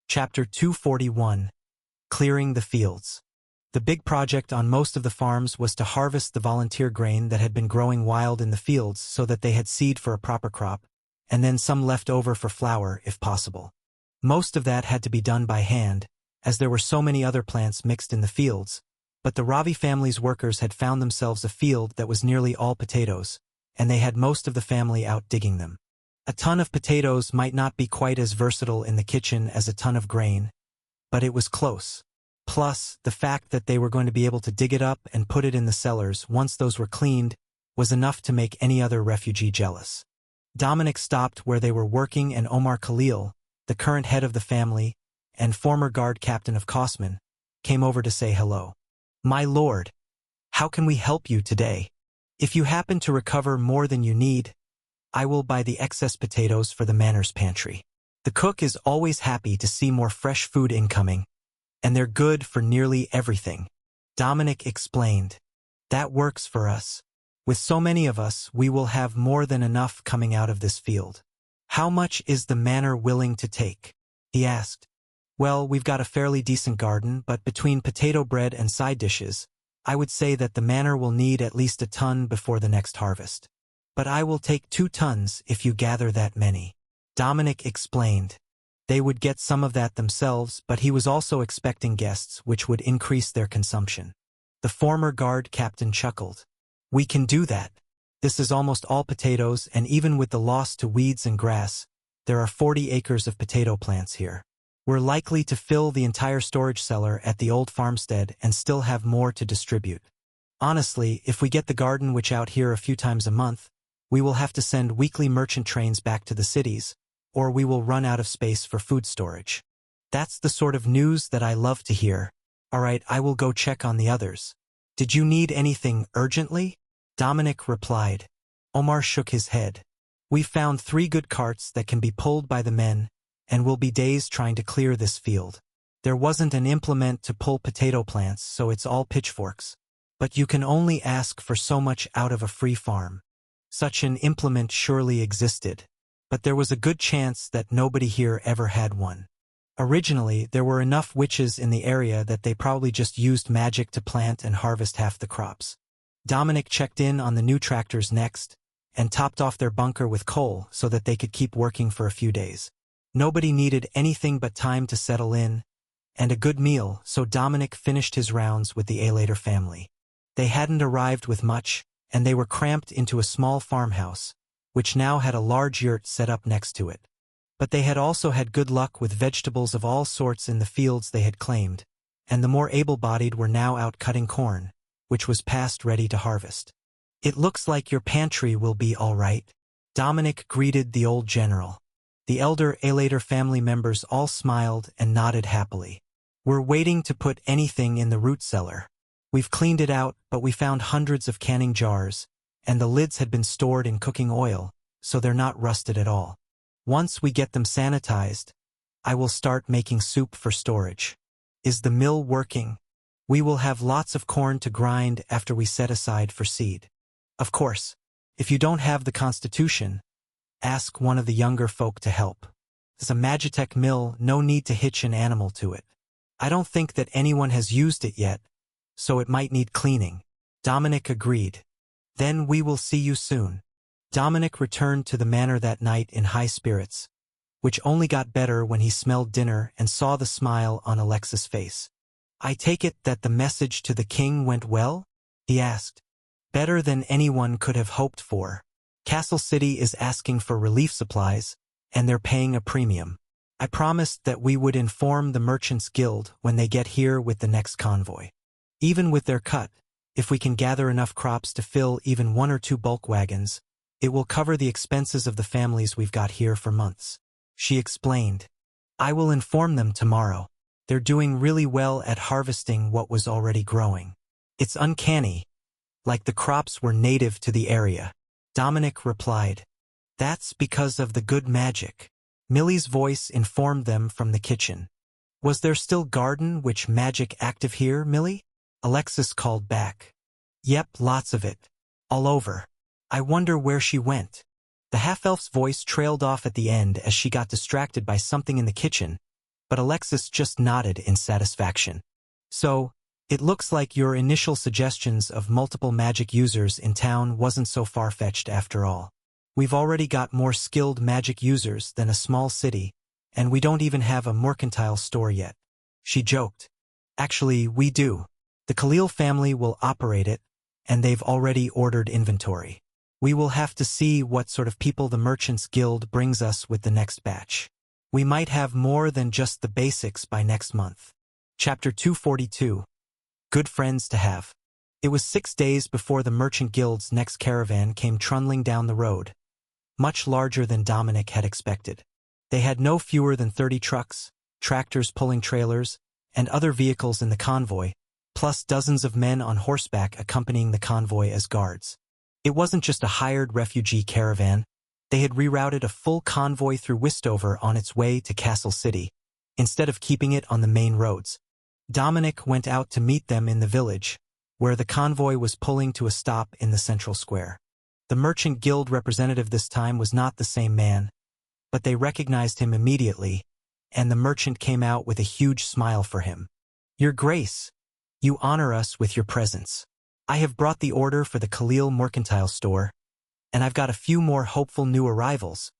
Chapter 241. Clearing the Fields. The big project on most of the farms was to harvest the volunteer grain that had been growing wild in the fields so that they had seed for a proper crop, and then some left over for flour if possible. Most of that had to be done by hand, as there were so many other plants mixed in the fields, but the Ravi family's workers had found themselves a field that was nearly all potatoes, and they had most of the family out digging them. A ton of potatoes might not be quite as versatile in the kitchen as a ton of grain, but it was close. Plus, the fact that they were going to be able to dig it up and put it in the cellars once those were cleaned was enough to make any other refugee jealous. Dominic stopped where they were working, and Omar Khalil, the current head of the family and former guard captain of Kosman, came over to say hello. "My lord, how can we help you today? If you happen to recover more than you need, I will buy the excess potatoes for the manor's pantry. The cook is always happy to see more fresh food incoming, and they're good for nearly everything." Dominic explained. "That works for us. With so many of us, we will have more than enough coming out of this field." "How much is the manor willing to take?" he asked. "Well, we've got a fairly decent garden, but between potato bread and side dishes, I would say that the manor will need at least a ton before the next harvest. But I will take 2 tons if you gather that many." Dominic explained. They would get some of that themselves, but he was also expecting guests, which would increase their consumption. The former guard captain chuckled. "We can do that. This is almost all potatoes, and even with the loss to weeds and grass, there are 40 acres of potato plants here. We're likely to fill the entire storage cellar at the old farmstead and still have more to distribute. Honestly, if we get the garden witch out here a few times a month, we will have to send weekly merchant trains back to the cities, or we will run out of space for food storage. That's the sort of news that I love to hear. All right, I will go check on the others. Did you need anything urgently?" Dominic replied. Omar shook his head. "We've found 3 good carts that can be pulled by the men, and we'll be days trying to clear this field. There wasn't an implement to pull potato plants, so it's all pitchforks. But you can only ask for so much out of a free farm. Such an implement surely existed, but there was a good chance that nobody here ever had one. Originally, there were enough witches in the area that they probably just used magic to plant and harvest half the crops." Dominic checked in on the new tractors next, and topped off their bunker with coal so that they could keep working for a few days. Nobody needed anything but time to settle in, and a good meal, so Dominic finished his rounds with the Heir family. They hadn't arrived with much, and they were cramped into a small farmhouse, which now had a large yurt set up next to it. But they had also had good luck with vegetables of all sorts in the fields they had claimed, and the more able-bodied were now out cutting corn, which was past ready to harvest. "It looks like your pantry will be all right," Dominic greeted the old general. The elder Heir family members all smiled and nodded happily. "We're waiting to put anything in the root cellar. We've cleaned it out, but we found hundreds of canning jars, and the lids had been stored in cooking oil, so they're not rusted at all. Once we get them sanitized, I will start making soup for storage." "Is the mill working?" "We will have lots of corn to grind after we set aside for seed. Of course, if you don't have the constitution, ask one of the younger folk to help. It's a Magitech mill, no need to hitch an animal to it. I don't think that anyone has used it yet, so it might need cleaning." Dominic agreed. "Then we will see you soon." Dominic returned to the manor that night in high spirits, which only got better when he smelled dinner and saw the smile on Alexa's face. "I take it that the message to the king went well?" he asked. "Better than anyone could have hoped for. Castle City is asking for relief supplies, and they're paying a premium. I promised that we would inform the Merchants Guild when they get here with the next convoy. Even with their cut, if we can gather enough crops to fill even 1 or 2 bulk wagons, it will cover the expenses of the families we've got here for months," she explained. "I will inform them tomorrow. They're doing really well at harvesting what was already growing. It's uncanny, like the crops were native to the area." Dominic replied. "That's because of the good magic." Millie's voice informed them from the kitchen. "Was there still garden witch magic active here, Millie?" Alexis called back. "Yep, lots of it. All over. I wonder where she went." The half-elf's voice trailed off at the end as she got distracted by something in the kitchen, but Alexis just nodded in satisfaction. So, it looks like your initial suggestions of multiple magic users in town wasn't so far-fetched after all. We've already got more skilled magic users than a small city, and we don't even have a mercantile store yet. She joked. Actually, we do. The Khalil family will operate it, and they've already ordered inventory. We will have to see what sort of people the Merchants Guild brings us with the next batch. We might have more than just the basics by next month. Chapter 242. Good friends to have. It was 6 days before the Merchant Guild's next caravan came trundling down the road, much larger than Dominic had expected. They had no fewer than 30 trucks, tractors pulling trailers, and other vehicles in the convoy, plus dozens of men on horseback accompanying the convoy as guards. It wasn't just a hired refugee caravan. They had rerouted a full convoy through Westover on its way to Castle City, instead of keeping it on the main roads. Dominic went out to meet them in the village, where the convoy was pulling to a stop in the central square. The Merchant Guild representative this time was not the same man, but they recognized him immediately, and the merchant came out with a huge smile for him. Your Grace, you honor us with your presence. I have brought the order for the Khalil Mercantile Store, and I've got a few more hopeful new arrivals,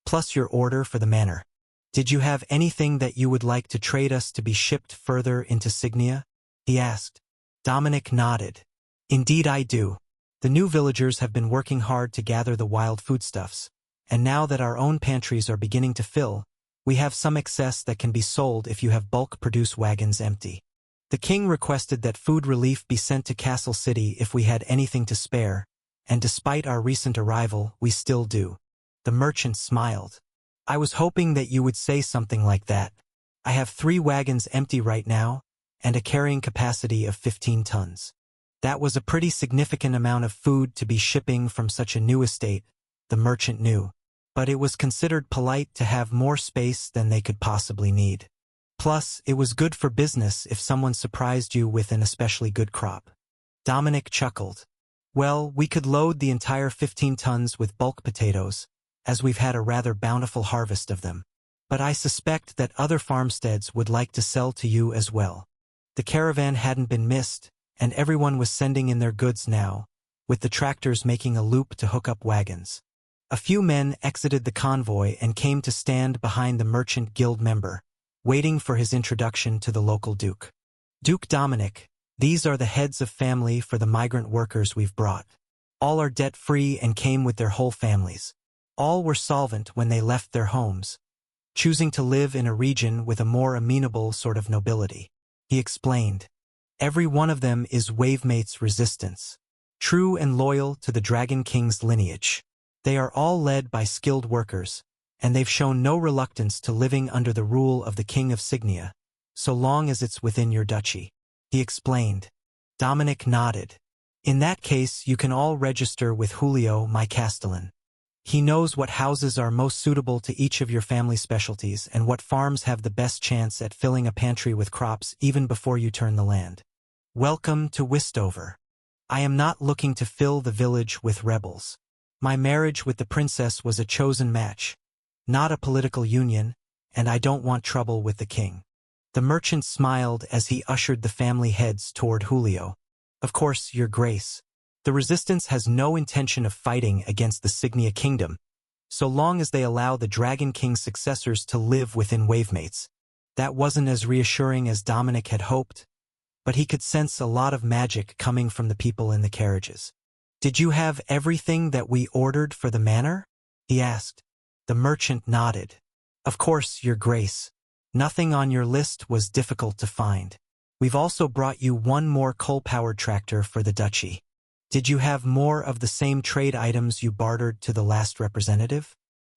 plus your order for the manor. Did you have anything that you would like to trade us to be shipped further into Signia? He asked. Dominic nodded. Indeed I do. The new villagers have been working hard to gather the wild foodstuffs, and now that our own pantries are beginning to fill, we have some excess that can be sold if you have bulk produce wagons empty. The king requested that food relief be sent to Castle City if we had anything to spare, and despite our recent arrival, we still do. The merchant smiled. I was hoping that you would say something like that. I have 3 wagons empty right now, and a carrying capacity of 15 tons. That was a pretty significant amount of food to be shipping from such a new estate, the merchant knew. But it was considered polite to have more space than they could possibly need. Plus, it was good for business if someone surprised you with an especially good crop. Dominic chuckled. Well, we could load the entire 15 tons with bulk potatoes, as we've had a rather bountiful harvest of them. But I suspect that other farmsteads would like to sell to you as well. The caravan hadn't been missed, and everyone was sending in their goods now, with the tractors making a loop to hook up wagons. A few men exited the convoy and came to stand behind the Merchant Guild member, waiting for his introduction to the local Duke. Duke Dominic, these are the heads of family for the migrant workers we've brought. All are debt-free and came with their whole families. All were solvent when they left their homes, choosing to live in a region with a more amenable sort of nobility. He explained. Every one of them is Wavemate's resistance, true and loyal to the Dragon King's lineage. They are all led by skilled workers, and they've shown no reluctance to living under the rule of the King of Signia, so long as it's within your duchy. He explained. Dominic nodded. In that case, you can all register with Julio, my castellan. He knows what houses are most suitable to each of your family specialties and what farms have the best chance at filling a pantry with crops even before you turn the land. Welcome to Westover. I am not looking to fill the village with rebels. My marriage with the princess was a chosen match, not a political union, and I don't want trouble with the king. The merchant smiled as he ushered the family heads toward Julio. Of course, your grace. The resistance has no intention of fighting against the Signia kingdom, so long as they allow the Dragon King's successors to live within Wavemates. That wasn't as reassuring as Dominic had hoped, but he could sense a lot of magic coming from the people in the carriages. Did you have everything that we ordered for the manor? He asked. The merchant nodded. Of course, your grace. Nothing on your list was difficult to find. We've also brought you one more coal-powered tractor for the duchy. Did you have more of the same trade items you bartered to the last representative?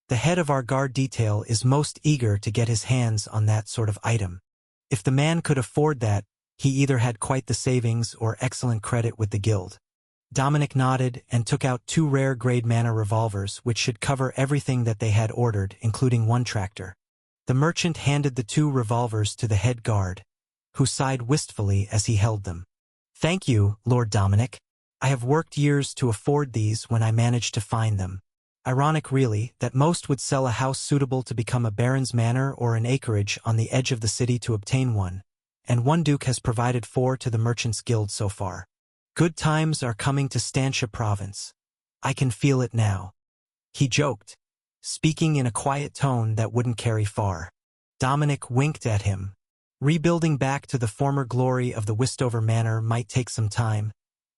The head of our guard detail is most eager to get his hands on that sort of item. If the man could afford that, he either had quite the savings or excellent credit with the guild. Dominic nodded and took out 2 rare-grade mana revolvers which should cover everything that they had ordered, including 1 tractor. The merchant handed the 2 revolvers to the head guard, who sighed wistfully as he held them. Thank you, Lord Dominic. I have worked years to afford these when I managed to find them. Ironic really, that most would sell a house suitable to become a baron's manor or an acreage on the edge of the city to obtain one, and one duke has provided 4 to the Merchants' Guild so far. Good times are coming to Stantia province. I can feel it now. He joked, speaking in a quiet tone that wouldn't carry far. Dominic winked at him. Rebuilding back to the former glory of the Westover Manor might take some time,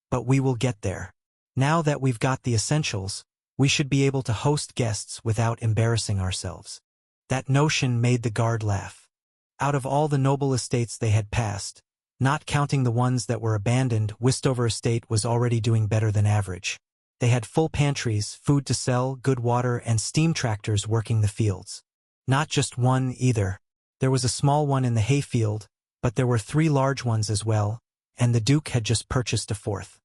but we will get there. Now that we've got the essentials, we should be able to host guests without embarrassing ourselves. That notion made the guard laugh. Out of all the noble estates they had passed, not counting the ones that were abandoned, Westover Estate was already doing better than average. They had full pantries, food to sell, good water, and steam tractors working the fields. Not just one, either. There was a small one in the hayfield, but there were 3 large ones as well, and the Duke had just purchased a 4th.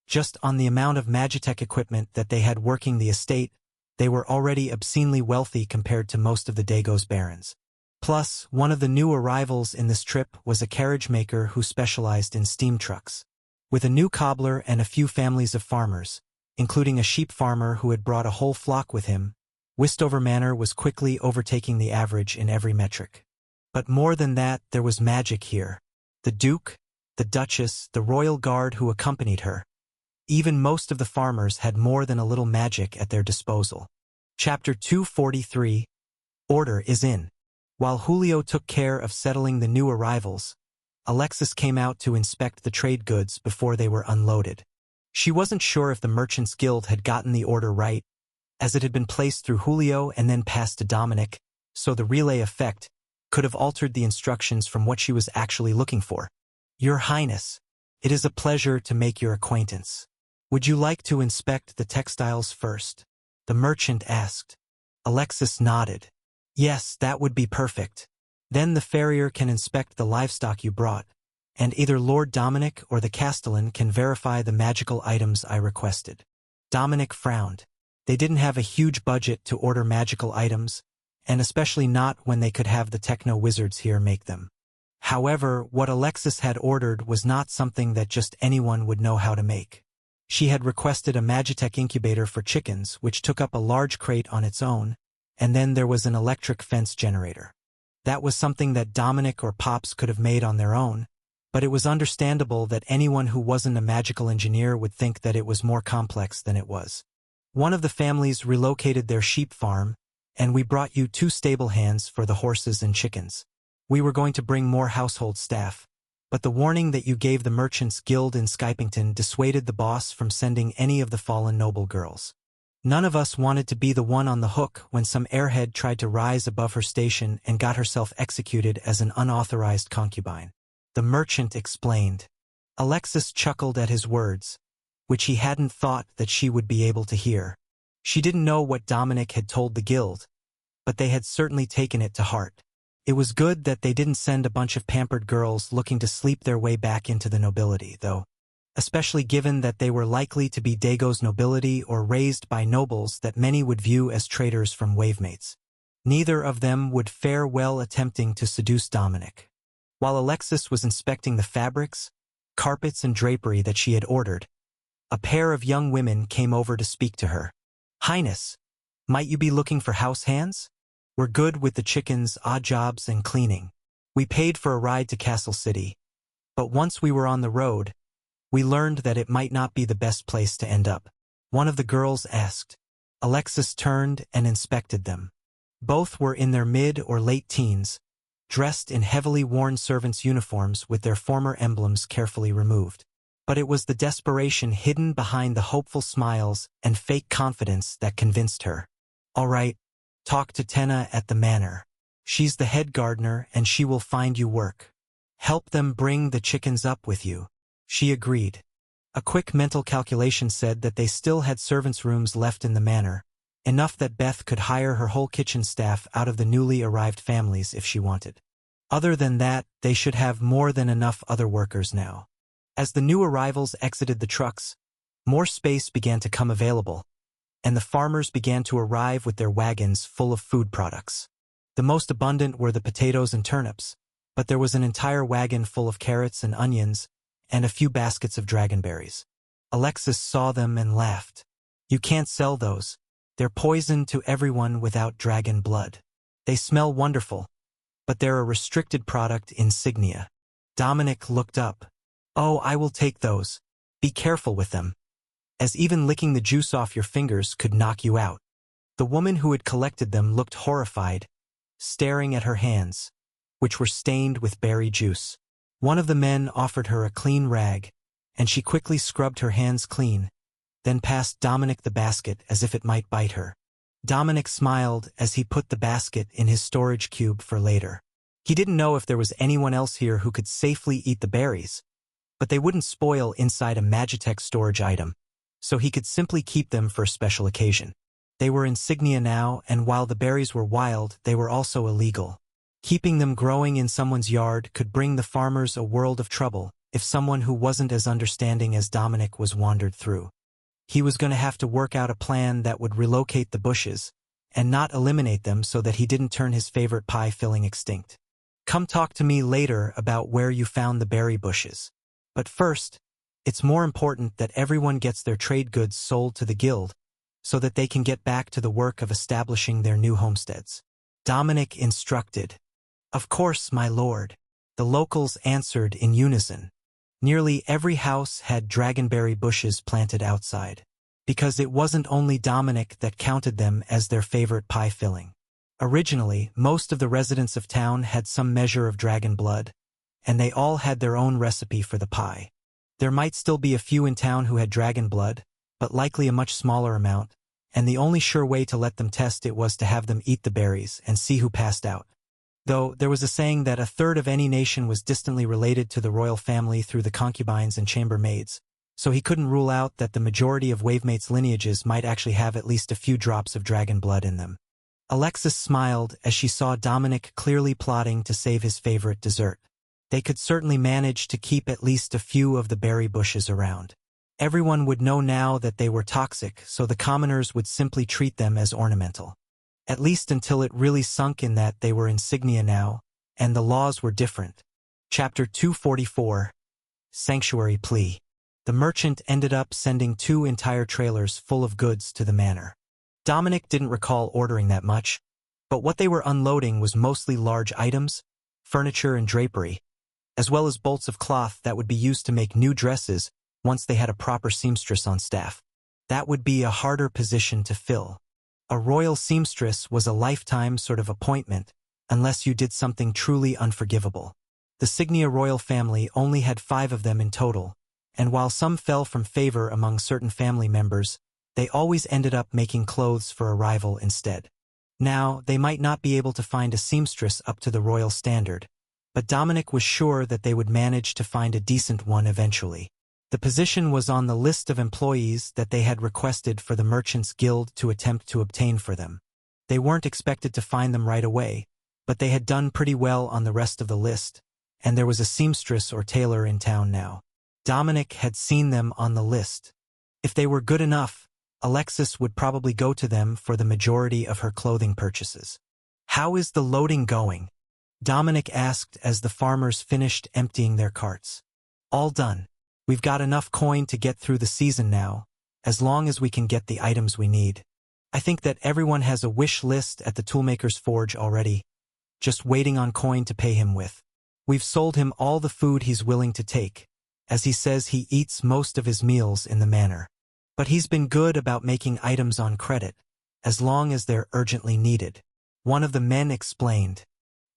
Just on the amount of Magitech equipment that they had working the estate, they were already obscenely wealthy compared to most of the Dagos barons. Plus, one of the new arrivals in this trip was a carriage maker who specialized in steam trucks. With a new cobbler and a few families of farmers, including a sheep farmer who had brought a whole flock with him, Westover Manor was quickly overtaking the average in every metric. But more than that, there was magic here. The Duke, the Duchess, the royal guard who accompanied her. Even most of the farmers had more than a little magic at their disposal. Chapter 243. Order is in. While Julio took care of settling the new arrivals, Alexis came out to inspect the trade goods before they were unloaded. She wasn't sure if the Merchants' Guild had gotten the order right, as it had been placed through Julio and then passed to Dominic, so the relay effect could have altered the instructions from what she was actually looking for. Your Highness, it is a pleasure to make your acquaintance. Would you like to inspect the textiles first? The merchant asked. Alexis nodded. Yes, that would be perfect. Then the farrier can inspect the livestock you brought, and either Lord Dominic or the Castellan can verify the magical items I requested. Dominic frowned. They didn't have a huge budget to order magical items, and especially not when they could have the techno-wizards here make them. However, what Alexis had ordered was not something that just anyone would know how to make. She had requested a Magitech incubator for chickens, which took up a large crate on its own, and then there was an electric fence generator. That was something that Dominic or Pops could have made on their own, but it was understandable that anyone who wasn't a magical engineer would think that it was more complex than it was. One of the families relocated their sheep farm, and we brought you 2 stable hands for the horses and chickens. We were going to bring more household staff, but the warning that you gave the Merchants' Guild in Skypington dissuaded the boss from sending any of the fallen noble girls. None of us wanted to be the one on the hook when some airhead tried to rise above her station and got herself executed as an unauthorized concubine. The merchant explained. Alexis chuckled at his words, which he hadn't thought that she would be able to hear. She didn't know what Dominic had told the guild, but they had certainly taken it to heart. It was good that they didn't send a bunch of pampered girls looking to sleep their way back into the nobility, though, especially given that they were likely to be Dagos nobility or raised by nobles that many would view as traitors from wavemates. Neither of them would fare well attempting to seduce Dominic. While Alexis was inspecting the fabrics, carpets, and drapery that she had ordered, a pair of young women came over to speak to her. Highness, might you be looking for house hands? We're good with the chickens, odd jobs, and cleaning. We paid for a ride to Castle City, but once we were on the road, we learned that it might not be the best place to end up. One of the girls asked. Alexis turned and inspected them. Both were in their mid or late teens, dressed in heavily worn servants' uniforms with their former emblems carefully removed. But it was the desperation hidden behind the hopeful smiles and fake confidence that convinced her. All right, talk to Tenna at the manor. She's the head gardener and she will find you work. Help them bring the chickens up with you. She agreed. A quick mental calculation said that they still had servants' rooms left in the manor, enough that Beth could hire her whole kitchen staff out of the newly arrived families if she wanted. Other than that, they should have more than enough other workers now. As the new arrivals exited the trucks, more space began to come available, and the farmers began to arrive with their wagons full of food products. The most abundant were the potatoes and turnips, but there was an entire wagon full of carrots and onions, and a few baskets of dragonberries. Alexis saw them and laughed. You can't sell those. They're poison to everyone without dragon blood. They smell wonderful, but they're a restricted product insignia. Dominic looked up. Oh, I will take those. Be careful with them, as even licking the juice off your fingers could knock you out. The woman who had collected them looked horrified, staring at her hands, which were stained with berry juice. One of the men offered her a clean rag, and she quickly scrubbed her hands clean, then passed Dominic the basket as if it might bite her. Dominic smiled as he put the basket in his storage cube for later. He didn't know if there was anyone else here who could safely eat the berries, but they wouldn't spoil inside a Magitech storage item, so he could simply keep them for a special occasion. They were insignia now, and while the berries were wild, they were also illegal. Keeping them growing in someone's yard could bring the farmers a world of trouble if someone who wasn't as understanding as Dominic was wandered through. He was going to have to work out a plan that would relocate the bushes and not eliminate them so that he didn't turn his favorite pie filling extinct. Come talk to me later about where you found the berry bushes. But first, it's more important that everyone gets their trade goods sold to the guild so that they can get back to the work of establishing their new homesteads. Dominic instructed. Of course, my lord. The locals answered in unison. Nearly every house had dragonberry bushes planted outside, because it wasn't only Dominic that counted them as their favorite pie filling. Originally, most of the residents of town had some measure of dragon blood, and they all had their own recipe for the pie. There might still be a few in town who had dragon blood, but likely a much smaller amount, and the only sure way to let them test it was to have them eat the berries and see who passed out. Though there was a saying that a third of any nation was distantly related to the royal family through the concubines and chambermaids, so he couldn't rule out that the majority of Wavemates' lineages might actually have at least a few drops of dragon blood in them. Alexis smiled as she saw Dominic clearly plotting to save his favorite dessert. They could certainly manage to keep at least a few of the berry bushes around. Everyone would know now that they were toxic, so the commoners would simply treat them as ornamental. At least until it really sunk in that they were insignia now, and the laws were different. Chapter 244. Sanctuary Plea. The merchant ended up sending 2 entire trailers full of goods to the manor. Dominic didn't recall ordering that much, but what they were unloading was mostly large items, furniture and drapery, as well as bolts of cloth that would be used to make new dresses once they had a proper seamstress on staff. That would be a harder position to fill. A royal seamstress was a lifetime sort of appointment, unless you did something truly unforgivable. The Signia royal family only had 5 of them in total, and while some fell from favor among certain family members, they always ended up making clothes for a rival instead. Now, they might not be able to find a seamstress up to the royal standard, but Dominic was sure that they would manage to find a decent one eventually. The position was on the list of employees that they had requested for the Merchants Guild to attempt to obtain for them. They weren't expected to find them right away, but they had done pretty well on the rest of the list, and there was a seamstress or tailor in town now. Dominic had seen them on the list. If they were good enough, Alexis would probably go to them for the majority of her clothing purchases. How is the loading going? Dominic asked as the farmers finished emptying their carts. All done. We've got enough coin to get through the season now, as long as we can get the items we need. I think that everyone has a wish list at the toolmaker's forge already, just waiting on coin to pay him with. We've sold him all the food he's willing to take, as he says he eats most of his meals in the manor. But he's been good about making items on credit, as long as they're urgently needed. One of the men explained.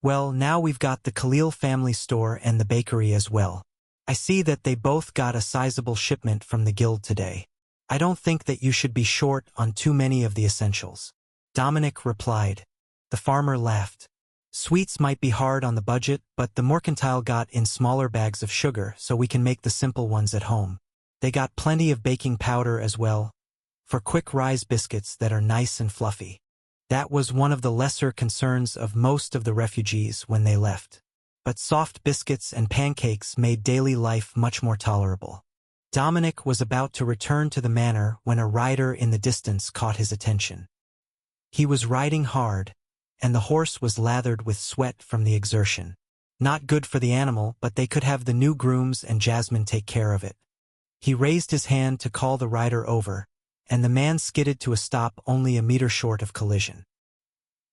Well, now we've got the Khalil family store and the bakery as well. I see that they both got a sizable shipment from the guild today. I don't think that you should be short on too many of the essentials. Dominic replied. The farmer laughed. Sweets might be hard on the budget, but the mercantile got in smaller bags of sugar so we can make the simple ones at home. They got plenty of baking powder as well, for quick rise biscuits that are nice and fluffy. That was one of the lesser concerns of most of the refugees when they left. But soft biscuits and pancakes made daily life much more tolerable. Dominic was about to return to the manor when a rider in the distance caught his attention. He was riding hard, and the horse was lathered with sweat from the exertion. Not good for the animal, but they could have the new grooms and Jasmine take care of it. He raised his hand to call the rider over, and the man skidded to a stop only a meter short of collision.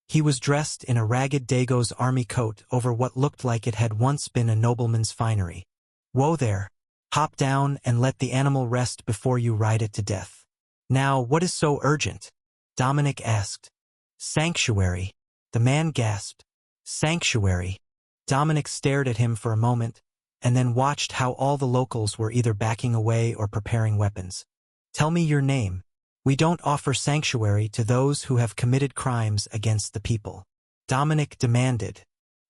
He was dressed in a ragged Dago's army coat over what looked like it had once been a nobleman's finery. "Whoa there! Hop down and let the animal rest before you ride it to death." "Now, what is so urgent?" Dominic asked. "Sanctuary," the man gasped. "Sanctuary." Dominic stared at him for a moment, and then watched how all the locals were either backing away or preparing weapons. "Tell me your name. We don't offer sanctuary to those who have committed crimes against the people," Dominic demanded.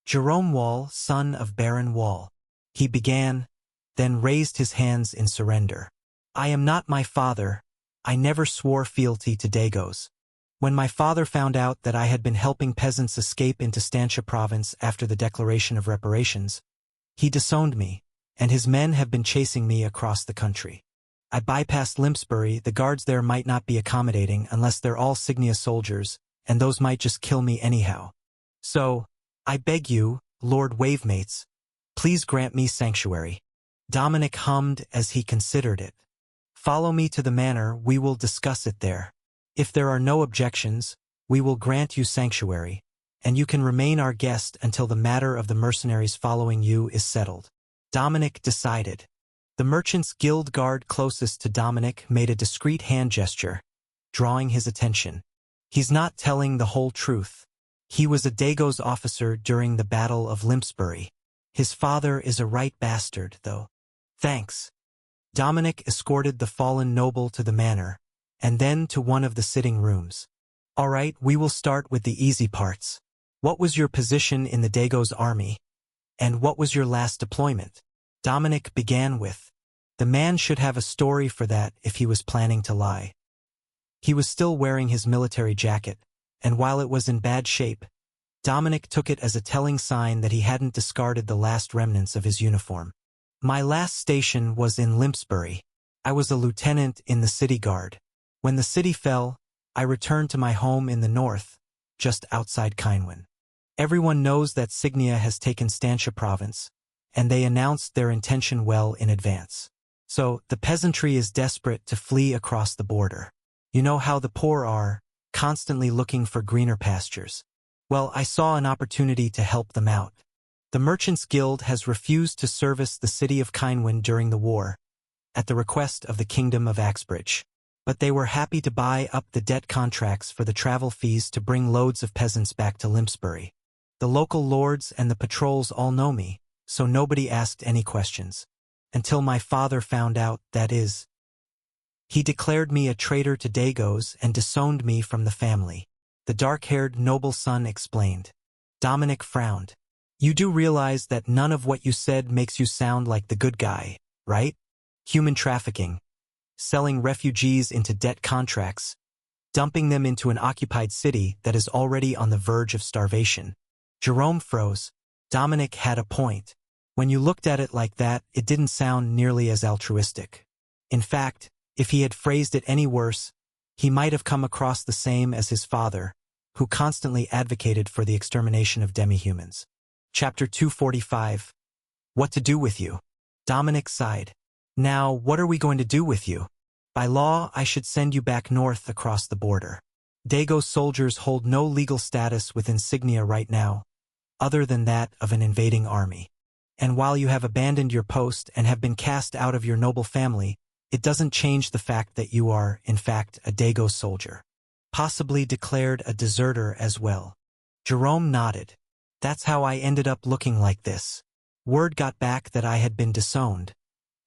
"Jerome Wall, son of Baron Wall," he began, then raised his hands in surrender. "I am not my father. I never swore fealty to Dagos. When my father found out that I had been helping peasants escape into Stantia province after the declaration of reparations, he disowned me, and his men have been chasing me across the country. I bypassed Limpsbury. The guards there might not be accommodating unless they're all Signia soldiers, and those might just kill me anyhow. So, I beg you, Lord Wavemates, please grant me sanctuary." Dominic hummed as he considered it. "Follow me to the manor. We will discuss it there. If there are no objections, we will grant you sanctuary, and you can remain our guest until the matter of the mercenaries following you is settled." Dominic decided. The Merchants' Guild guard closest to Dominic made a discreet hand gesture, drawing his attention. "He's not telling the whole truth. He was a Dagos officer during the Battle of Limpsbury. His father is a right bastard, though." "Thanks." Dominic escorted the fallen noble to the manor, and then to one of the sitting rooms. "All right, we will start with the easy parts. What was your position in the Dagos army? And what was your last deployment?" Dominic began with. The man should have a story for that if he was planning to lie. He was still wearing his military jacket, and while it was in bad shape, Dominic took it as a telling sign that he hadn't discarded the last remnants of his uniform. "My last station was in Limpsbury. I was a lieutenant in the city guard. When the city fell, I returned to my home in the north, just outside Kynwyn. Everyone knows that Signia has taken Stantia province, and they announced their intention well in advance. So, the peasantry is desperate to flee across the border. You know how the poor are, constantly looking for greener pastures. Well, I saw an opportunity to help them out. The Merchants' Guild has refused to service the city of Kynwyn during the war, at the request of the Kingdom of Axbridge. But they were happy to buy up the debt contracts for the travel fees to bring loads of peasants back to Limpsbury. The local lords and the patrols all know me, so nobody asked any questions. Until my father found out, that is. He declared me a traitor to Dagos and disowned me from the family," the dark-haired noble son explained. Dominic frowned. "You do realize that none of what you said makes you sound like the good guy, right? Human trafficking, selling refugees into debt contracts, dumping them into an occupied city that is already on the verge of starvation." Jerome froze. Dominic had a point. When you looked at it like that, it didn't sound nearly as altruistic. In fact, if he had phrased it any worse, he might have come across the same as his father, who constantly advocated for the extermination of demi-humans. Chapter 245. What to do with you? Dominic sighed. "Now, what are we going to do with you? By law, I should send you back north across the border. Dagos soldiers hold no legal status with Insignia right now, other than that of an invading army. And while you have abandoned your post and have been cast out of your noble family, it doesn't change the fact that you are, in fact, a Dagos soldier. Possibly declared a deserter as well." Jerome nodded. "That's how I ended up looking like this. Word got back that I had been disowned,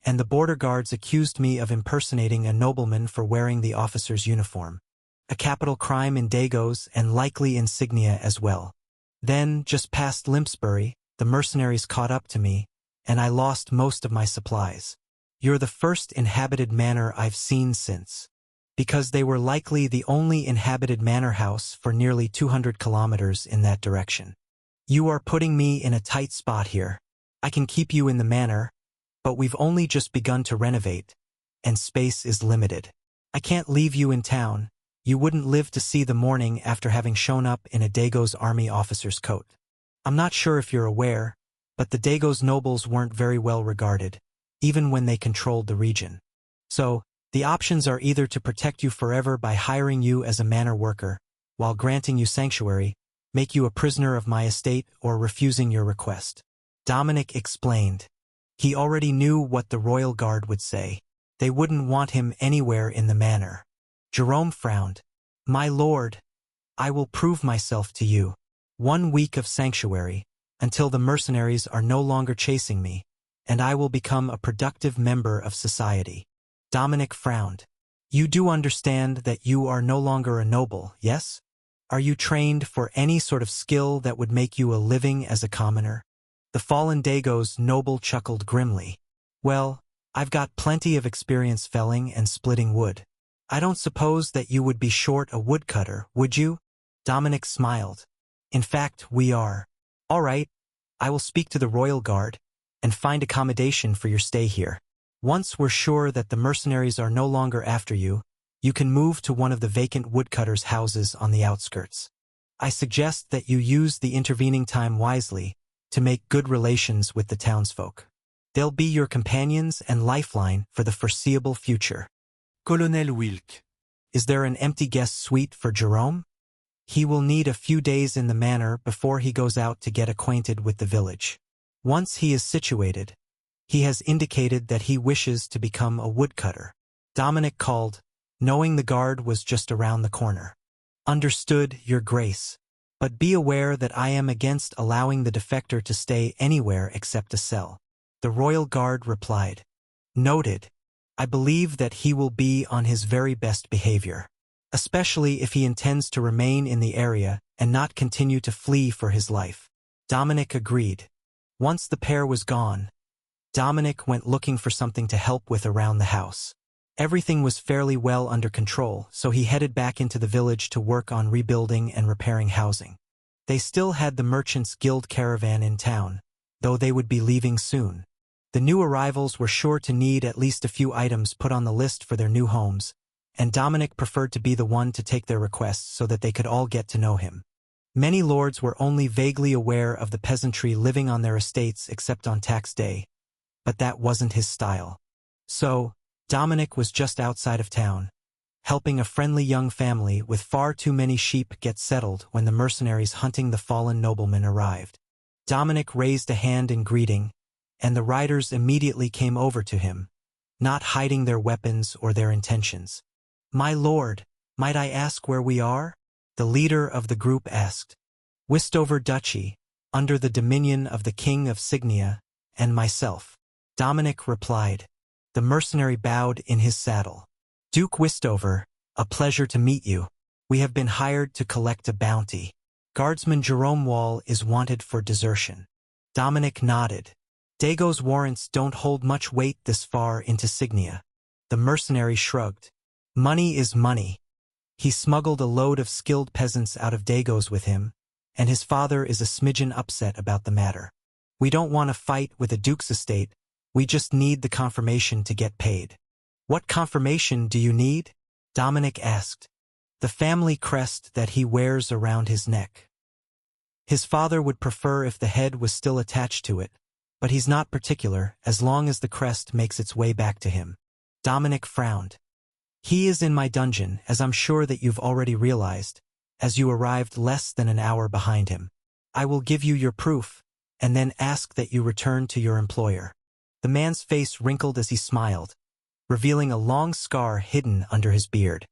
and the border guards accused me of impersonating a nobleman for wearing the officer's uniform. A capital crime in Dagos and likely Insignia as well. Then, just past Limpsbury, the mercenaries caught up to me, and I lost most of my supplies. You're the first inhabited manor I've seen since, because they were likely the only inhabited manor house for nearly 200 kilometers in that direction. You are putting me in a tight spot here. I can keep you in the manor, but we've only just begun to renovate, and space is limited. I can't leave you in town. You wouldn't live to see the morning after having shown up in a Dagos army officer's coat. I'm not sure if you're aware, but the Dagos nobles weren't very well regarded, even when they controlled the region. So, The options are either to protect you forever by hiring you as a manor worker, while granting you sanctuary, make you a prisoner of my estate, or refusing your request. Dominic explained. He already knew what the royal guard would say. They wouldn't want him anywhere in the manor. Jerome frowned. My lord, I will prove myself to you. 1 week of sanctuary, until the mercenaries are no longer chasing me, and I will become a productive member of society. Dominic frowned. You do understand that you are no longer a noble, yes? Are you trained for any sort of skill that would make you a living as a commoner? The fallen Dago's noble chuckled grimly. Well, I've got plenty of experience felling and splitting wood. I don't suppose that you would be short a woodcutter, would you? Dominic smiled. In fact, we are. All right, I will speak to the royal guard and find accommodation for your stay here. Once we're sure that the mercenaries are no longer after you, you can move to one of the vacant woodcutters' houses on the outskirts. I suggest that you use the intervening time wisely to make good relations with the townsfolk. They'll be your companions and lifeline for the foreseeable future. Colonel Wilk. Is there an empty guest suite for Jerome? He will need a few days in the manor before he goes out to get acquainted with the village. Once he is situated, he has indicated that he wishes to become a woodcutter. Dominic called, knowing the guard was just around the corner. Understood, Your Grace. But be aware that I am against allowing the defector to stay anywhere except a cell. The royal guard replied. Noted. I believe that he will be on his very best behavior, especially if he intends to remain in the area and not continue to flee for his life. Dominic agreed. Once the pair was gone, Dominic went looking for something to help with around the house. Everything was fairly well under control, so he headed back into the village to work on rebuilding and repairing housing. They still had the Merchants Guild caravan in town, though they would be leaving soon. The new arrivals were sure to need at least a few items put on the list for their new homes, and Dominic preferred to be the one to take their requests so that they could all get to know him. Many lords were only vaguely aware of the peasantry living on their estates except on tax day, but that wasn't his style. So, Dominic was just outside of town, helping a friendly young family with far too many sheep get settled when the mercenaries hunting the fallen nobleman arrived. Dominic raised a hand in greeting, and the riders immediately came over to him, not hiding their weapons or their intentions. My lord, might I ask where we are? The leader of the group asked. Westover Duchy, under the dominion of the King of Signia, and myself. Dominic replied. The mercenary bowed in his saddle. Duke Westover, a pleasure to meet you. We have been hired to collect a bounty. Guardsman Jerome Wall is wanted for desertion. Dominic nodded. Dago's warrants don't hold much weight this far into Signia. The mercenary shrugged. Money is money. He smuggled a load of skilled peasants out of Dago's with him, and his father is a smidgen upset about the matter. We don't want to fight with a duke's estate, we just need the confirmation to get paid. What confirmation do you need? Dominic asked. The family crest that he wears around his neck. His father would prefer if the head was still attached to it, but he's not particular as long as the crest makes its way back to him. Dominic frowned. He is in my dungeon, as I'm sure that you've already realized, as you arrived less than an hour behind him. I will give you your proof, and then ask that you return to your employer. The man's face wrinkled as he smiled, revealing a long scar hidden under his beard.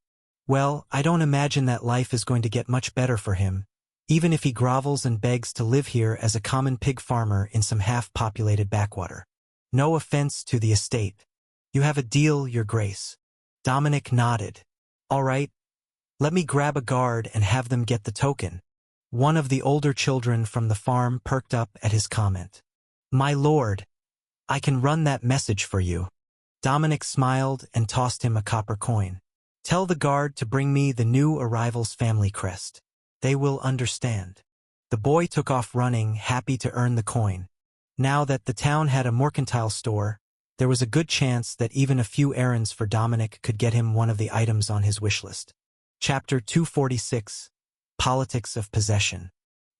Well, I don't imagine that life is going to get much better for him, even if he grovels and begs to live here as a common pig farmer in some half-populated backwater. No offense to the estate. You have a deal, Your Grace. Dominic nodded. All right, let me grab a guard and have them get the token. One of the older children from the farm perked up at his comment. My lord, I can run that message for you. Dominic smiled and tossed him a copper coin. Tell the guard to bring me the new arrival's family crest. They will understand. The boy took off running, happy to earn the coin. Now that the town had a mercantile store, there was a good chance that even a few errands for Dominic could get him one of the items on his wish list. Chapter 246, Politics of Possession.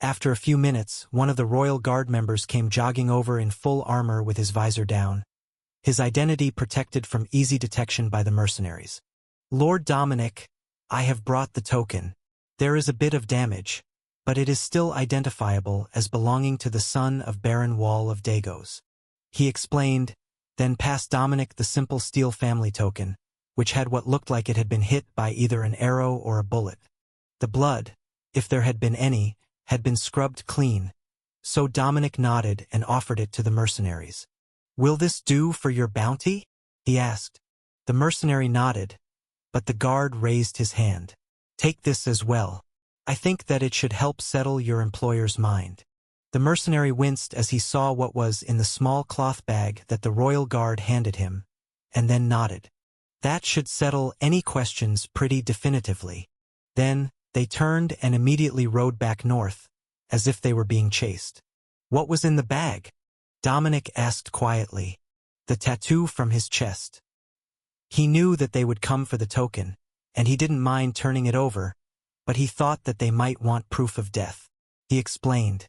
After a few minutes, one of the royal guard members came jogging over in full armor with his visor down. his identity protected from easy detection by the mercenaries. "Lord Dominic, I have brought the token. There is a bit of damage, but it is still identifiable as belonging to the son of Baron Wall of Dagos," he explained, then passed Dominic the simple steel family token, which had what looked like it had been hit by either an arrow or a bullet. The blood, if there had been any, had been scrubbed clean, so Dominic nodded and offered it to the mercenaries. "Will this do for your bounty?" he asked. The mercenary nodded, but the guard raised his hand. "Take this as well. I think that it should help settle your employer's mind." The mercenary winced as he saw what was in the small cloth bag that the royal guard handed him, and then nodded. That should settle any questions pretty definitively. Then, they turned and immediately rode back north, as if they were being chased. "What was in the bag?" Dominic asked quietly. "The tattoo from his chest." He knew that they would come for the token, and he didn't mind turning it over, but he thought that they might want proof of death. He explained,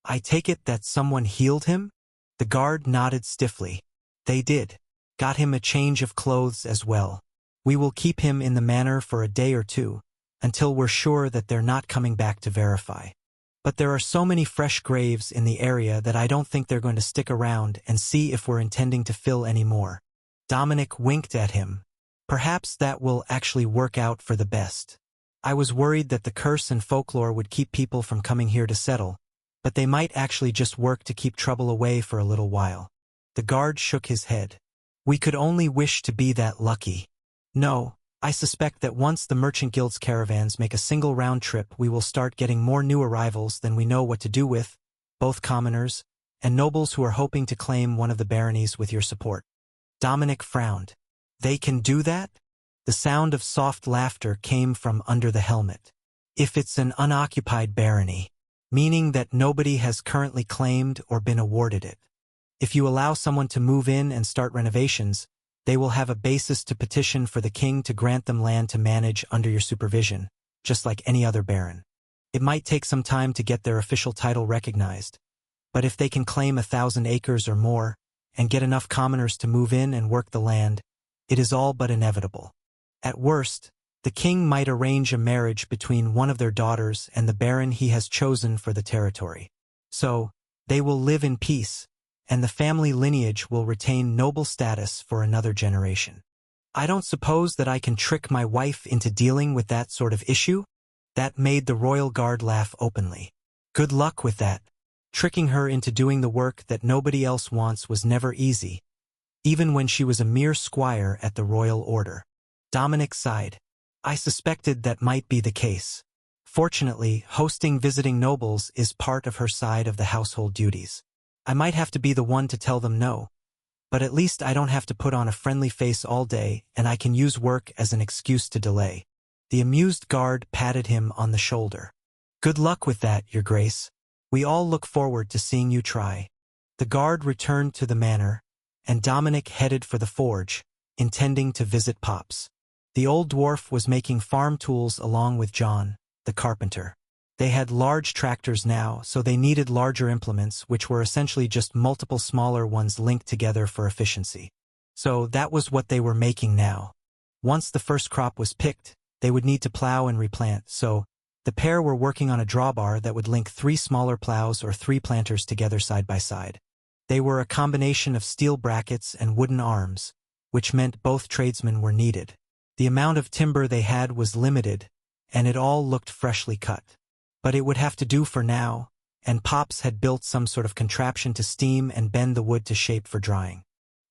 "I take it that someone healed him?" The guard nodded stiffly. "They did. Got him a change of clothes as well. We will keep him in the manor for a day or two, until we're sure that they're not coming back to verify. But there are so many fresh graves in the area that I don't think they're going to stick around and see if we're intending to fill any more." Dominic winked at him. "Perhaps that will actually work out for the best. I was worried that the curse and folklore would keep people from coming here to settle, but they might actually just work to keep trouble away for a little while." The guard shook his head. "We could only wish to be that lucky. No, I suspect that once the Merchant Guild's caravans make a single round trip, we will start getting more new arrivals than we know what to do with, both commoners and nobles who are hoping to claim one of the baronies with your support." Dominic frowned. "They can do that?" The sound of soft laughter came from under the helmet. "If it's an unoccupied barony, meaning that nobody has currently claimed or been awarded it. If you allow someone to move in and start renovations, they will have a basis to petition for the king to grant them land to manage under your supervision, just like any other baron. It might take some time to get their official title recognized, but if they can claim 1,000 acres or more, and get enough commoners to move in and work the land, it is all but inevitable. At worst, the king might arrange a marriage between one of their daughters and the baron he has chosen for the territory. So, they will live in peace, and the family lineage will retain noble status for another generation. I don't suppose that I can trick my wife into dealing with that sort of issue?" That made the royal guard laugh openly. "Good luck with that. Tricking her into doing the work that nobody else wants was never easy, even when she was a mere squire at the royal order." Dominic sighed. "I suspected that might be the case. Fortunately, hosting visiting nobles is part of her side of the household duties. I might have to be the one to tell them no, but at least I don't have to put on a friendly face all day, and I can use work as an excuse to delay." The amused guard patted him on the shoulder. "Good luck with that, Your Grace. We all look forward to seeing you try." The guard returned to the manor, and Dominic headed for the forge, intending to visit Pops. The old dwarf was making farm tools along with John, the carpenter. They had large tractors now, so they needed larger implements, which were essentially just multiple smaller ones linked together for efficiency. So that was what they were making now. Once the first crop was picked, they would need to plow and replant, so the pair were working on a drawbar that would link 3 smaller plows or 3 planters together side by side. They were a combination of steel brackets and wooden arms, which meant both tradesmen were needed. The amount of timber they had was limited, and it all looked freshly cut. But it would have to do for now, and Pops had built some sort of contraption to steam and bend the wood to shape for drying.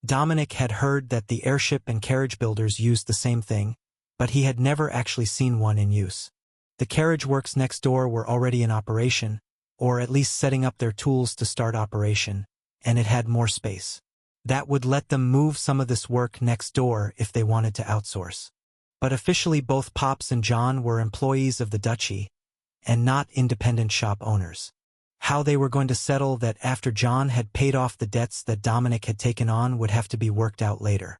Dominic had heard that the airship and carriage builders used the same thing, but he had never actually seen one in use. The carriage works next door were already in operation, or at least setting up their tools to start operation, and it had more space. That would let them move some of this work next door if they wanted to outsource. But officially both Pops and John were employees of the duchy, and not independent shop owners. How they were going to settle that after John had paid off the debts that Dominic had taken on would have to be worked out later.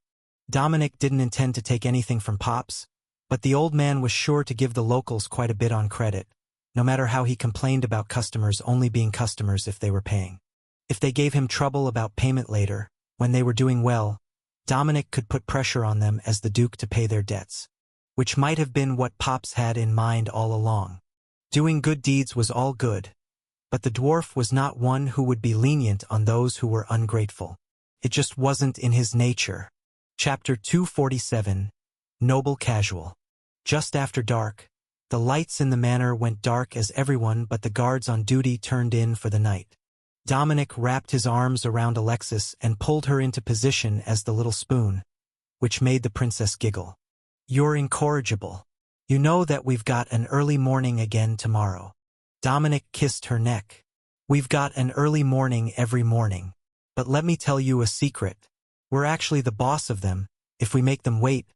Dominic didn't intend to take anything from Pops, but the old man was sure to give the locals quite a bit on credit, no matter how he complained about customers only being customers if they were paying. If they gave him trouble about payment later, when they were doing well, Dominic could put pressure on them as the Duke to pay their debts, which might have been what Pops had in mind all along. Doing good deeds was all good, but the dwarf was not one who would be lenient on those who were ungrateful. It just wasn't in his nature. Chapter 247, Noble Casual. Just after dark, the lights in the manor went dark as everyone but the guards on duty turned in for the night. Dominic wrapped his arms around Alexis and pulled her into position as the little spoon, which made the princess giggle. "You're incorrigible. You know that we've got an early morning again tomorrow." Dominic kissed her neck. "We've got an early morning every morning. But let me tell you a secret. We're actually the boss of them. If we make them wait,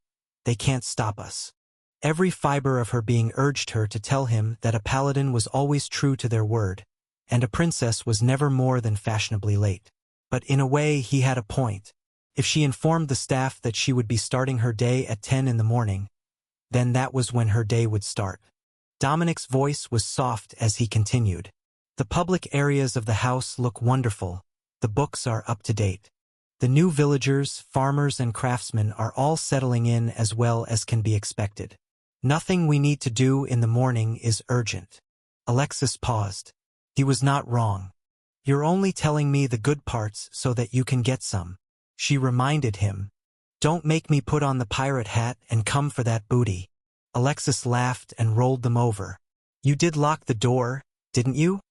they can't stop us." Every fiber of her being urged her to tell him that a paladin was always true to their word, and a princess was never more than fashionably late. But in a way he had a point. If she informed the staff that she would be starting her day at 10 in the morning, then that was when her day would start. Dominic's voice was soft as he continued. "The public areas of the house look wonderful. The books are up to date. The new villagers, farmers, and craftsmen are all settling in as well as can be expected. Nothing we need to do in the morning is urgent." Alexis paused. He was not wrong. "You're only telling me the good parts so that you can get some," she reminded him. "Don't make me put on the pirate hat and come for that booty." Alexis laughed and rolled them over. "You did lock the door, didn't you?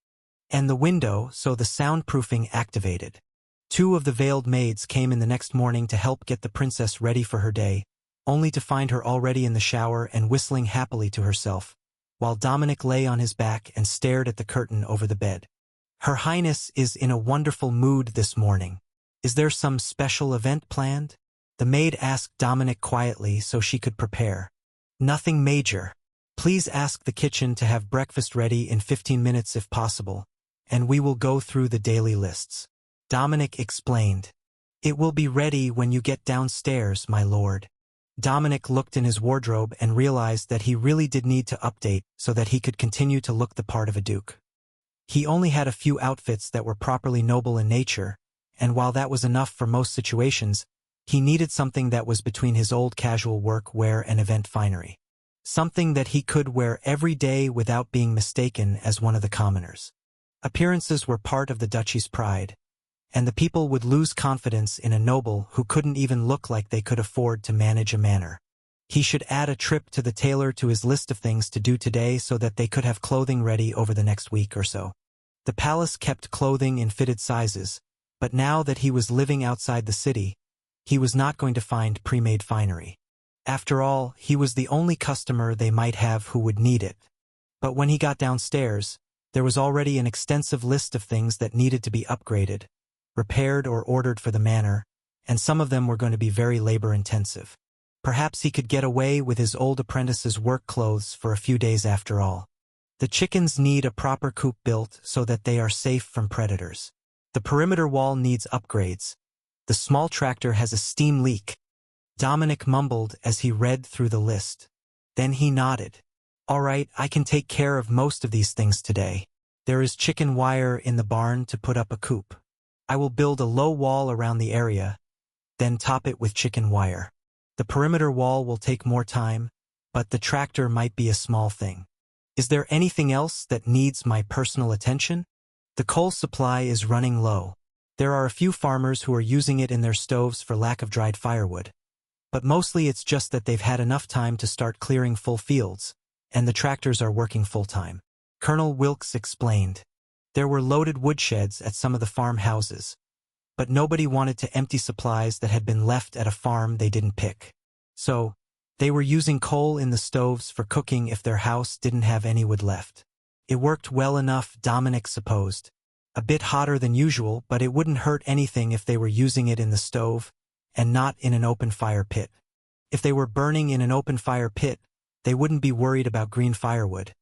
And the window, so the soundproofing activated." Two of the veiled maids came in the next morning to help get the princess ready for her day, only to find her already in the shower and whistling happily to herself, while Dominic lay on his back and stared at the curtain over the bed. "Her Highness is in a wonderful mood this morning. Is there some special event planned?" The maid asked Dominic quietly so she could prepare. "Nothing major. Please ask the kitchen to have breakfast ready in 15 minutes if possible, and we will go through the daily lists." Dominic explained. "It will be ready when you get downstairs, my lord." Dominic looked in his wardrobe and realized that he really did need to update so that he could continue to look the part of a duke. He only had a few outfits that were properly noble in nature, and while that was enough for most situations, he needed something that was between his old casual work wear and event finery. Something that he could wear every day without being mistaken as one of the commoners. Appearances were part of the duchy's pride, and the people would lose confidence in a noble who couldn't even look like they could afford to manage a manor. He should add a trip to the tailor to his list of things to do today so that they could have clothing ready over the next week or so. The palace kept clothing in fitted sizes, but now that he was living outside the city, he was not going to find pre-made finery. After all, he was the only customer they might have who would need it. But when he got downstairs, there was already an extensive list of things that needed to be upgraded, repaired or ordered for the manor, and some of them were going to be very labor-intensive. Perhaps he could get away with his old apprentice's work clothes for a few days after all. The chickens need a proper coop built so that they are safe from predators. The perimeter wall needs upgrades. The small tractor has a steam leak. Dominic mumbled as he read through the list. Then he nodded. "All right, I can take care of most of these things today. There is chicken wire in the barn to put up a coop. I will build a low wall around the area, then top it with chicken wire. The perimeter wall will take more time, but the tractor might be a small thing. Is there anything else that needs my personal attention? The coal supply is running low. There are a few farmers who are using it in their stoves for lack of dried firewood. But mostly it's just that they've had enough time to start clearing full fields, and the tractors are working full-time." Colonel Wilkes explained. There were loaded woodsheds at some of the farmhouses, but nobody wanted to empty supplies that had been left at a farm they didn't pick. So, they were using coal in the stoves for cooking if their house didn't have any wood left. It worked well enough, Dominic supposed. A bit hotter than usual, but it wouldn't hurt anything if they were using it in the stove, and not in an open fire pit. If they were burning in an open fire pit, they wouldn't be worried about green firewood.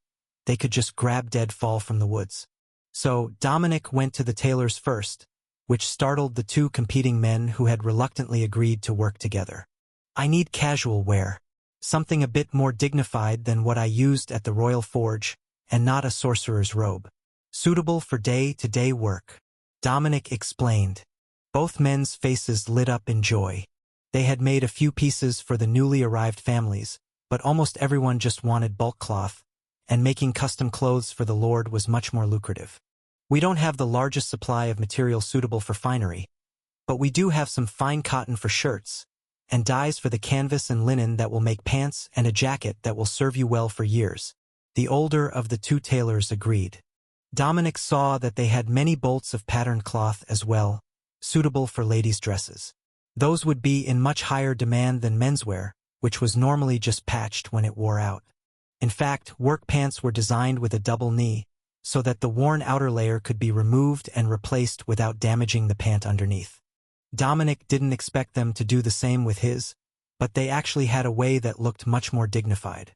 They could just grab deadfall from the woods. So Dominic went to the tailor's first, which startled the two competing men who had reluctantly agreed to work together. "I need casual wear, something a bit more dignified than what I used at the Royal Forge, and not a sorcerer's robe. Suitable for day-to-day work," Dominic explained. Both men's faces lit up in joy. They had made a few pieces for the newly arrived families, but almost everyone just wanted bulk cloth, and making custom clothes for the Lord was much more lucrative. We don't have the largest supply of material suitable for finery, but we do have some fine cotton for shirts, and dyes for the canvas and linen that will make pants and a jacket that will serve you well for years. The older of the two tailors agreed. Dominic saw that they had many bolts of patterned cloth as well, suitable for ladies' dresses. Those would be in much higher demand than menswear, which was normally just patched when it wore out. In fact, work pants were designed with a double knee, so that the worn outer layer could be removed and replaced without damaging the pant underneath. Dominic didn't expect them to do the same with his, but they actually had a way that looked much more dignified.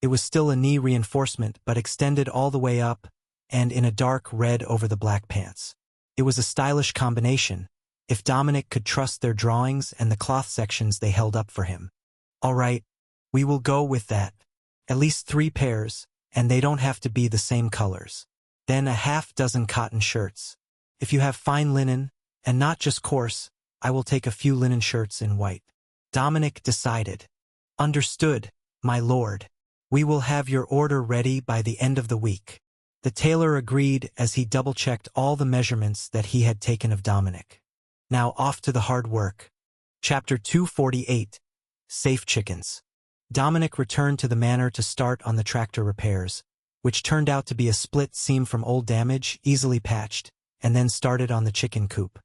It was still a knee reinforcement but extended all the way up, and in a dark red over the black pants. It was a stylish combination, if Dominic could trust their drawings and the cloth sections they held up for him. All right, we will go with that. At least 3 pairs, and they don't have to be the same colors. Then a half-dozen cotton shirts. If you have fine linen, and not just coarse, I will take a few linen shirts in white. Dominic decided. Understood, my lord. We will have your order ready by the end of the week. The tailor agreed as he double-checked all the measurements that he had taken of Dominic. Now off to the hard work. Chapter 248. Safe Chickens. Dominic returned to the manor to start on the tractor repairs, which turned out to be a split seam from old damage, easily patched, and then started on the chicken coop.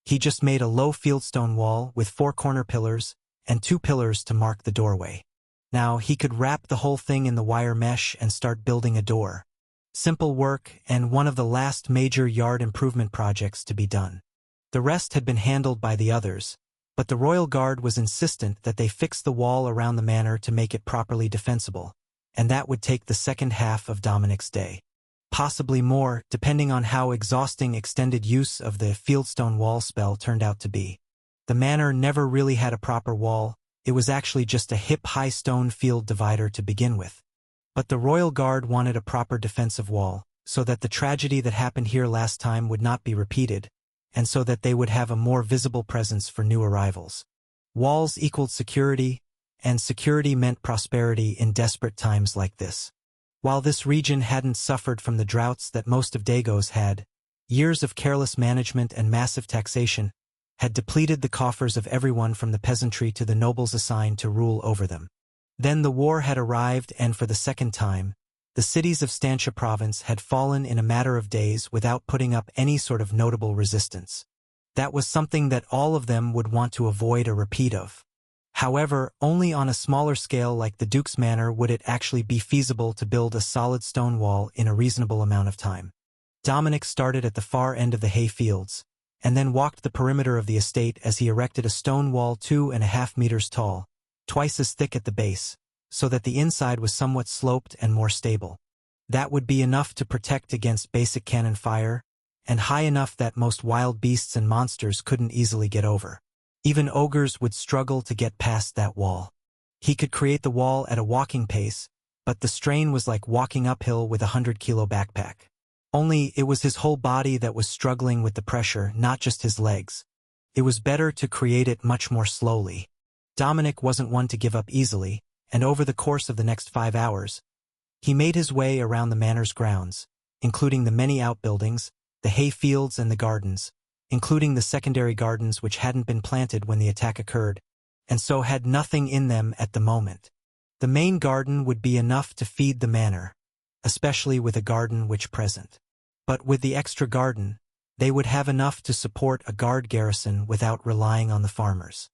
He just made a low fieldstone wall with 4 corner pillars and 2 pillars to mark the doorway. Now he could wrap the whole thing in the wire mesh and start building a door. Simple work and one of the last major yard improvement projects to be done. The rest had been handled by the others, but the royal guard was insistent that they fix the wall around the manor to make it properly defensible, and that would take the second half of Dominic's day. Possibly more, depending on how exhausting extended use of the fieldstone wall spell turned out to be. The manor never really had a proper wall, it was actually just a hip-high stone field divider to begin with. But the royal guard wanted a proper defensive wall, so that the tragedy that happened here last time would not be repeated, and so that they would have a more visible presence for new arrivals. Walls equaled security, and security meant prosperity in desperate times like this. While this region hadn't suffered from the droughts that most of Dago's had, years of careless management and massive taxation had depleted the coffers of everyone from the peasantry to the nobles assigned to rule over them. Then the war had arrived, and for the second time, the cities of Stantia province had fallen in a matter of days without putting up any sort of notable resistance. That was something that all of them would want to avoid a repeat of. However, only on a smaller scale like the Duke's Manor would it actually be feasible to build a solid stone wall in a reasonable amount of time. Dominic started at the far end of the hay fields, and then walked the perimeter of the estate as he erected a stone wall 2.5 meters tall, twice as thick at the base, so that the inside was somewhat sloped and more stable. That would be enough to protect against basic cannon fire, and high enough that most wild beasts and monsters couldn't easily get over. Even ogres would struggle to get past that wall. He could create the wall at a walking pace, but the strain was like walking uphill with a 100-kilo backpack. Only it was his whole body that was struggling with the pressure, not just his legs. It was better to create it much more slowly. Dominic wasn't one to give up easily, and over the course of the next 5 hours, he made his way around the manor's grounds, including the many outbuildings, the hay fields and the gardens, including the secondary gardens which hadn't been planted when the attack occurred, and so had nothing in them at the moment. The main garden would be enough to feed the manor, especially with a garden which present. But with the extra garden, they would have enough to support a guard garrison without relying on the farmers.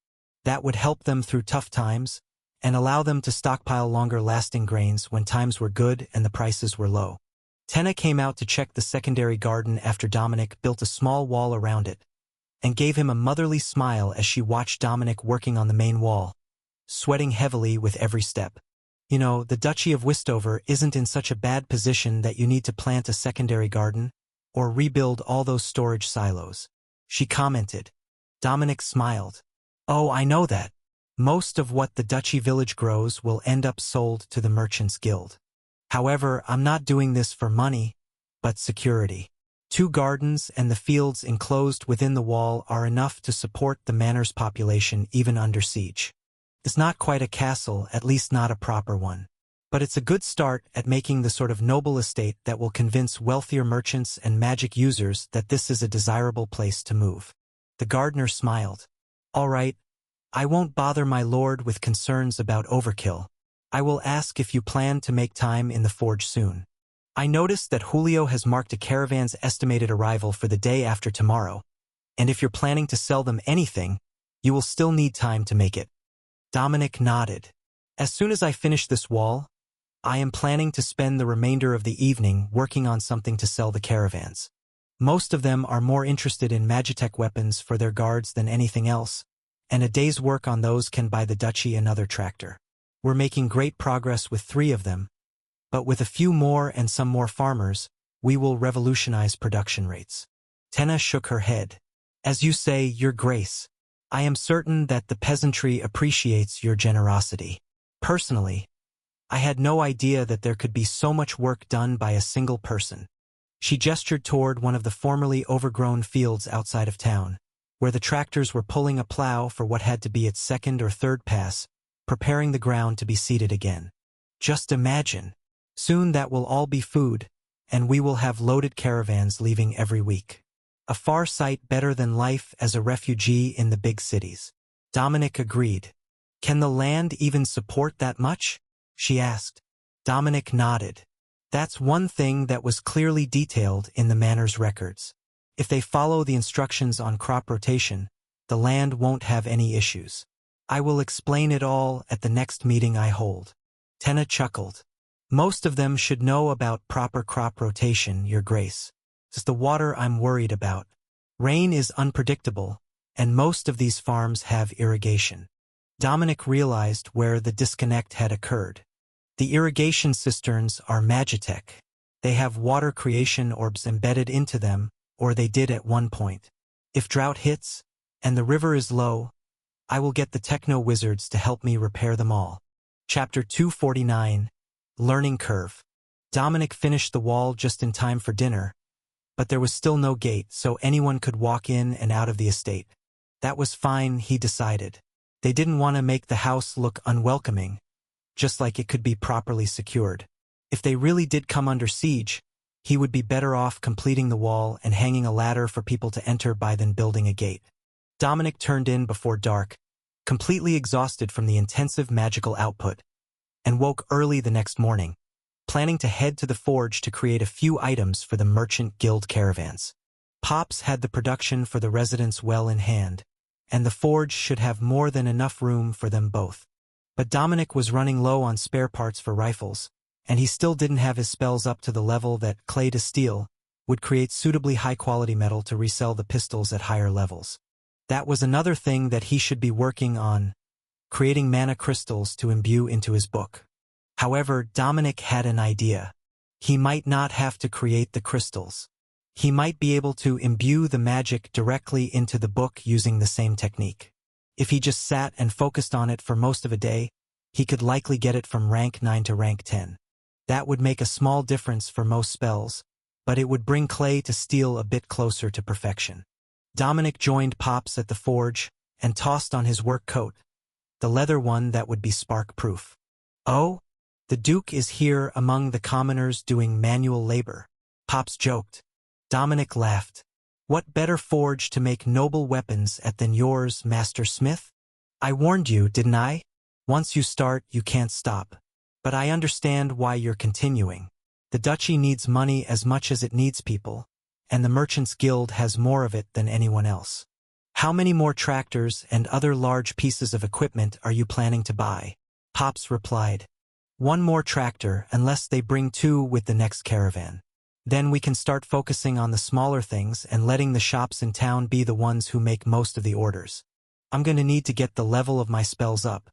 That would help them through tough times, and allow them to stockpile longer-lasting grains when times were good and the prices were low. Tenna came out to check the secondary garden after Dominic built a small wall around it, and gave him a motherly smile as she watched Dominic working on the main wall, sweating heavily with every step. You know, the Duchy of Westover isn't in such a bad position that you need to plant a secondary garden, or rebuild all those storage silos, she commented. Dominic smiled. Oh, I know that. Most of what the Duchy village grows will end up sold to the Merchants Guild. However, I'm not doing this for money, but security. 2 gardens and the fields enclosed within the wall are enough to support the manor's population even under siege. It's not quite a castle, at least not a proper one. But it's a good start at making the sort of noble estate that will convince wealthier merchants and magic users that this is a desirable place to move. The gardener smiled. All right, I won't bother my lord with concerns about overkill. I will ask if you plan to make time in the forge soon. I noticed that Julio has marked a caravan's estimated arrival for the day after tomorrow, and if you're planning to sell them anything, you will still need time to make it. Dominic nodded. As soon as I finish this wall, I am planning to spend the remainder of the evening working on something to sell the caravans. Most of them are more interested in Magitech weapons for their guards than anything else, and a day's work on those can buy the duchy another tractor. We're making great progress with 3 of them, but with a few more and some more farmers, we will revolutionize production rates. Tenna shook her head. As you say, Your Grace, I am certain that the peasantry appreciates your generosity. Personally, I had no idea that there could be so much work done by a single person. She gestured toward one of the formerly overgrown fields outside of town, where the tractors were pulling a plow for what had to be its 2nd or 3rd pass, preparing the ground to be seeded again. Just imagine. Soon that will all be food, and we will have loaded caravans leaving every week. A far sight better than life as a refugee in the big cities. Dominic agreed. Can the land even support that much? She asked. Dominic nodded. That's one thing that was clearly detailed in the manor's records. If they follow the instructions on crop rotation, the land won't have any issues. I will explain it all at the next meeting I hold. Tenna chuckled. Most of them should know about proper crop rotation, Your Grace. It's the water I'm worried about. Rain is unpredictable, and most of these farms have irrigation. Dominic realized where the disconnect had occurred. The irrigation cisterns are Magitech. They have water creation orbs embedded into them, or they did at one point. If drought hits, and the river is low, I will get the techno-wizards to help me repair them all. Chapter 249, Learning Curve. Dominic finished the wall just in time for dinner, but there was still no gate, so anyone could walk in and out of the estate. That was fine, he decided. They didn't want to make the house look unwelcoming, just like it could be properly secured. If they really did come under siege, he would be better off completing the wall and hanging a ladder for people to enter by than building a gate. Dominic turned in before dark, completely exhausted from the intensive magical output, and woke early the next morning, planning to head to the forge to create a few items for the merchant guild caravans. Pops had the production for the residents well in hand, and the forge should have more than enough room for them both. But Dominic was running low on spare parts for rifles, and he still didn't have his spells up to the level that clay to steel would create suitably high-quality metal to resell the pistols at higher levels. That was another thing that he should be working on, creating mana crystals to imbue into his book. However, Dominic had an idea. He might not have to create the crystals. He might be able to imbue the magic directly into the book using the same technique. If he just sat and focused on it for most of a day, he could likely get it from rank 9 to rank 10. That would make a small difference for most spells, but it would bring clay to steel a bit closer to perfection. Dominic joined Pops at the forge and tossed on his work coat, the leather one that would be spark-proof. Oh, the Duke is here among the commoners doing manual labor, Pops joked. Dominic laughed. What better forge to make noble weapons at than yours, Master Smith? I warned you, didn't I? Once you start, you can't stop. But I understand why you're continuing. The duchy needs money as much as it needs people, and the Merchants Guild has more of it than anyone else. How many more tractors and other large pieces of equipment are you planning to buy? Pops replied. 1 more tractor, unless they bring 2 with the next caravan. Then we can start focusing on the smaller things and letting the shops in town be the ones who make most of the orders. I'm going to need to get the level of my spells up,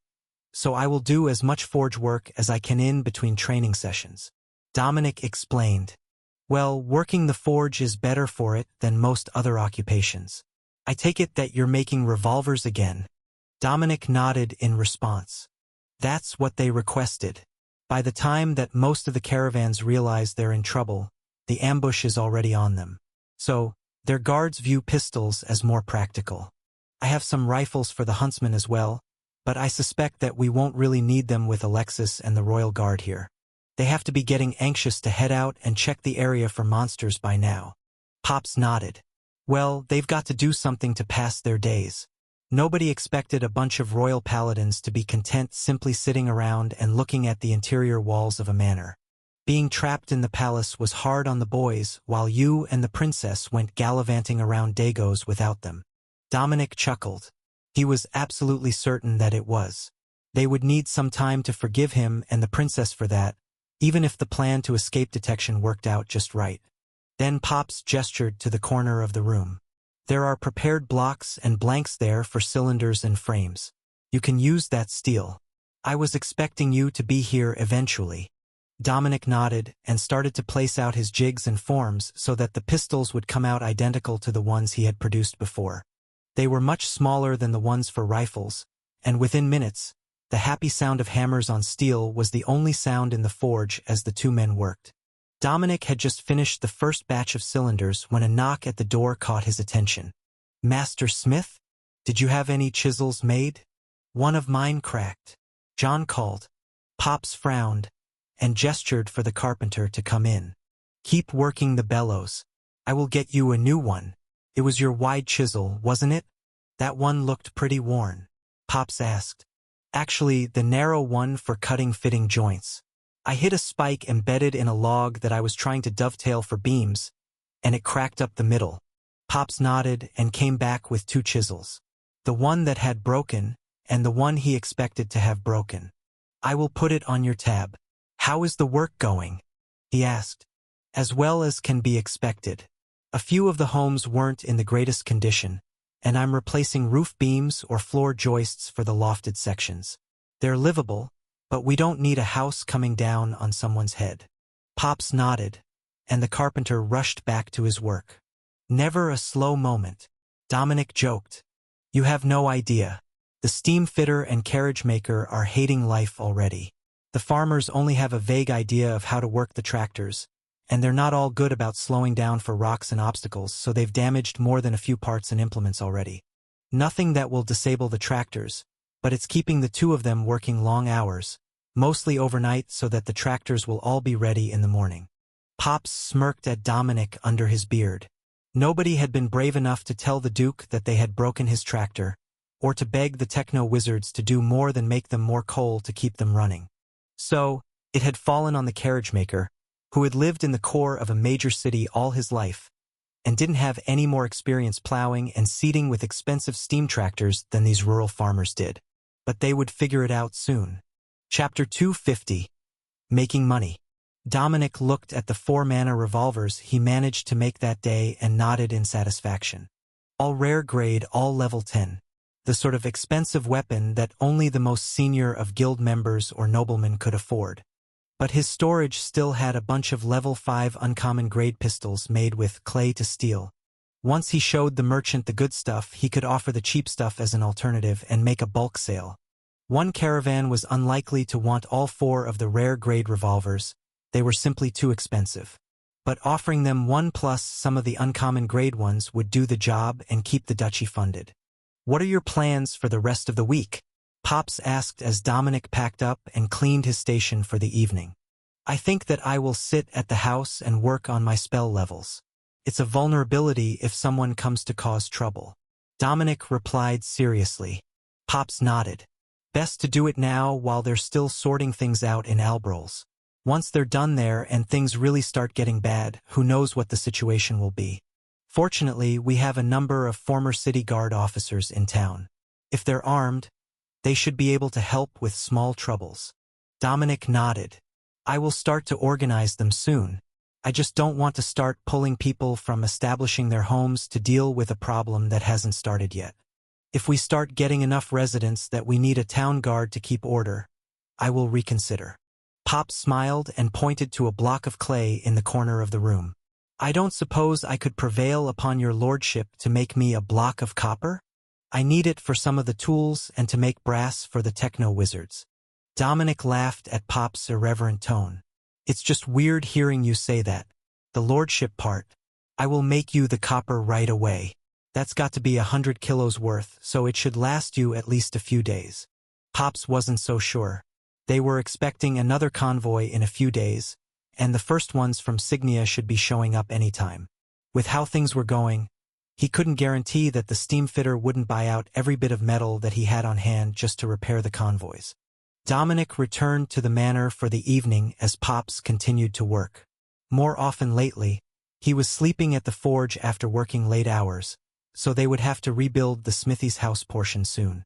so I will do as much forge work as I can in between training sessions. Dominic explained. Well, working the forge is better for it than most other occupations. I take it that you're making revolvers again. Dominic nodded in response. That's what they requested. By the time that most of the caravans realize they're in trouble, the ambush is already on them. So, their guards view pistols as more practical. I have some rifles for the huntsmen as well, but I suspect that we won't really need them with Alexis and the Royal Guard here. They have to be getting anxious to head out and check the area for monsters by now. Pops nodded. Well, they've got to do something to pass their days. Nobody expected a bunch of royal paladins to be content simply sitting around and looking at the interior walls of a manor. Being trapped in the palace was hard on the boys, while you and the princess went gallivanting around Dagos without them. Dominic chuckled. He was absolutely certain that it was. They would need some time to forgive him and the princess for that, even if the plan to escape detection worked out just right. Then Pops gestured to the corner of the room. There are prepared blocks and blanks there for cylinders and frames. You can use that steel. I was expecting you to be here eventually. Dominic nodded and started to place out his jigs and forms so that the pistols would come out identical to the ones he had produced before. They were much smaller than the ones for rifles, and within minutes, the happy sound of hammers on steel was the only sound in the forge as the two men worked. Dominic had just finished the first batch of cylinders when a knock at the door caught his attention. "Master Smith? Did you have any chisels made?" "One of mine cracked," John called. Pops frowned and gestured for the carpenter to come in. "Keep working the bellows. I will get you a new one. It was your wide chisel, wasn't it? That one looked pretty worn," Pops asked. "Actually, the narrow one for cutting fitting joints. I hit a spike embedded in a log that I was trying to dovetail for beams, and it cracked up the middle." Pops nodded and came back with two chisels. The one that had broken, and the one he expected to have broken. "I will put it on your tab." "How is the work going?" he asked. "As well as can be expected. A few of the homes weren't in the greatest condition, and I'm replacing roof beams or floor joists for the lofted sections. They're livable, but we don't need a house coming down on someone's head." Pops nodded, and the carpenter rushed back to his work. "Never a slow moment," Dominic joked. "You have no idea. The steam fitter and carriage maker are hating life already. The farmers only have a vague idea of how to work the tractors, and they're not all good about slowing down for rocks and obstacles, so they've damaged more than a few parts and implements already. Nothing that will disable the tractors, but it's keeping the two of them working long hours, mostly overnight so that the tractors will all be ready in the morning." Pops smirked at Dominic under his beard. Nobody had been brave enough to tell the Duke that they had broken his tractor, or to beg the techno-wizards to do more than make them more coal to keep them running. So, it had fallen on the carriage maker, who had lived in the core of a major city all his life, and didn't have any more experience plowing and seeding with expensive steam tractors than these rural farmers did. But they would figure it out soon. Chapter 250. Making Money. Dominic looked at the 4-mana revolvers he managed to make that day and nodded in satisfaction. All rare grade, all level 10. The sort of expensive weapon that only the most senior of guild members or noblemen could afford. But his storage still had a bunch of level 5 uncommon grade pistols made with clay to steel. Once he showed the merchant the good stuff, he could offer the cheap stuff as an alternative and make a bulk sale. One caravan was unlikely to want all 4 of the rare grade revolvers. They were simply too expensive. But offering them one plus some of the uncommon grade ones would do the job and keep the duchy funded. "What are your plans for the rest of the week?" Pops asked as Dominic packed up and cleaned his station for the evening. "I think that I will sit at the house and work on my spell levels. It's a vulnerability if someone comes to cause trouble." Dominic replied seriously. Pops nodded. "Best to do it now while they're still sorting things out in Albrols. Once they're done there and things really start getting bad, who knows what the situation will be. Fortunately, we have a number of former city guard officers in town. If they're armed, they should be able to help with small troubles." Dominic nodded. "I will start to organize them soon. I just don't want to start pulling people from establishing their homes to deal with a problem that hasn't started yet. If we start getting enough residents that we need a town guard to keep order, I will reconsider." Pop smiled and pointed to a block of clay in the corner of the room. "I don't suppose I could prevail upon your lordship to make me a block of copper? I need it for some of the tools and to make brass for the techno-wizards." Dominic laughed at Pop's irreverent tone. "It's just weird hearing you say that. The lordship part. I will make you the copper right away. That's got to be 100 kilos worth, so it should last you at least a few days. Pops wasn't so sure. They were expecting another convoy in a few days, and the first ones from Signia should be showing up anytime. With how things were going, he couldn't guarantee that the steamfitter wouldn't buy out every bit of metal that he had on hand just to repair the convoys. Dominic returned to the manor for the evening as Pops continued to work. More often lately, he was sleeping at the forge after working late hours, so they would have to rebuild the smithy's house portion soon.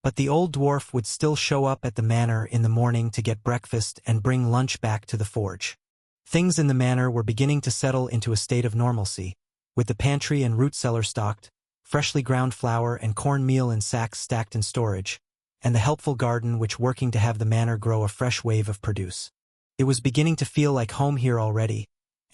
But the old dwarf would still show up at the manor in the morning to get breakfast and bring lunch back to the forge. Things in the manor were beginning to settle into a state of normalcy, with the pantry and root cellar stocked, freshly ground flour and cornmeal in sacks stacked in storage, and the helpful garden which working to have the manor grow a fresh wave of produce. It was beginning to feel like home here already,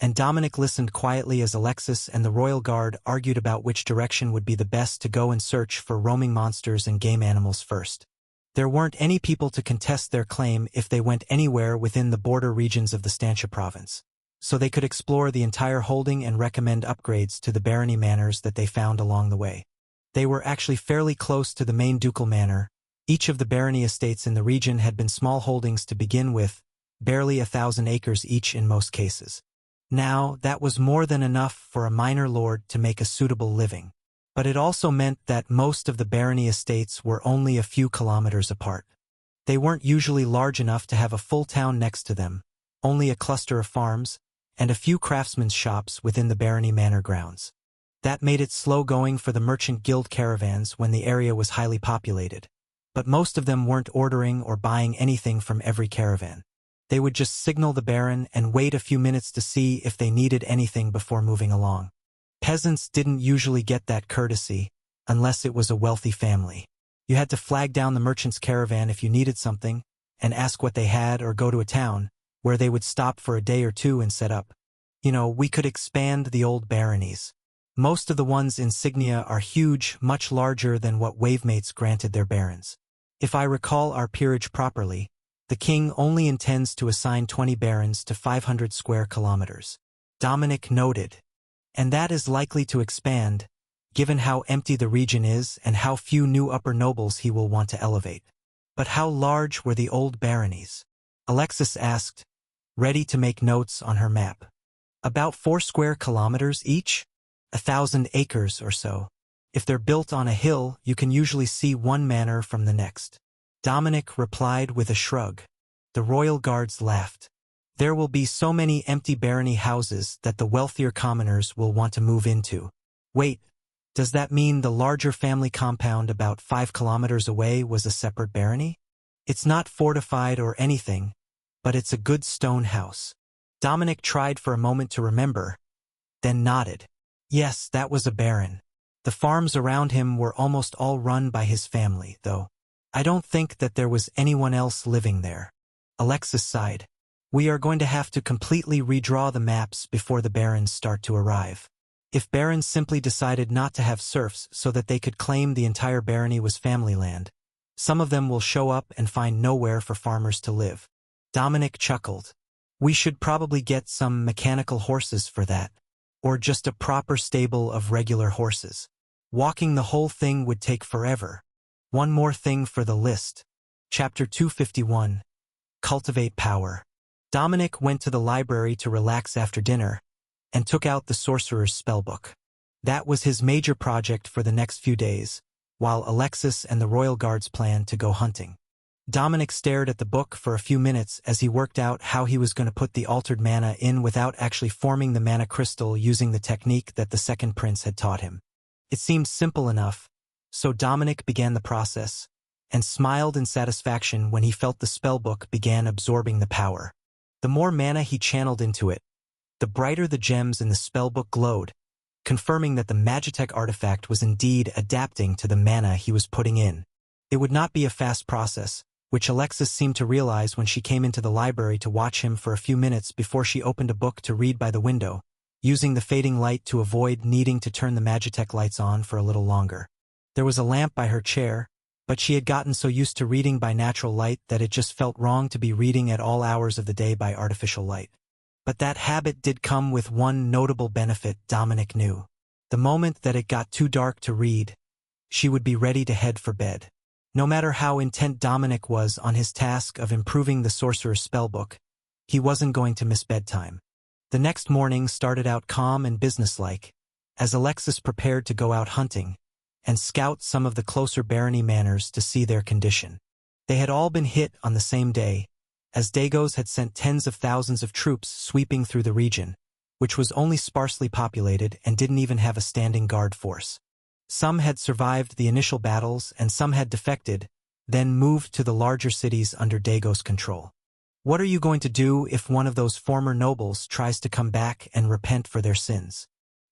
and Dominic listened quietly as Alexis and the royal guard argued about which direction would be the best to go and search for roaming monsters and game animals first. There weren't any people to contest their claim if they went anywhere within the border regions of the Stantia province, so they could explore the entire holding and recommend upgrades to the barony manors that they found along the way. They were actually fairly close to the main ducal manor. Each of the barony estates in the region had been small holdings to begin with, barely 1,000 acres each in most cases. Now, that was more than enough for a minor lord to make a suitable living. But it also meant that most of the barony estates were only a few kilometers apart. They weren't usually large enough to have a full town next to them, only a cluster of farms, and a few craftsmen's shops within the barony manor grounds. That made it slow going for the merchant guild caravans when the area was highly populated. But most of them weren't ordering or buying anything from every caravan. They would just signal the baron and wait a few minutes to see if they needed anything before moving along. Peasants didn't usually get that courtesy, unless it was a wealthy family. You had to flag down the merchant's caravan if you needed something, and ask what they had or go to a town, where they would stop for a day or two and set up. We could expand the old baronies. Most of the ones in Signia are huge, much larger than what wavemates granted their barons. If I recall our peerage properly, the king only intends to assign 20 barons to 500 square kilometers. Dominic noted. And that is likely to expand, given how empty the region is and how few new upper nobles he will want to elevate. But how large were the old baronies? Alexis asked, ready to make notes on her map. About 4 square kilometers each? 1,000 acres or so. If they're built on a hill, you can usually see one manor from the next. Dominic replied with a shrug. The royal guards laughed. There will be so many empty barony houses that the wealthier commoners will want to move into. Wait, does that mean the larger family compound about 5 kilometers away was a separate barony? It's not fortified or anything, but it's a good stone house. Dominic tried for a moment to remember, then nodded. Yes, that was a baron. The farms around him were almost all run by his family, though. I don't think that there was anyone else living there. Alexis sighed. We are going to have to completely redraw the maps before the barons start to arrive. If barons simply decided not to have serfs so that they could claim the entire barony was family land, some of them will show up and find nowhere for farmers to live. Dominic chuckled. We should probably get some mechanical horses for that, or just a proper stable of regular horses. Walking the whole thing would take forever. One more thing for the list. Chapter 251. Cultivate Power. Dominic went to the library to relax after dinner, and took out the sorcerer's spellbook. That was his major project for the next few days, while Alexis and the royal guards planned to go hunting. Dominic stared at the book for a few minutes as he worked out how he was going to put the altered mana in without actually forming the mana crystal using the technique that the second prince had taught him. It seemed simple enough, so Dominic began the process, and smiled in satisfaction when he felt the spellbook began absorbing the power. The more mana he channeled into it, the brighter the gems in the spellbook glowed, confirming that the Magitech artifact was indeed adapting to the mana he was putting in. It would not be a fast process, which Alexis seemed to realize when she came into the library to watch him for a few minutes before she opened a book to read by the window, using the fading light to avoid needing to turn the Magitech lights on for a little longer. There was a lamp by her chair, but she had gotten so used to reading by natural light that it just felt wrong to be reading at all hours of the day by artificial light. But that habit did come with one notable benefit Dominic knew. The moment that it got too dark to read, she would be ready to head for bed. No matter how intent Dominic was on his task of improving the sorcerer's spellbook, he wasn't going to miss bedtime. The next morning started out calm and businesslike, as Alexis prepared to go out hunting and scout some of the closer barony manors to see their condition. They had all been hit on the same day, as Dagos had sent tens of thousands of troops sweeping through the region, which was only sparsely populated and didn't even have a standing guard force. Some had survived the initial battles and some had defected, then moved to the larger cities under Dagos' control. What are you going to do if one of those former nobles tries to come back and repent for their sins?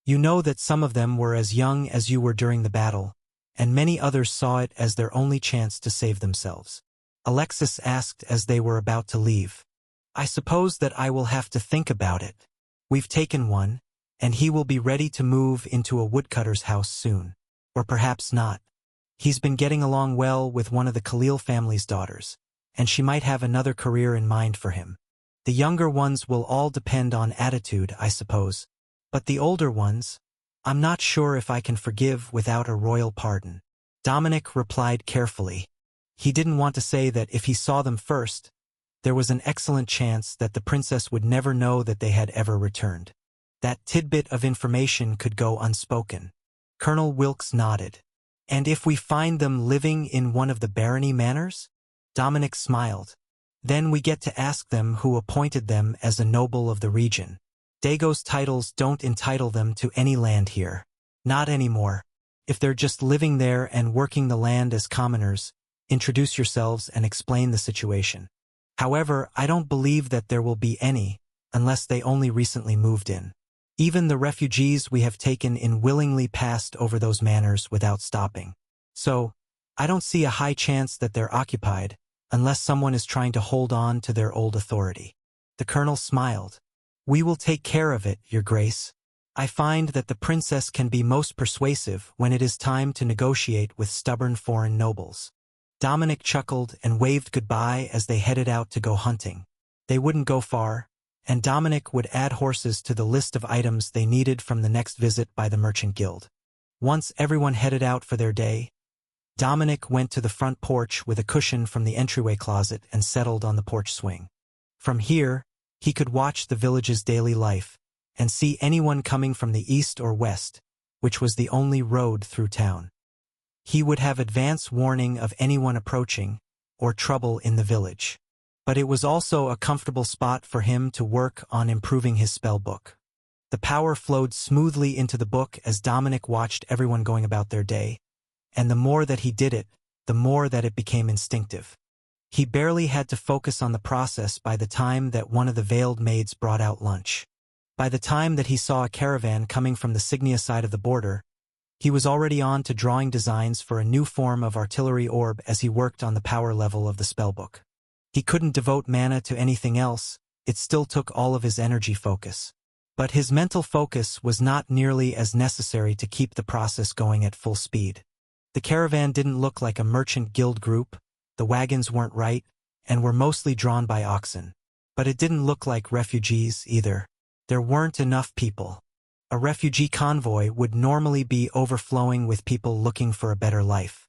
You know that some of them were as young as you were during the battle, and many others saw it as their only chance to save themselves. Alexis asked as they were about to leave. I suppose that I will have to think about it. We've taken one, and he will be ready to move into a woodcutter's house soon. Or perhaps not. He's been getting along well with one of the Khalil family's daughters, and she might have another career in mind for him. The younger ones will all depend on attitude, I suppose. But the older ones, I'm not sure if I can forgive without a royal pardon. Dominic replied carefully. He didn't want to say that if he saw them first, there was an excellent chance that the princess would never know that they had ever returned. That tidbit of information could go unspoken. Colonel Wilkes nodded. And if we find them living in one of the barony manors? Dominic smiled. Then we get to ask them who appointed them as a noble of the region. Dagos titles don't entitle them to any land here. Not anymore. If they're just living there and working the land as commoners, introduce yourselves and explain the situation. However, I don't believe that there will be any, unless they only recently moved in. Even the refugees we have taken in willingly passed over those manors without stopping. So, I don't see a high chance that they're occupied, unless someone is trying to hold on to their old authority. The colonel smiled. We will take care of it, Your Grace. I find that the princess can be most persuasive when it is time to negotiate with stubborn foreign nobles. Dominic chuckled and waved goodbye as they headed out to go hunting. They wouldn't go far, and Dominic would add horses to the list of items they needed from the next visit by the Merchant Guild. Once everyone headed out for their day, Dominic went to the front porch with a cushion from the entryway closet and settled on the porch swing. From here, he could watch the village's daily life and see anyone coming from the east or west, which was the only road through town. He would have advance warning of anyone approaching or trouble in the village. But it was also a comfortable spot for him to work on improving his spell book. The power flowed smoothly into the book as Dominic watched everyone going about their day, and the more that he did it, the more that it became instinctive. He barely had to focus on the process by the time that one of the veiled maids brought out lunch. By the time that he saw a caravan coming from the Signia side of the border, he was already on to drawing designs for a new form of artillery orb as he worked on the power level of the spellbook. He couldn't devote mana to anything else, it still took all of his energy focus. But his mental focus was not nearly as necessary to keep the process going at full speed. The caravan didn't look like a merchant guild group, the wagons weren't right, and were mostly drawn by oxen. But it didn't look like refugees either. There weren't enough people. A refugee convoy would normally be overflowing with people looking for a better life.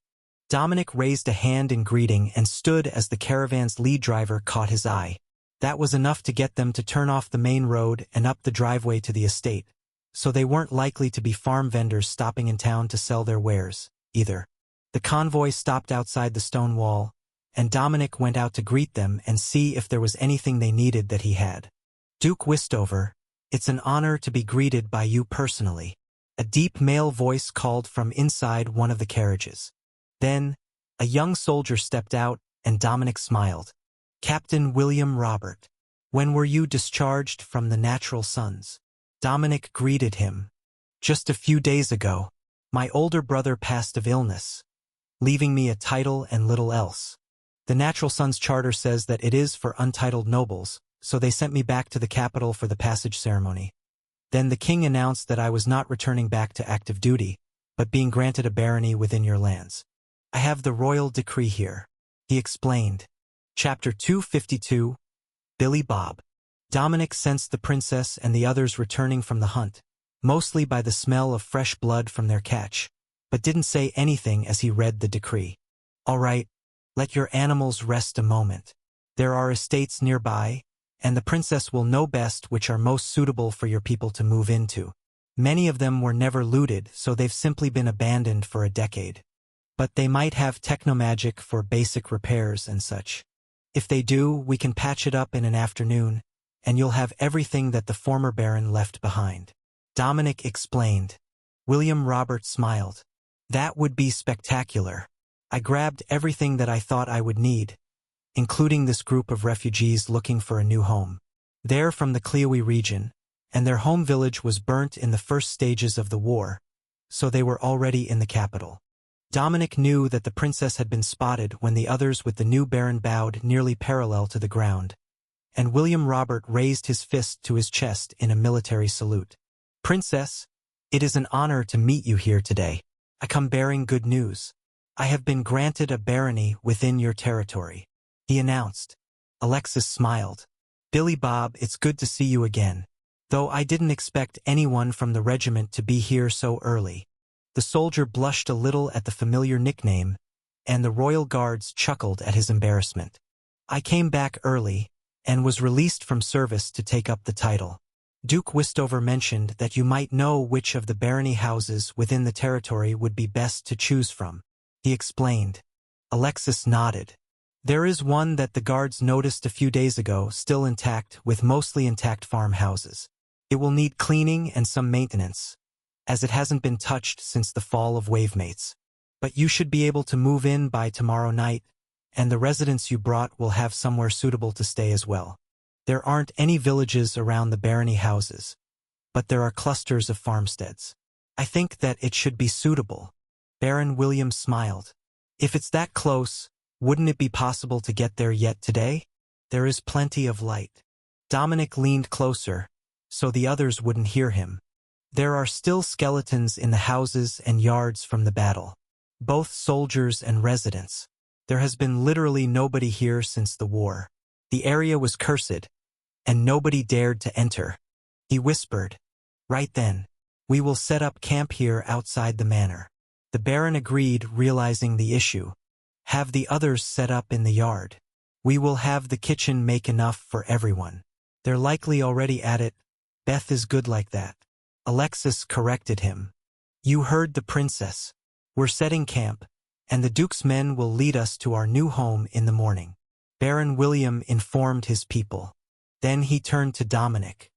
Dominic raised a hand in greeting and stood as the caravan's lead driver caught his eye. That was enough to get them to turn off the main road and up the driveway to the estate, so they weren't likely to be farm vendors stopping in town to sell their wares, either. The convoy stopped outside the stone wall, and Dominic went out to greet them and see if there was anything they needed that he had. Duke Wistover, it's an honor to be greeted by you personally. A deep male voice called from inside one of the carriages. Then, a young soldier stepped out, and Dominic smiled. Captain William Robert. When were you discharged from the Natural Sons? Dominic greeted him. Just a few days ago. My older brother passed of illness, leaving me a title and little else. The Natural Sons charter says that it is for untitled nobles, so they sent me back to the capital for the passage ceremony. Then the king announced that I was not returning back to active duty, but being granted a barony within your lands. I have the royal decree here, he explained. Chapter 252, Billy Bob. Dominic sensed the princess and the others returning from the hunt, mostly by the smell of fresh blood from their catch, but didn't say anything as he read the decree. "All right, let your animals rest a moment. There are estates nearby, and the princess will know best which are most suitable for your people to move into. Many of them were never looted, so they've simply been abandoned for a decade. But they might have technomagic for basic repairs and such. If they do, we can patch it up in an afternoon, and you'll have everything that the former baron left behind." Dominic explained. William Robert smiled. "That would be spectacular. I grabbed everything that I thought I would need, including this group of refugees looking for a new home. They're from the Cleoe region, and their home village was burnt in the first stages of the war, so they were already in the capital." Dominic knew that the princess had been spotted when the others with the new baron bowed nearly parallel to the ground, and William Robert raised his fist to his chest in a military salute. "Princess, it is an honor to meet you here today. I come bearing good news. I have been granted a barony within your territory," he announced. Alexis smiled. "Billy Bob, it's good to see you again. Though I didn't expect anyone from the regiment to be here so early." The soldier blushed a little at the familiar nickname, and the royal guards chuckled at his embarrassment. "I came back early, and was released from service to take up the title. Duke Westover mentioned that you might know which of the barony houses within the territory would be best to choose from," he explained. Alexis nodded. "There is one that the guards noticed a few days ago, still intact, with mostly intact farmhouses. It will need cleaning and some maintenance, as it hasn't been touched since the fall of Wavemates. But you should be able to move in by tomorrow night, and the residents you brought will have somewhere suitable to stay as well. There aren't any villages around the barony houses, but there are clusters of farmsteads. I think that it should be suitable." Baron William smiled. "If it's that close, wouldn't it be possible to get there yet today? There is plenty of light." Dominic leaned closer, so the others wouldn't hear him. "There are still skeletons in the houses and yards from the battle, both soldiers and residents. There has been literally nobody here since the war. The area was cursed, and nobody dared to enter," he whispered. "Right then, we will set up camp here outside the manor." The baron agreed, realizing the issue. "Have the others set up in the yard. We will have the kitchen make enough for everyone. They're likely already at it. Beth is good like that." Alexis corrected him. "You heard the princess. We're setting camp, and the Duke's men will lead us to our new home in the morning." Baron William informed his people. Then he turned to Dominic.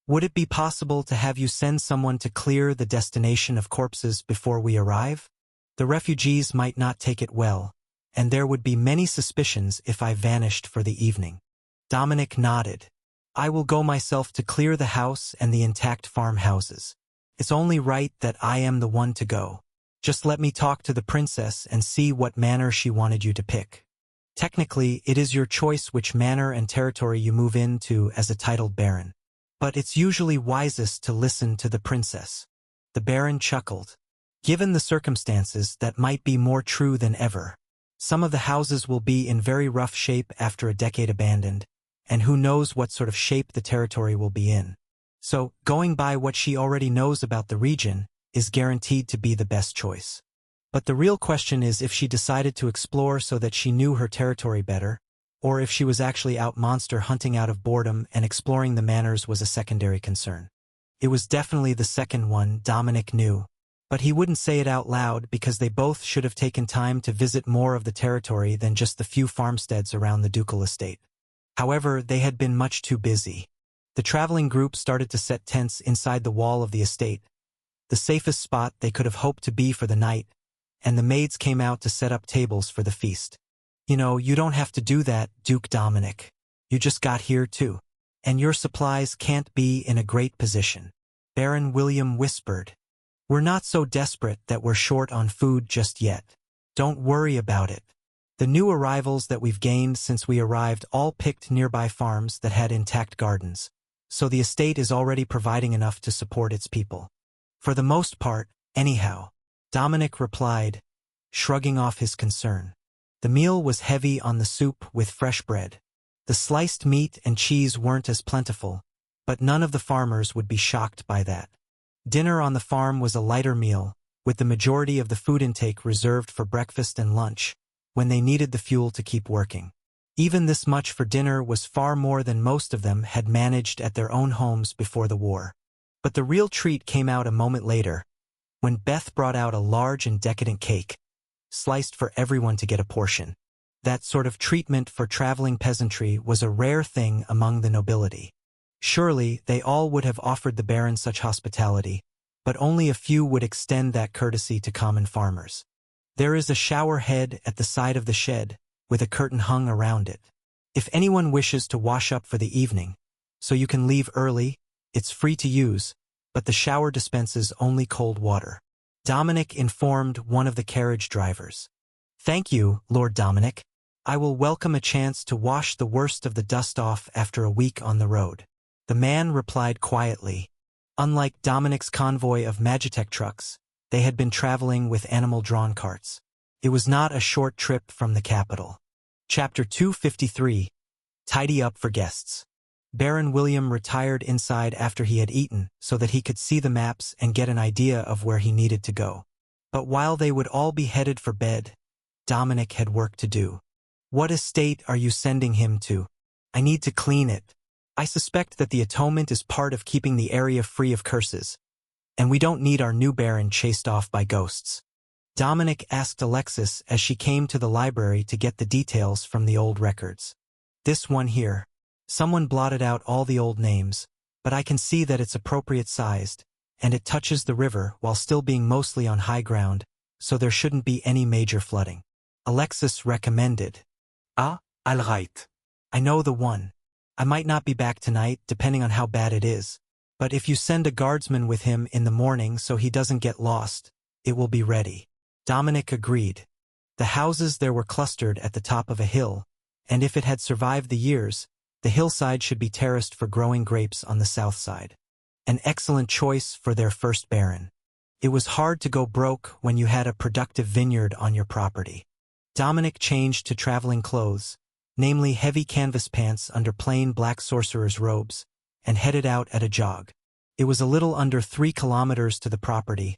"Would it be possible to have you send someone to clear the destination of corpses before we arrive? The refugees might not take it well, and there would be many suspicions if I vanished for the evening." Dominic nodded. "I will go myself to clear the house and the intact farmhouses. It's only right that I am the one to go. Just let me talk to the princess and see what manor she wanted you to pick. Technically, it is your choice which manor and territory you move into as a titled baron. But it's usually wisest to listen to the princess." The baron chuckled. "Given the circumstances, that might be more true than ever. Some of the houses will be in very rough shape after a decade abandoned, and who knows what sort of shape the territory will be in. So, going by what she already knows about the region is guaranteed to be the best choice. But the real question is if she decided to explore so that she knew her territory better, or if she was actually out monster hunting out of boredom and exploring the manors was a secondary concern. It was definitely the second one, Dominic knew. But he wouldn't say it out loud because they both should have taken time to visit more of the territory than just the few farmsteads around the ducal estate. However, they had been much too busy. The traveling group started to set tents inside the wall of the estate, the safest spot they could have hoped to be for the night, and the maids came out to set up tables for the feast. "You know, you don't have to do that, Duke Dominic. You just got here too. And your supplies can't be in a great position," Baron William whispered. "We're not so desperate that we're short on food just yet. Don't worry about it. The new arrivals that we've gained since we arrived all picked nearby farms that had intact gardens, so the estate is already providing enough to support its people. For the most part, anyhow," Dominic replied, shrugging off his concern. The meal was heavy on the soup with fresh bread. The sliced meat and cheese weren't as plentiful, but none of the farmers would be shocked by that. Dinner on the farm was a lighter meal, with the majority of the food intake reserved for breakfast and lunch, when they needed the fuel to keep working. Even this much for dinner was far more than most of them had managed at their own homes before the war. But the real treat came out a moment later, when Beth brought out a large and decadent cake, sliced for everyone to get a portion. That sort of treatment for traveling peasantry was a rare thing among the nobility. Surely they all would have offered the baron such hospitality, but only a few would extend that courtesy to common farmers. There is a shower head at the side of the shed, with a curtain hung around it. If anyone wishes to wash up for the evening, so you can leave early, it's free to use, but the shower dispenses only cold water. Dominic informed one of the carriage drivers. "Thank you, Lord Dominic. I will welcome a chance to wash the worst of the dust off after a week on the road." The man replied quietly. Unlike Dominic's convoy of Magitech trucks, they had been traveling with animal-drawn carts. It was not a short trip from the capital. Chapter 253. Tidy up for guests. Baron William retired inside after he had eaten so that he could see the maps and get an idea of where he needed to go. But while they would all be headed for bed, Dominic had work to do. "What estate are you sending him to? I need to clean it. I suspect that the atonement is part of keeping the area free of curses, and we don't need our new baron chased off by ghosts." Dominic asked Alexis as she came to the library to get the details from the old records. "This one here. Someone blotted out all the old names, but I can see that it's appropriate sized, and it touches the river while still being mostly on high ground, so there shouldn't be any major flooding." Alexis recommended. Ah, all right. "I know the one. I might not be back tonight, depending on how bad it is, but if you send a guardsman with him in the morning so he doesn't get lost, it will be ready." Dominic agreed. The houses there were clustered at the top of a hill, and if it had survived the years, the hillside should be terraced for growing grapes on the south side. An excellent choice for their first baron. It was hard to go broke when you had a productive vineyard on your property. Dominic changed to traveling clothes, namely heavy canvas pants under plain black sorcerer's robes, and headed out at a jog. It was a little under 3 kilometers to the property,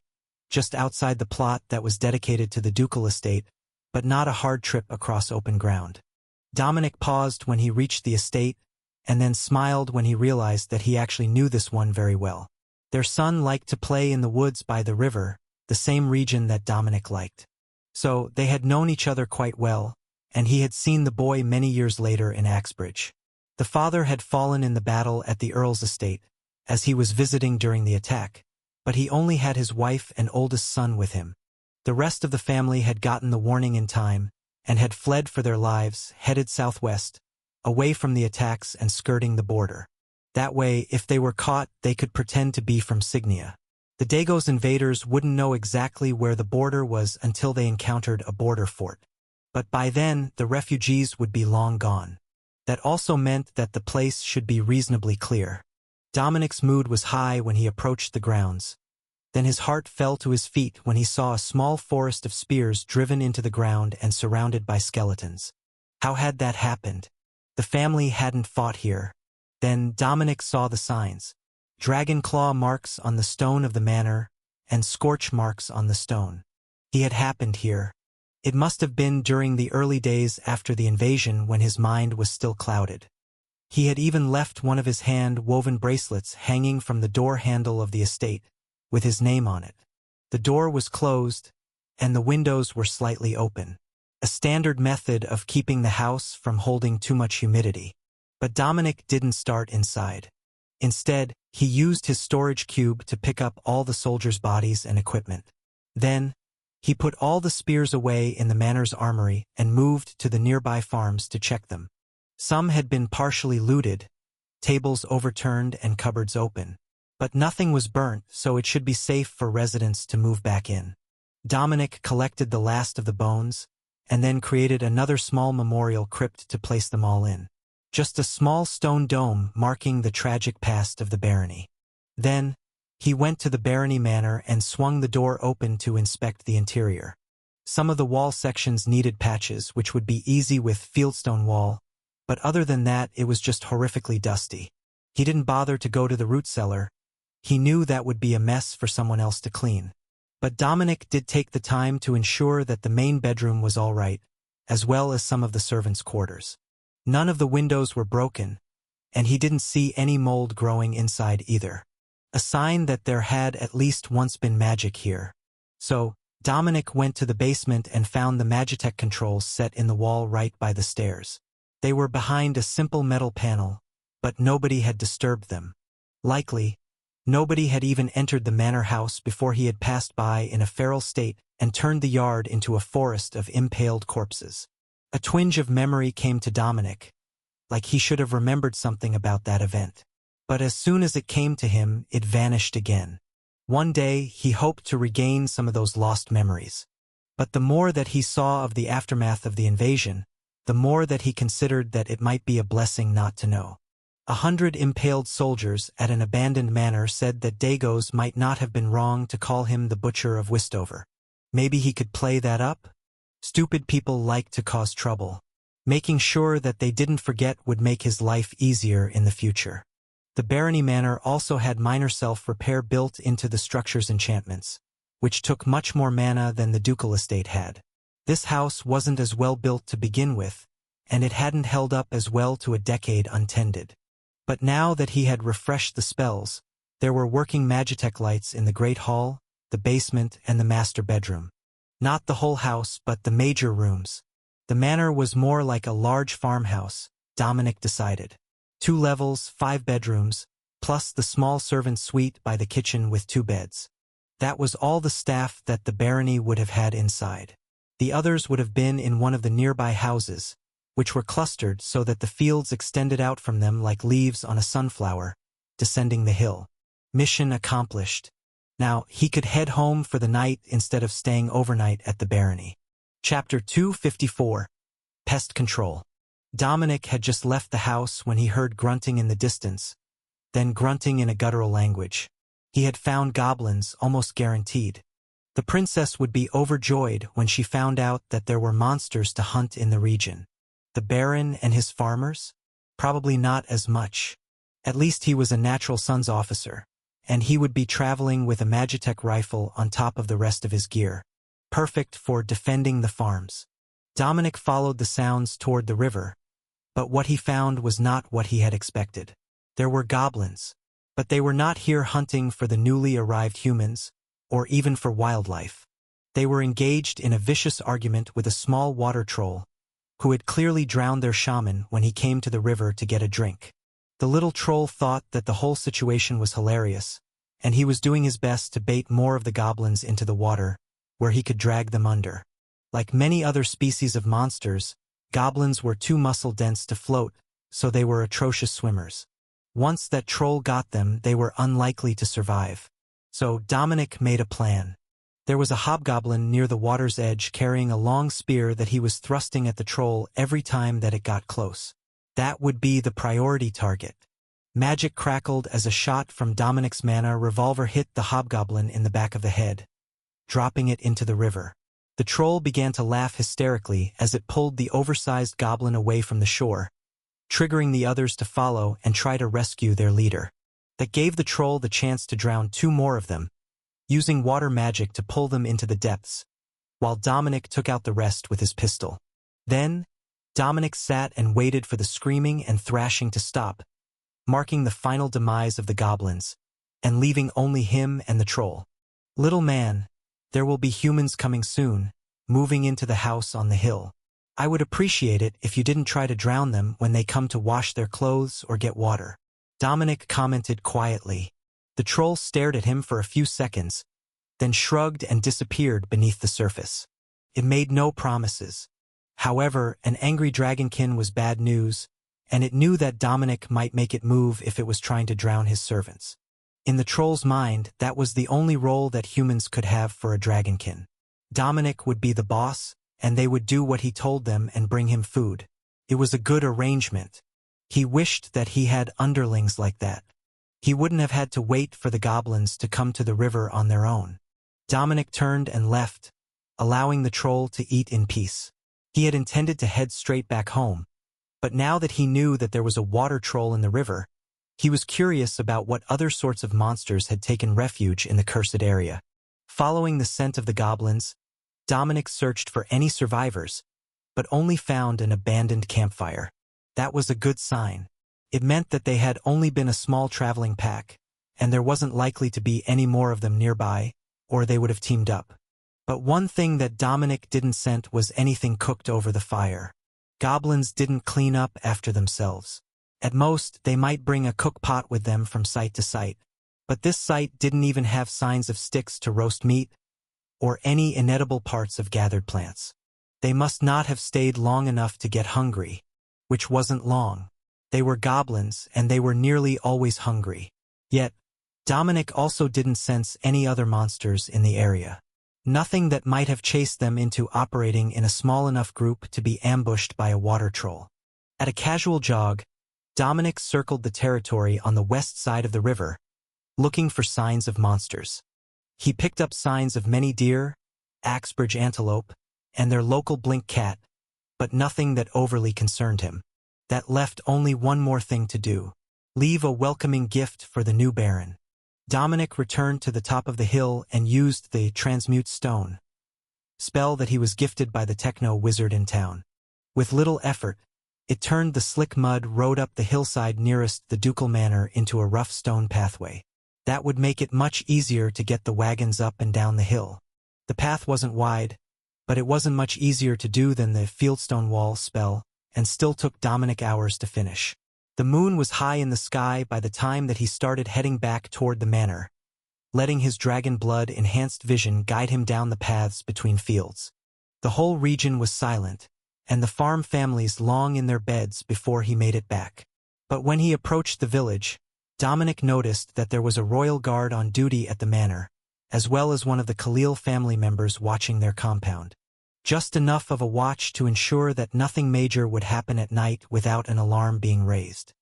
just outside the plot that was dedicated to the ducal estate, but not a hard trip across open ground. Dominic paused when he reached the estate, and then smiled when he realized that he actually knew this one very well. Their son liked to play in the woods by the river, the same region that Dominic liked. So they had known each other quite well, and he had seen the boy many years later in Axbridge. The father had fallen in the battle at the Earl's estate, as he was visiting during the attack, but he only had his wife and oldest son with him. The rest of the family had gotten the warning in time, and had fled for their lives, headed southwest, away from the attacks and skirting the border. That way, if they were caught, they could pretend to be from Signia. The Dago's invaders wouldn't know exactly where the border was until they encountered a border fort. But by then, the refugees would be long gone. That also meant that the place should be reasonably clear. Dominic's mood was high when he approached the grounds. Then his heart fell to his feet when he saw a small forest of spears driven into the ground and surrounded by skeletons. How had that happened? The family hadn't fought here. Then Dominic saw the signs. Dragon claw marks on the stone of the manor, and scorch marks on the stone. He had happened here. It must have been during the early days after the invasion when his mind was still clouded. He had even left one of his hand-woven bracelets hanging from the door handle of the estate, with his name on it. The door was closed, and the windows were slightly open, a standard method of keeping the house from holding too much humidity. But Dominic didn't start inside. Instead, he used his storage cube to pick up all the soldiers' bodies and equipment. Then, he put all the spears away in the manor's armory and moved to the nearby farms to check them. Some had been partially looted, tables overturned and cupboards open. But nothing was burnt, so it should be safe for residents to move back in. Dominic collected the last of the bones, and then created another small memorial crypt to place them all in. Just a small stone dome marking the tragic past of the barony. Then, he went to the barony manor and swung the door open to inspect the interior. Some of the wall sections needed patches, which would be easy with fieldstone wall, but other than that it was just horrifically dusty. He didn't bother to go to the root cellar. He knew that would be a mess for someone else to clean. But Dominic did take the time to ensure that the main bedroom was all right, as well as some of the servants' quarters. None of the windows were broken, and he didn't see any mold growing inside either. A sign that there had at least once been magic here. So, Dominic went to the basement and found the Magitech controls set in the wall right by the stairs. They were behind a simple metal panel, but nobody had disturbed them. Likely, nobody had even entered the manor house before he had passed by in a feral state and turned the yard into a forest of impaled corpses. A twinge of memory came to Dominic, like he should have remembered something about that event. But as soon as it came to him, it vanished again. One day, he hoped to regain some of those lost memories. But the more that he saw of the aftermath of the invasion, the more that he considered that it might be a blessing not to know. 100 impaled soldiers at an abandoned manor said that Dagos might not have been wrong to call him the Butcher of Westover. Maybe he could play that up? Stupid people like to cause trouble. Making sure that they didn't forget would make his life easier in the future. The Barony Manor also had minor self-repair built into the structure's enchantments, which took much more mana than the ducal estate had. This house wasn't as well built to begin with, and it hadn't held up as well to a decade untended. But now that he had refreshed the spells, there were working Magitech lights in the Great Hall, the basement, and the master bedroom. Not the whole house, but the major rooms. The manor was more like a large farmhouse, Dominic decided. 2 levels, 5 bedrooms, plus the small servant suite by the kitchen with 2 beds. That was all the staff that the barony would have had inside. The others would have been in one of the nearby houses, which were clustered so that the fields extended out from them like leaves on a sunflower, descending the hill. Mission accomplished. Now, he could head home for the night instead of staying overnight at the barony. Chapter 254. Pest Control. Dominic had just left the house when he heard grunting in the distance, then grunting in a guttural language. He had found goblins, almost guaranteed. The princess would be overjoyed when she found out that there were monsters to hunt in the region. The Baron and his farmers? Probably not as much. At least he was a Natural Sons officer, and he would be traveling with a Magitech rifle on top of the rest of his gear. Perfect for defending the farms. Dominic followed the sounds toward the river, but what he found was not what he had expected. There were goblins, but they were not here hunting for the newly arrived humans, or even for wildlife. They were engaged in a vicious argument with a small water troll, who had clearly drowned their shaman when he came to the river to get a drink. The little troll thought that the whole situation was hilarious, and he was doing his best to bait more of the goblins into the water, where he could drag them under. Like many other species of monsters, goblins were too muscle-dense to float, so they were atrocious swimmers. Once that troll got them, they were unlikely to survive. So Dominic made a plan. There was a hobgoblin near the water's edge carrying a long spear that he was thrusting at the troll every time that it got close. That would be the priority target. Magic crackled as a shot from Dominic's mana revolver hit the hobgoblin in the back of the head, dropping it into the river. The troll began to laugh hysterically as it pulled the oversized goblin away from the shore, triggering the others to follow and try to rescue their leader. That gave the troll the chance to drown 2 more of them, using water magic to pull them into the depths, while Dominic took out the rest with his pistol. Then, Dominic sat and waited for the screaming and thrashing to stop, marking the final demise of the goblins, and leaving only him and the troll. Little man, there will be humans coming soon, moving into the house on the hill. I would appreciate it if you didn't try to drown them when they come to wash their clothes or get water. Dominic commented quietly. The troll stared at him for a few seconds, then shrugged and disappeared beneath the surface. It made no promises. However, an angry dragonkin was bad news, and it knew that Dominic might make it move if it was trying to drown his servants. In the troll's mind, that was the only role that humans could have for a dragonkin. Dominic would be the boss, and they would do what he told them and bring him food. It was a good arrangement. He wished that he had underlings like that. He wouldn't have had to wait for the goblins to come to the river on their own. Dominic turned and left, allowing the troll to eat in peace. He had intended to head straight back home, But now that he knew that there was a water troll in the river, he was curious about what other sorts of monsters had taken refuge in the cursed area. Following the scent of the goblins, Dominic searched for any survivors, but only found an abandoned campfire. That was a good sign. It meant that they had only been a small traveling pack, and there wasn't likely to be any more of them nearby, or they would have teamed up. But one thing that Dominic didn't scent was anything cooked over the fire. Goblins didn't clean up after themselves. At most, they might bring a cook pot with them from site to site. But this site didn't even have signs of sticks to roast meat, or any inedible parts of gathered plants. They must not have stayed long enough to get hungry, which wasn't long. They were goblins, and they were nearly always hungry. Yet, Dominic also didn't sense any other monsters in the area. Nothing that might have chased them into operating in a small enough group to be ambushed by a water troll. At a casual jog, Dominic circled the territory on the west side of the river, looking for signs of monsters. He picked up signs of many deer, Axbridge antelope, and their local blink cat, but nothing that overly concerned him. That left only one more thing to do: leave a welcoming gift for the new Baron. Dominic returned to the top of the hill and used the Transmute Stone spell that he was gifted by the techno wizard in town. With little effort, it turned the slick mud road up the hillside nearest the ducal manor into a rough stone pathway. That would make it much easier to get the wagons up and down the hill. The path wasn't wide, but it wasn't much easier to do than the Fieldstone Wall spell, and still took Dominic hours to finish. The moon was high in the sky by the time that he started heading back toward the manor, letting his dragon blood-enhanced vision guide him down the paths between fields. The whole region was silent, and the farm families long in their beds before he made it back. But when he approached the village, Dominic noticed that there was a royal guard on duty at the manor, as well as one of the Khalil family members watching their compound. Just enough of a watch to ensure that nothing major would happen at night without an alarm being raised.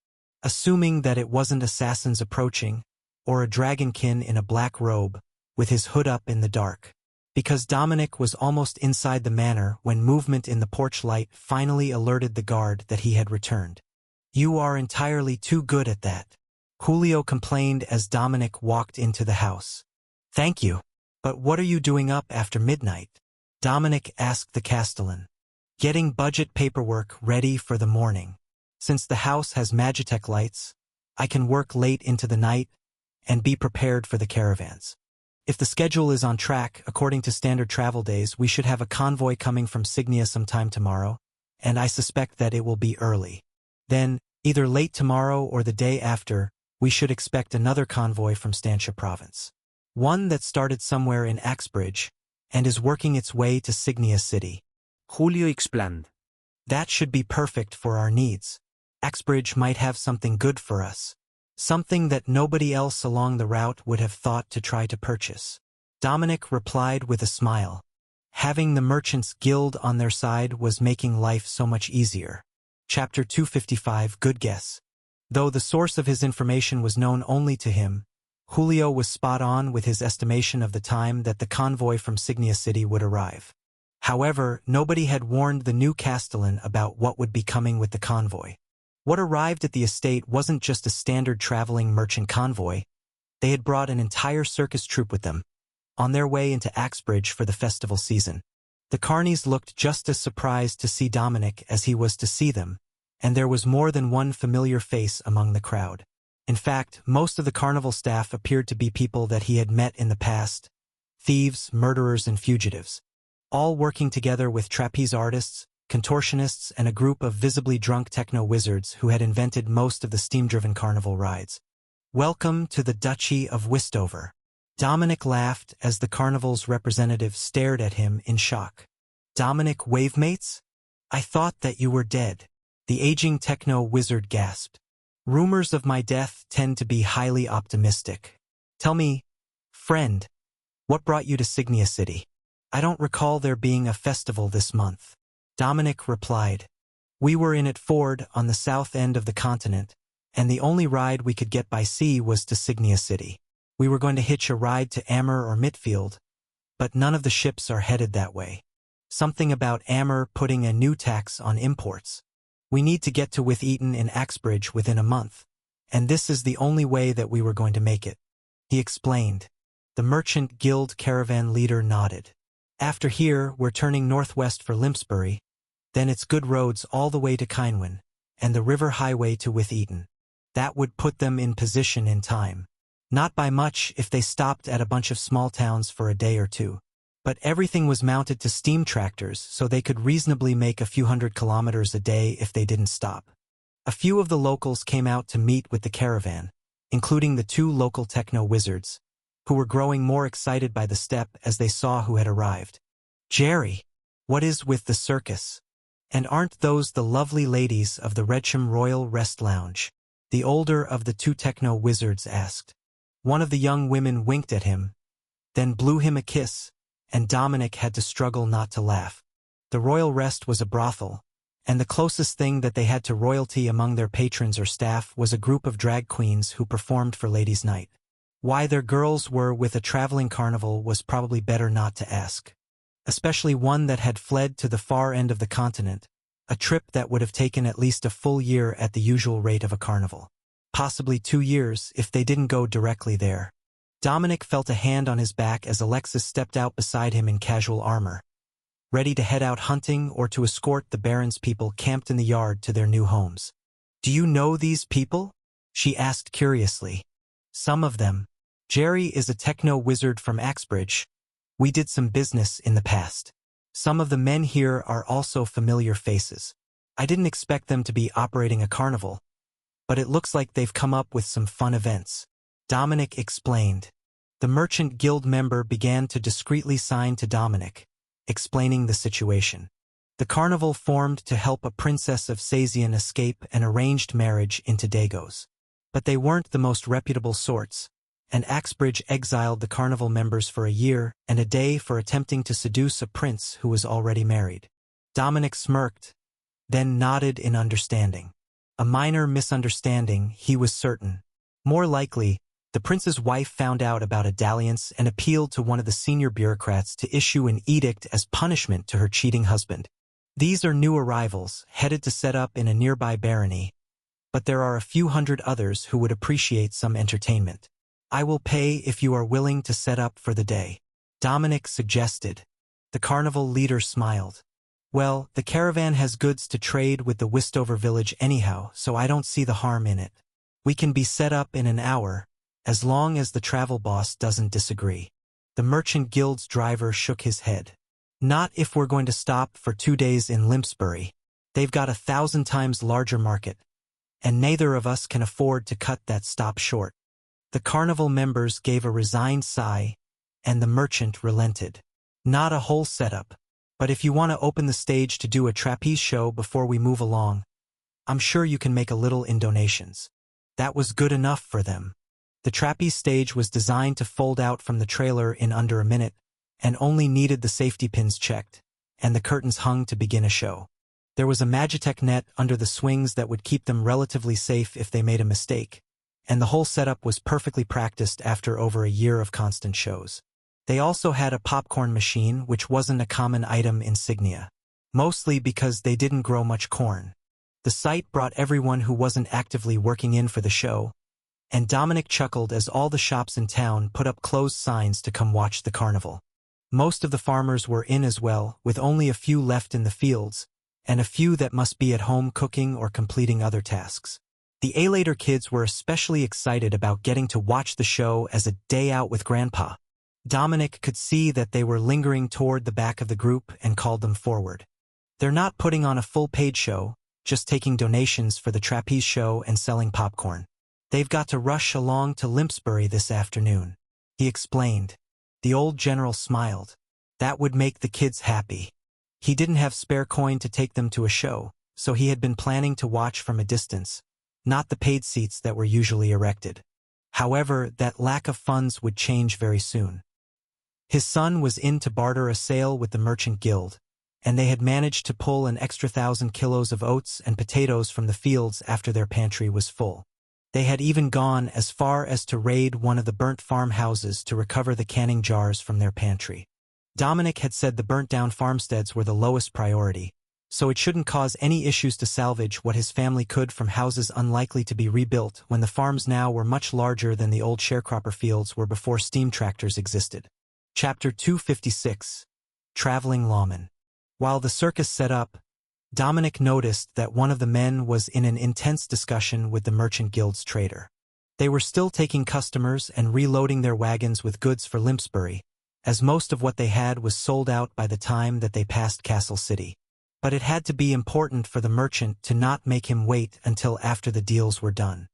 Assuming that it wasn't assassins approaching, or a dragonkin in a black robe, with his hood up in the dark. Because Dominic was almost inside the manor when movement in the porch light finally alerted the guard that he had returned. "You are entirely too good at that," Julio complained as Dominic walked into the house. "Thank you. But what are you doing up after midnight?" Dominic asked the castellan. "Getting budget paperwork ready for the morning. Since the house has Magitech lights, I can work late into the night and be prepared for the caravans. If the schedule is on track, according to standard travel days, we should have a convoy coming from Signia sometime tomorrow, and I suspect that it will be early. Then, either late tomorrow or the day after, we should expect another convoy from Stantia province. One that started somewhere in Axbridge and is working its way to Signia City." Julio explained. "That should be perfect for our needs. Axbridge might have something good for us. Something that nobody else along the route would have thought to try to purchase." Dominic replied with a smile. Having the Merchants Guild on their side was making life so much easier. Chapter 255. Good guess. Though the source of his information was known only to him, Julio was spot on with his estimation of the time that the convoy from Signia City would arrive. However, nobody had warned the new castellan about what would be coming with the convoy. What arrived at the estate wasn't just a standard traveling merchant convoy. They had brought an entire circus troupe with them, on their way into Axbridge for the festival season. The carnies looked just as surprised to see Dominic as he was to see them, and there was more than one familiar face among the crowd. In fact, most of the carnival staff appeared to be people that he had met in the past: thieves, murderers, and fugitives, all working together with trapeze artists, contortionists, and a group of visibly drunk techno-wizards who had invented most of the steam-driven carnival rides. "Welcome to the Duchy of Westover." Dominic laughed as the carnival's representative stared at him in shock. "Dominic Wavemates? I thought that you were dead." The aging techno-wizard gasped. "Rumors of my death tend to be highly optimistic. Tell me, friend, what brought you to Signia City?" "I don't recall there being a festival this month," Dominic replied. "We were in at Ford on the south end of the continent, and the only ride we could get by sea was to Signia City. We were going to hitch a ride to Ammer or Mitfield, but none of the ships are headed that way. Something about Ammer putting a new tax on imports. We need to get to With Eaton in Axbridge within a month, and this is the only way that we were going to make it," he explained. The Merchant Guild caravan leader nodded. "After here, we're turning northwest for Limpsbury, then it's good roads all the way to Kynwyn, and the river highway to With Eaton. That would put them in position in time. Not by much if they stopped at a bunch of small towns for a day or two. But everything was mounted to steam tractors, so they could reasonably make a few hundred kilometers a day if they didn't stop." A few of the locals came out to meet with the caravan, including the 2 local techno-wizards, who were growing more excited by the step as they saw who had arrived. "Jerry, what is with the circus? And aren't those the lovely ladies of the Redsham Royal Rest Lounge?" the older of the 2 techno-wizards asked. One of the young women winked at him, then blew him a kiss, and Dominic had to struggle not to laugh. The Royal Rest was a brothel, and the closest thing that they had to royalty among their patrons or staff was a group of drag queens who performed for Ladies' Night. Why their girls were with a traveling carnival was probably better not to ask. Especially one that had fled to the far end of the continent, a trip that would have taken at least a full year at the usual rate of a carnival. Possibly 2 years if they didn't go directly there. Dominic felt a hand on his back as Alexis stepped out beside him in casual armor, ready to head out hunting or to escort the Baron's people camped in the yard to their new homes. "Do you know these people?" she asked curiously. "Some of them. Jerry is a techno-wizard from Axbridge. We did some business in the past. Some of the men here are also familiar faces. I didn't expect them to be operating a carnival, but it looks like they've come up with some fun events," Dominic explained. The Merchant Guild member began to discreetly sign to Dominic, explaining the situation. The carnival formed to help a princess of Sazian escape an arranged marriage into Dagos. But they weren't the most reputable sorts, and Axbridge exiled the carnival members for a year and a day for attempting to seduce a prince who was already married. Dominic smirked, then nodded in understanding. A minor misunderstanding, he was certain. More likely, the prince's wife found out about a dalliance and appealed to one of the senior bureaucrats to issue an edict as punishment to her cheating husband. These are new arrivals, headed to set up in a nearby barony, but there are a few hundred others who would appreciate some entertainment. "I will pay if you are willing to set up for the day," Dominic suggested. The carnival leader smiled. "Well, the caravan has goods to trade with the Wistover village anyhow, so I don't see the harm in it. We can be set up in an hour, as long as the travel boss doesn't disagree." The Merchant Guild's driver shook his head. "Not if we're going to stop for 2 days in Limpsbury. They've got 1,000 times larger market, and neither of us can afford to cut that stop short." The carnival members gave a resigned sigh, and the merchant relented. "Not a whole setup, but if you want to open the stage to do a trapeze show before we move along, I'm sure you can make a little in donations." That was good enough for them. The trapeze stage was designed to fold out from the trailer in under a minute, and only needed the safety pins checked, and the curtains hung to begin a show. There was a Magitech net under the swings that would keep them relatively safe if they made a mistake, and the whole setup was perfectly practiced after over a year of constant shows. They also had a popcorn machine, which wasn't a common item insignia, mostly because they didn't grow much corn. The sight brought everyone who wasn't actively working in for the show, and Dominic chuckled as all the shops in town put up closed signs to come watch the carnival. Most of the farmers were in as well, with only a few left in the fields, and a few that must be at home cooking or completing other tasks. The A-later kids were especially excited about getting to watch the show as a day out with Grandpa. Dominic could see that they were lingering toward the back of the group and called them forward. "They're not putting on a full-paid show, just taking donations for the trapeze show and selling popcorn. They've got to rush along to Limpsbury this afternoon," he explained. The old general smiled. That would make the kids happy. He didn't have spare coin to take them to a show, so he had been planning to watch from a distance, not the paid seats that were usually erected. However, that lack of funds would change very soon. His son was in to barter a sale with the Merchant Guild, and they had managed to pull an extra 1,000 kilos of oats and potatoes from the fields after their pantry was full. They had even gone as far as to raid one of the burnt farmhouses to recover the canning jars from their pantry. Dominic had said the burnt-down farmsteads were the lowest priority, so it shouldn't cause any issues to salvage what his family could from houses unlikely to be rebuilt when the farms now were much larger than the old sharecropper fields were before steam tractors existed. Chapter 256. Traveling Lawman. While the circus set up, Dominic noticed that one of the men was in an intense discussion with the Merchant Guild's trader. They were still taking customers and reloading their wagons with goods for Limpsbury, as most of what they had was sold out by the time that they passed Castle City. But it had to be important for the merchant to not make him wait until after the deals were done.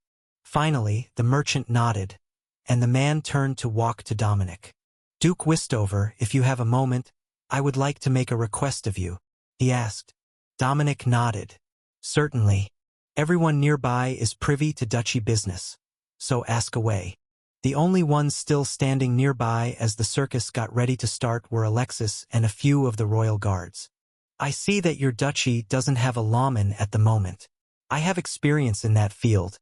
Finally, the merchant nodded, and the man turned to walk to Dominic. "Duke Wistover, if you have a moment, I would like to make a request of you," he asked. Dominic nodded. "Certainly. Everyone nearby is privy to duchy business, so ask away." The only ones still standing nearby as the circus got ready to start were Alexis and a few of the royal guards. "I see that your duchy doesn't have a lawman at the moment. I have experience in that field,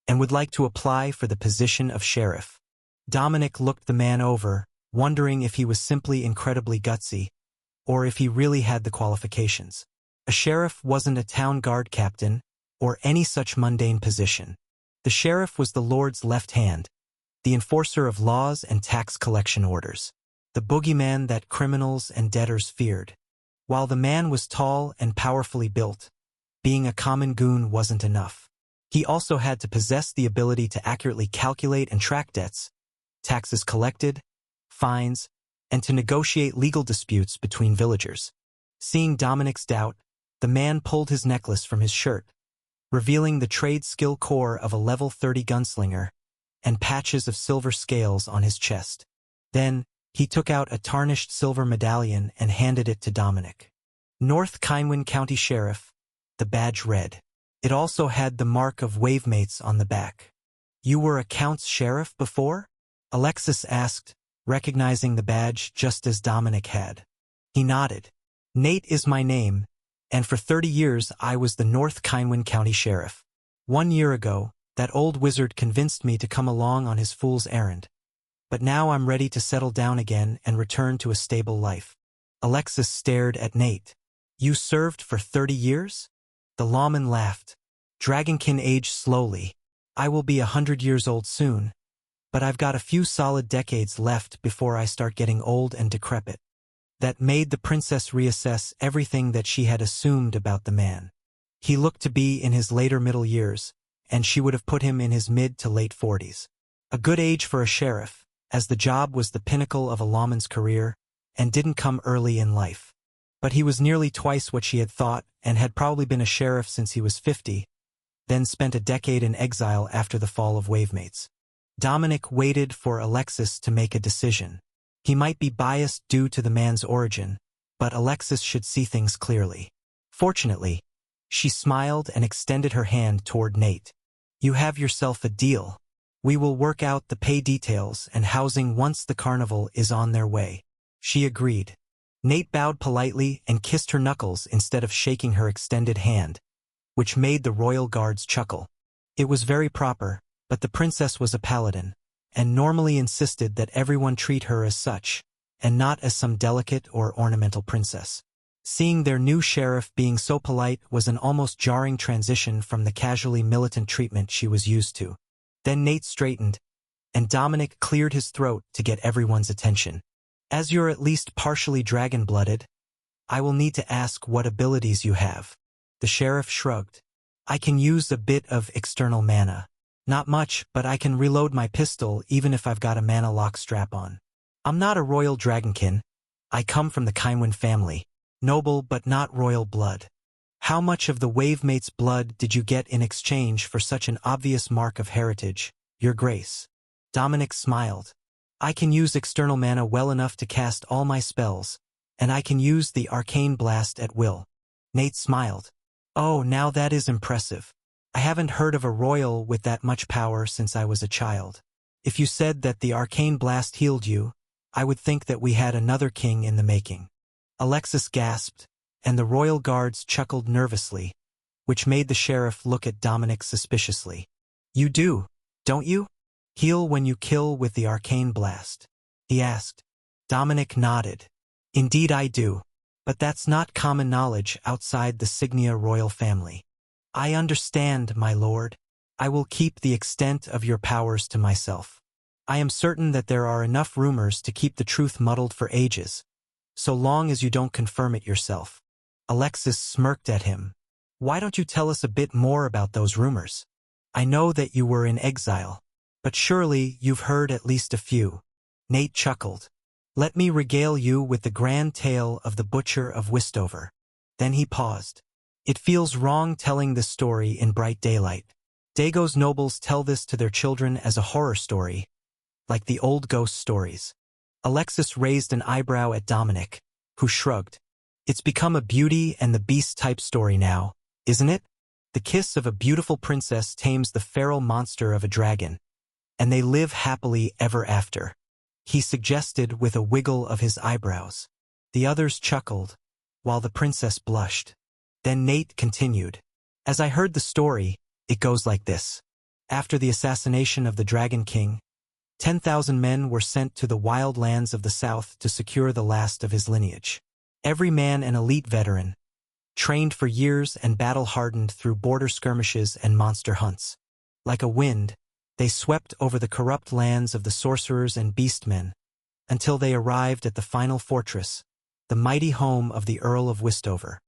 and would like to apply for the position of sheriff." Dominic looked the man over, wondering if he was simply incredibly gutsy, or if he really had the qualifications. A sheriff wasn't a town guard captain, or any such mundane position. The sheriff was the Lord's left hand, the enforcer of laws and tax collection orders, the boogeyman that criminals and debtors feared. While the man was tall and powerfully built, being a common goon wasn't enough. He also had to possess the ability to accurately calculate and track debts, taxes collected, fines, and to negotiate legal disputes between villagers. Seeing Dominic's doubt, the man pulled his necklace from his shirt, revealing the trade skill core of a level 30 gunslinger and patches of silver scales on his chest. Then, he took out a tarnished silver medallion and handed it to Dominic. "North Kynwyn County Sheriff," the badge read. It also had the mark of Wavemates on the back. "You were a Count's sheriff before?" Alexis asked, recognizing the badge just as Dominic had. He nodded. "Nate is my name, and for 30 years I was the North Kynwyn County Sheriff. 1 year ago, that old wizard convinced me to come along on his fool's errand. But now I'm ready to settle down again and return to a stable life." Alexis stared at Nate. "You served for 30 years? The lawman laughed. "Dragonkin aged slowly. I will be 100 years old soon, but I've got a few solid decades left before I start getting old and decrepit." That made the princess reassess everything that she had assumed about the man. He looked to be in his later middle years, and she would have put him in his mid to late 40s. A good age for a sheriff, as the job was the pinnacle of a lawman's career, and didn't come early in life. But he was nearly twice what she had thought, and had probably been a sheriff since he was 50, then spent a decade in exile after the fall of Wavemates. Dominic waited for Alexis to make a decision. He might be biased due to the man's origin, but Alexis should see things clearly. Fortunately, she smiled and extended her hand toward Nate. "You have yourself a deal. We will work out the pay details and housing once the carnival is on their way." She agreed. Nate bowed politely and kissed her knuckles instead of shaking her extended hand, which made the royal guards chuckle. It was very proper, but the princess was a paladin, and normally insisted that everyone treat her as such, and not as some delicate or ornamental princess. Seeing their new sheriff being so polite was an almost jarring transition from the casually militant treatment she was used to. Then Nate straightened, and Dominic cleared his throat to get everyone's attention. "As you're at least partially dragon-blooded, I will need to ask what abilities you have." The sheriff shrugged. "I can use a bit of external mana. Not much, but I can reload my pistol even if I've got a mana lock strap on. I'm not a royal dragonkin. I come from the Kynwyn family. Noble but not royal blood." "How much of the Wavemate's blood did you get in exchange for such an obvious mark of heritage, Your Grace?" Dominic smiled. "I can use external mana well enough to cast all my spells, and I can use the arcane blast at will." Nate smiled. "Oh, now that is impressive. I haven't heard of a royal with that much power since I was a child. If you said that the arcane blast healed you, I would think that we had another king in the making." Alexis gasped, and the royal guards chuckled nervously, which made the sheriff look at Dominic suspiciously. "You do, don't you? Heal when you kill with the arcane blast?" he asked. Dominic nodded. "Indeed I do. But that's not common knowledge outside the Signia royal family. I understand, my lord. I will keep the extent of your powers to myself. I am certain that there are enough rumors to keep the truth muddled for ages, so long as you don't confirm it yourself. Alexis smirked at him. Why don't you tell us a bit more about those rumors? I know that you were in exile, but surely you've heard at least a few. Nate chuckled. Let me regale you with the grand tale of the Butcher of Westover. Then he paused. It feels wrong telling this story in bright daylight. Dago's nobles tell this to their children as a horror story, like the old ghost stories. Alexis raised an eyebrow at Dominic, who shrugged. It's become a Beauty and the Beast type story now, isn't it? The kiss of a beautiful princess tames the feral monster of a dragon, and they live happily ever after. He suggested with a wiggle of his eyebrows. The others chuckled, while the princess blushed. Then Nate continued. As I heard the story, it goes like this. After the assassination of the Dragon King, 10,000 men were sent to the wild lands of the south to secure the last of his lineage. Every man an elite veteran, trained for years and battle-hardened through border skirmishes and monster hunts. Like a wind, they swept over the corrupt lands of the sorcerers and beastmen, until they arrived at the final fortress, the mighty home of the Earl of Westover.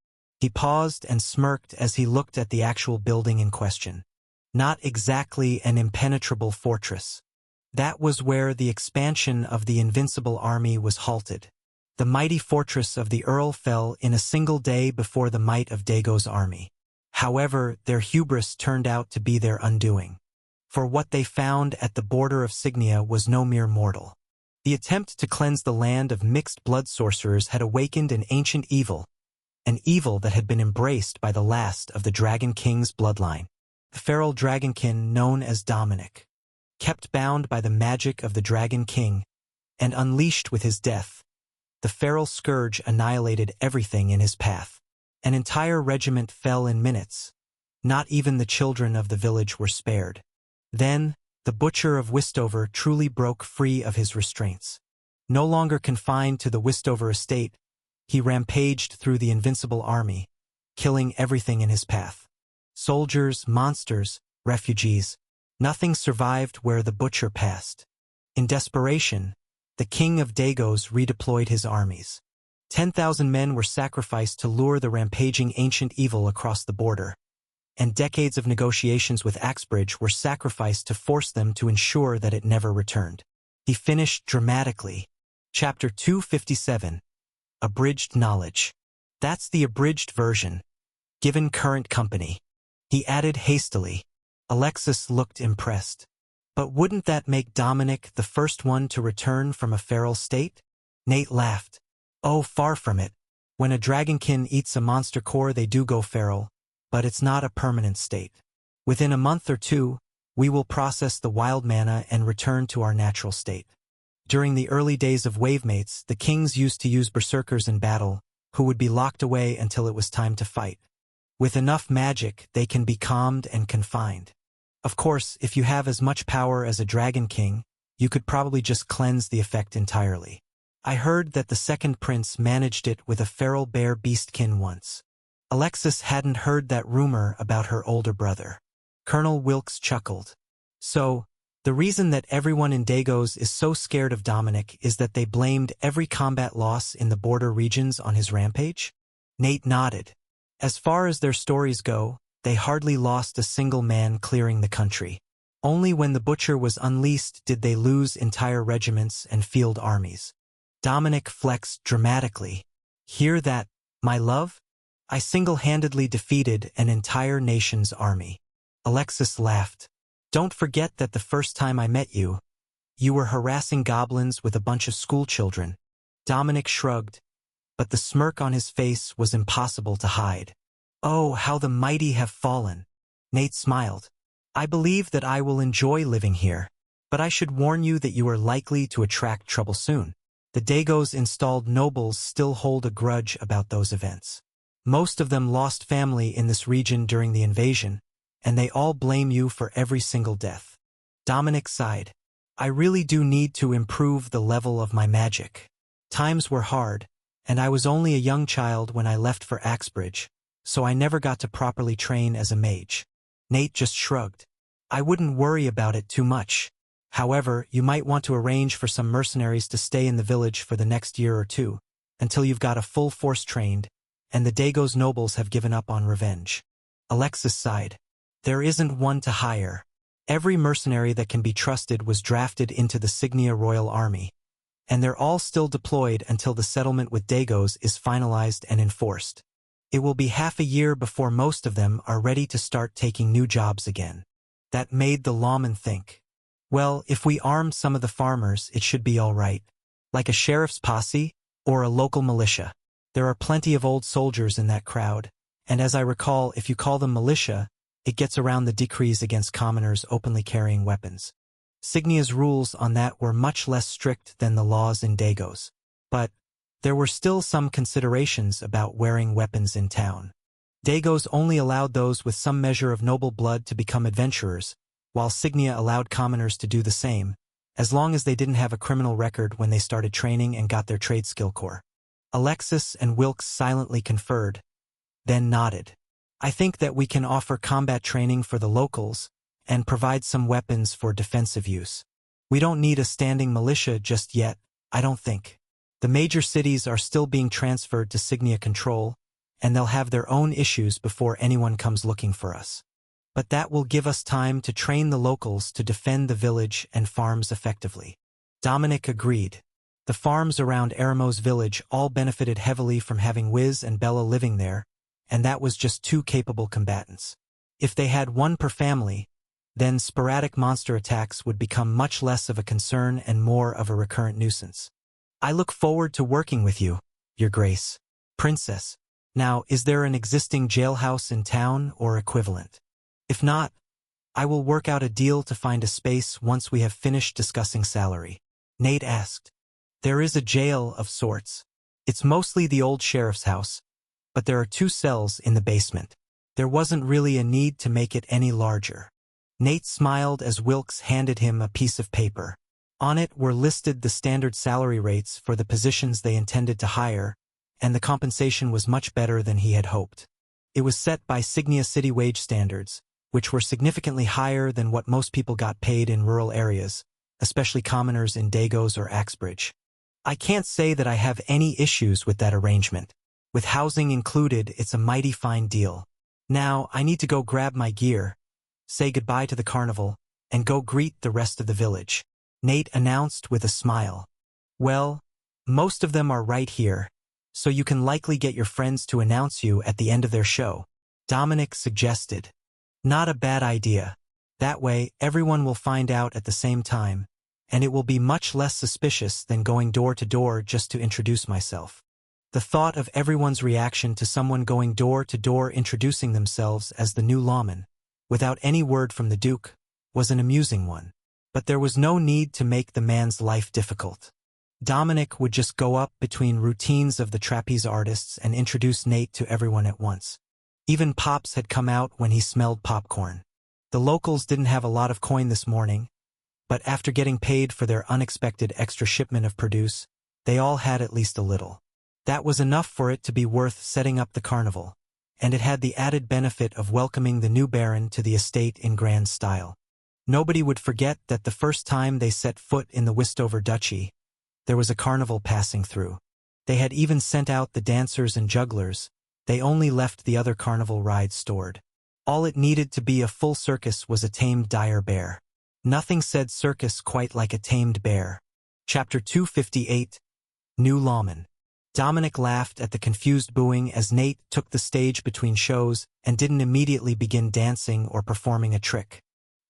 He paused and smirked as he looked at the actual building in question. Not exactly an impenetrable fortress. That was where the expansion of the invincible army was halted. The mighty fortress of the Earl fell in a single day before the might of Dago's army. However, their hubris turned out to be their undoing. For what they found at the border of Signia was no mere mortal. The attempt to cleanse the land of mixed-blood sorcerers had awakened an ancient evil, an evil that had been embraced by the last of the Dragon King's bloodline. The feral dragonkin known as Dominic, kept bound by the magic of the Dragon King, and unleashed with his death, the feral scourge annihilated everything in his path. An entire regiment fell in minutes. Not even the children of the village were spared. Then, the Butcher of Westover truly broke free of his restraints. No longer confined to the Westover estate, he rampaged through the invincible army, killing everything in his path. Soldiers, monsters, refugees, nothing survived where the Butcher passed. In desperation, the King of Dagos redeployed his armies. 10,000 men were sacrificed to lure the rampaging ancient evil across the border, and decades of negotiations with Axbridge were sacrificed to force them to ensure that it never returned. He finished dramatically. Chapter 257. Abridged Knowledge. That's the abridged version, given current company. He added hastily. Alexis looked impressed. But wouldn't that make Dominic the first one to return from a feral state? Nate laughed. Oh, far from it. When a dragonkin eats a monster core they do go feral, but it's not a permanent state. Within a month or two, we will process the wild mana and return to our natural state. During the early days of Wavemates, the kings used to use berserkers in battle, who would be locked away until it was time to fight. With enough magic, they can be calmed and confined. Of course, if you have as much power as a dragon king, you could probably just cleanse the effect entirely. I heard that the second prince managed it with a feral bear beastkin once. Alexis hadn't heard that rumor about her older brother. Colonel Wilkes chuckled. So, the reason that everyone in Dagos is so scared of Dominic is that they blamed every combat loss in the border regions on his rampage? Nate nodded. As far as their stories go, they hardly lost a single man clearing the country. Only when the Butcher was unleashed did they lose entire regiments and field armies. Dominic flexed dramatically. Hear that, my love? I single-handedly defeated an entire nation's army. Alexis laughed. Don't forget that the first time I met you, you were harassing goblins with a bunch of schoolchildren. Dominic shrugged, but the smirk on his face was impossible to hide. Oh, how the mighty have fallen. Nate smiled. I believe that I will enjoy living here, but I should warn you that you are likely to attract trouble soon. The Dagos installed nobles still hold a grudge about those events. Most of them lost family in this region during the invasion, and they all blame you for every single death. Dominic sighed. I really do need to improve the level of my magic. Times were hard, and I was only a young child when I left for Axbridge, so I never got to properly train as a mage. Nate just shrugged. I wouldn't worry about it too much. However, you might want to arrange for some mercenaries to stay in the village for the next year or two, until you've got a full force trained, and the Dago's nobles have given up on revenge. Alexis sighed. There isn't one to hire. Every mercenary that can be trusted was drafted into the Signia Royal Army, and they're all still deployed until the settlement with Dagos is finalized and enforced. It will be half a year before most of them are ready to start taking new jobs again. That made the lawman think. Well, if we arm some of the farmers, it should be all right. Like a sheriff's posse, or a local militia. There are plenty of old soldiers in that crowd, and as I recall, if you call them militia, it gets around the decrees against commoners openly carrying weapons. Signia's rules on that were much less strict than the laws in Dagos. But there were still some considerations about wearing weapons in town. Dagos only allowed those with some measure of noble blood to become adventurers, while Signia allowed commoners to do the same, as long as they didn't have a criminal record when they started training and got their trade skill core. Alexis and Wilkes silently conferred, then nodded. I think that we can offer combat training for the locals and provide some weapons for defensive use. We don't need a standing militia just yet, I don't think. The major cities are still being transferred to Signia control, and they'll have their own issues before anyone comes looking for us. But that will give us time to train the locals to defend the village and farms effectively. Dominic agreed. The farms around Eremos village all benefited heavily from having Wiz and Bella living there, and that was just two capable combatants. If they had one per family, then sporadic monster attacks would become much less of a concern and more of a recurrent nuisance. I look forward to working with you, Your Grace. Princess. Now, is there an existing jailhouse in town or equivalent? If not, I will work out a deal to find a space once we have finished discussing salary. Nate asked. There is a jail of sorts. It's mostly the old sheriff's house, but there are 2 cells in the basement. There wasn't really a need to make it any larger. Nate smiled as Wilkes handed him a piece of paper. On it were listed the standard salary rates for the positions they intended to hire, and the compensation was much better than he had hoped. It was set by Signia city wage standards, which were significantly higher than what most people got paid in rural areas, especially commoners in Dagos or Axbridge. I can't say that I have any issues with that arrangement. With housing included, it's a mighty fine deal. Now, I need to go grab my gear, say goodbye to the carnival, and go greet the rest of the village. Nate announced with a smile. Well, most of them are right here, so you can likely get your friends to announce you at the end of their show. Dominic suggested. Not a bad idea. That way, everyone will find out at the same time, and it will be much less suspicious than going door to door just to introduce myself. The thought of everyone's reaction to someone going door to door introducing themselves as the new lawman, without any word from the Duke, was an amusing one. But there was no need to make the man's life difficult. Dominic would just go up between routines of the trapeze artists and introduce Nate to everyone at once. Even Pops had come out when he smelled popcorn. The locals didn't have a lot of coin this morning, but after getting paid for their unexpected extra shipment of produce, they all had at least a little. That was enough for it to be worth setting up the carnival, and it had the added benefit of welcoming the new baron to the estate in grand style. Nobody would forget that the first time they set foot in the Westover Duchy, there was a carnival passing through. They had even sent out the dancers and jugglers. They only left the other carnival rides stored. All it needed to be a full circus was a tamed dire bear. Nothing said circus quite like a tamed bear. Chapter 258, New Lawman. Dominic laughed at the confused booing as Nate took the stage between shows and didn't immediately begin dancing or performing a trick.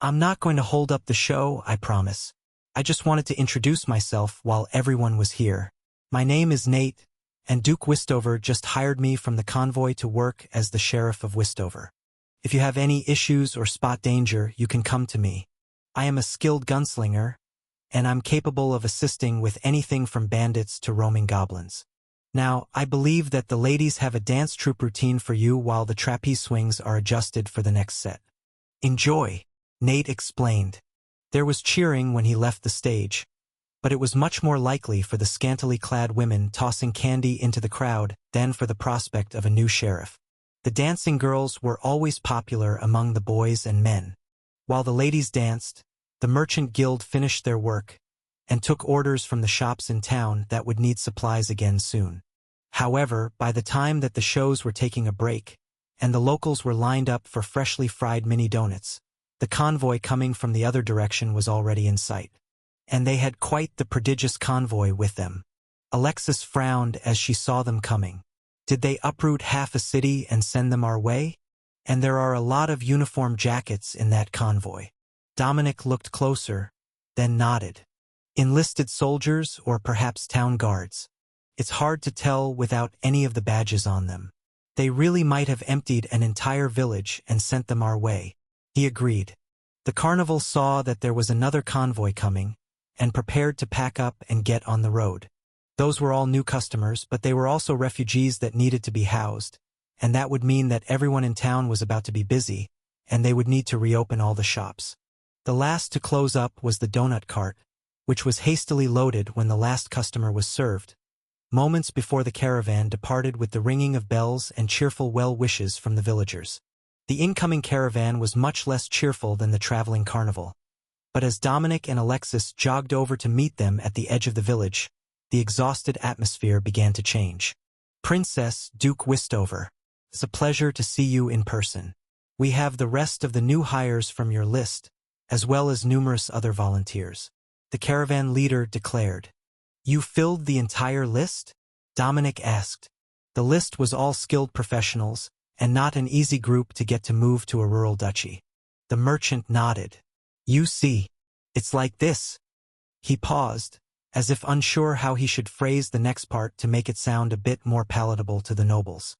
I'm not going to hold up the show, I promise. I just wanted to introduce myself while everyone was here. My name is Nate, and Duke Westover just hired me from the convoy to work as the Sheriff of Westover. If you have any issues or spot danger, you can come to me. I am a skilled gunslinger, and I'm capable of assisting with anything from bandits to roaming goblins. Now, I believe that the ladies have a dance troupe routine for you while the trapeze swings are adjusted for the next set. Enjoy, Nate explained. There was cheering when he left the stage, but it was much more likely for the scantily clad women tossing candy into the crowd than for the prospect of a new sheriff. The dancing girls were always popular among the boys and men. While the ladies danced, the merchant guild finished their work and took orders from the shops in town that would need supplies again soon. However, by the time that the shows were taking a break, and the locals were lined up for freshly fried mini donuts, the convoy coming from the other direction was already in sight. And they had quite the prodigious convoy with them. Alexis frowned as she saw them coming. Did they uproot half a city and send them our way? And there are a lot of uniform jackets in that convoy. Dominic looked closer, then nodded. Enlisted soldiers or perhaps town guards. It's hard to tell without any of the badges on them. They really might have emptied an entire village and sent them our way. He agreed. The carnival saw that there was another convoy coming, and prepared to pack up and get on the road. Those were all new customers, but they were also refugees that needed to be housed, and that would mean that everyone in town was about to be busy, and they would need to reopen all the shops. The last to close up was the donut cart, which was hastily loaded when the last customer was served, moments before the caravan departed with the ringing of bells and cheerful well wishes from the villagers. The incoming caravan was much less cheerful than the traveling carnival. But as Dominic and Alexis jogged over to meet them at the edge of the village, the exhausted atmosphere began to change. Princess Duke Wistover, it's a pleasure to see you in person. We have the rest of the new hires from your list, as well as numerous other volunteers. The caravan leader declared. You filled the entire list? Dominic asked. The list was all skilled professionals, and not an easy group to get to move to a rural duchy. The merchant nodded. You see, it's like this. He paused, as if unsure how he should phrase the next part to make it sound a bit more palatable to the nobles.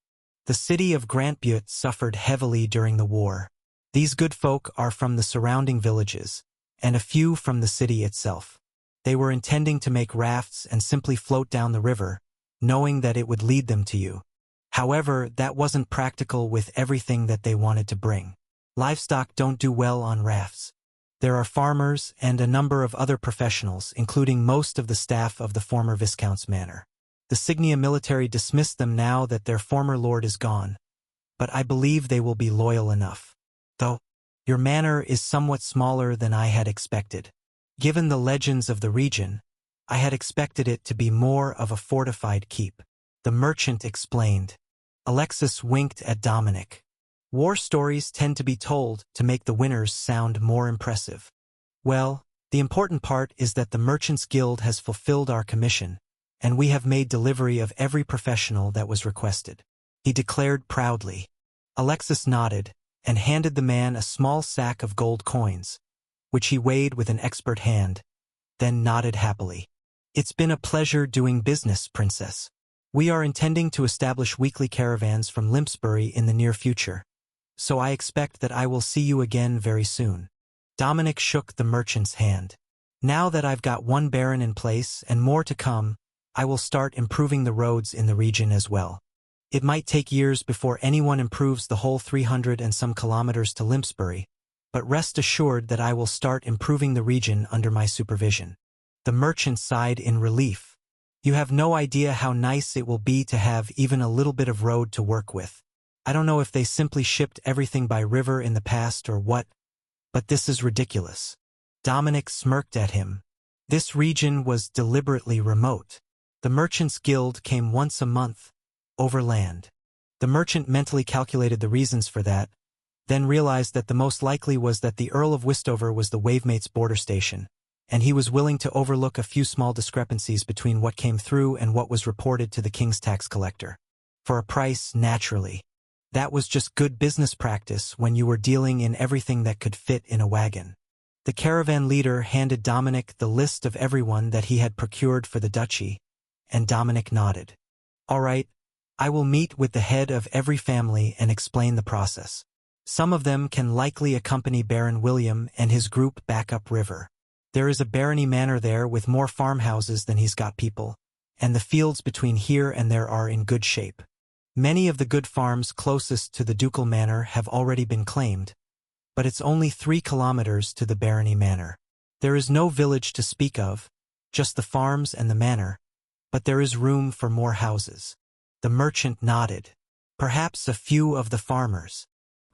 The city of Grand Butte suffered heavily during the war. These good folk are from the surrounding villages, and a few from the city itself. They were intending to make rafts and simply float down the river, knowing that it would lead them to you. However, that wasn't practical with everything that they wanted to bring. Livestock don't do well on rafts. There are farmers and a number of other professionals, including most of the staff of the former Viscount's manor. The Signia military dismissed them now that their former lord is gone, but I believe they will be loyal enough. Though, your manor is somewhat smaller than I had expected. Given the legends of the region, I had expected it to be more of a fortified keep. The merchant explained. Alexis winked at Dominic. War stories tend to be told to make the winners sound more impressive. Well, the important part is that the Merchants Guild has fulfilled our commission, and we have made delivery of every professional that was requested. He declared proudly. Alexis nodded, and handed the man a small sack of gold coins, which he weighed with an expert hand, then nodded happily. It's been a pleasure doing business, Princess. We are intending to establish weekly caravans from Limpsbury in the near future, so I expect that I will see you again very soon. Dominic shook the merchant's hand. Now that I've got one baron in place and more to come, I will start improving the roads in the region as well. It might take years before anyone improves the whole 300 and some kilometers to Limpsbury, but rest assured that I will start improving the region under my supervision. The merchant sighed in relief. You have no idea how nice it will be to have even a little bit of road to work with. I don't know if they simply shipped everything by river in the past or what, but this is ridiculous. Dominic smirked at him. This region was deliberately remote. The Merchants Guild came once a month, overland. The merchant mentally calculated the reasons for that, then realized that the most likely was that the Earl of Wistover was the Wavemates border station, and he was willing to overlook a few small discrepancies between what came through and what was reported to the king's tax collector. For a price, naturally. That was just good business practice when you were dealing in everything that could fit in a wagon. The caravan leader handed Dominic the list of everyone that he had procured for the duchy, and Dominic nodded. All right, I will meet with the head of every family and explain the process. Some of them can likely accompany Baron William and his group back upriver. There is a barony manor there with more farmhouses than he's got people, and the fields between here and there are in good shape. Many of the good farms closest to the ducal manor have already been claimed, but it's only 3 kilometers to the barony manor. There is no village to speak of, Just the farms and the manor, but there is room for more houses. The merchant nodded. Perhaps a few of the farmers.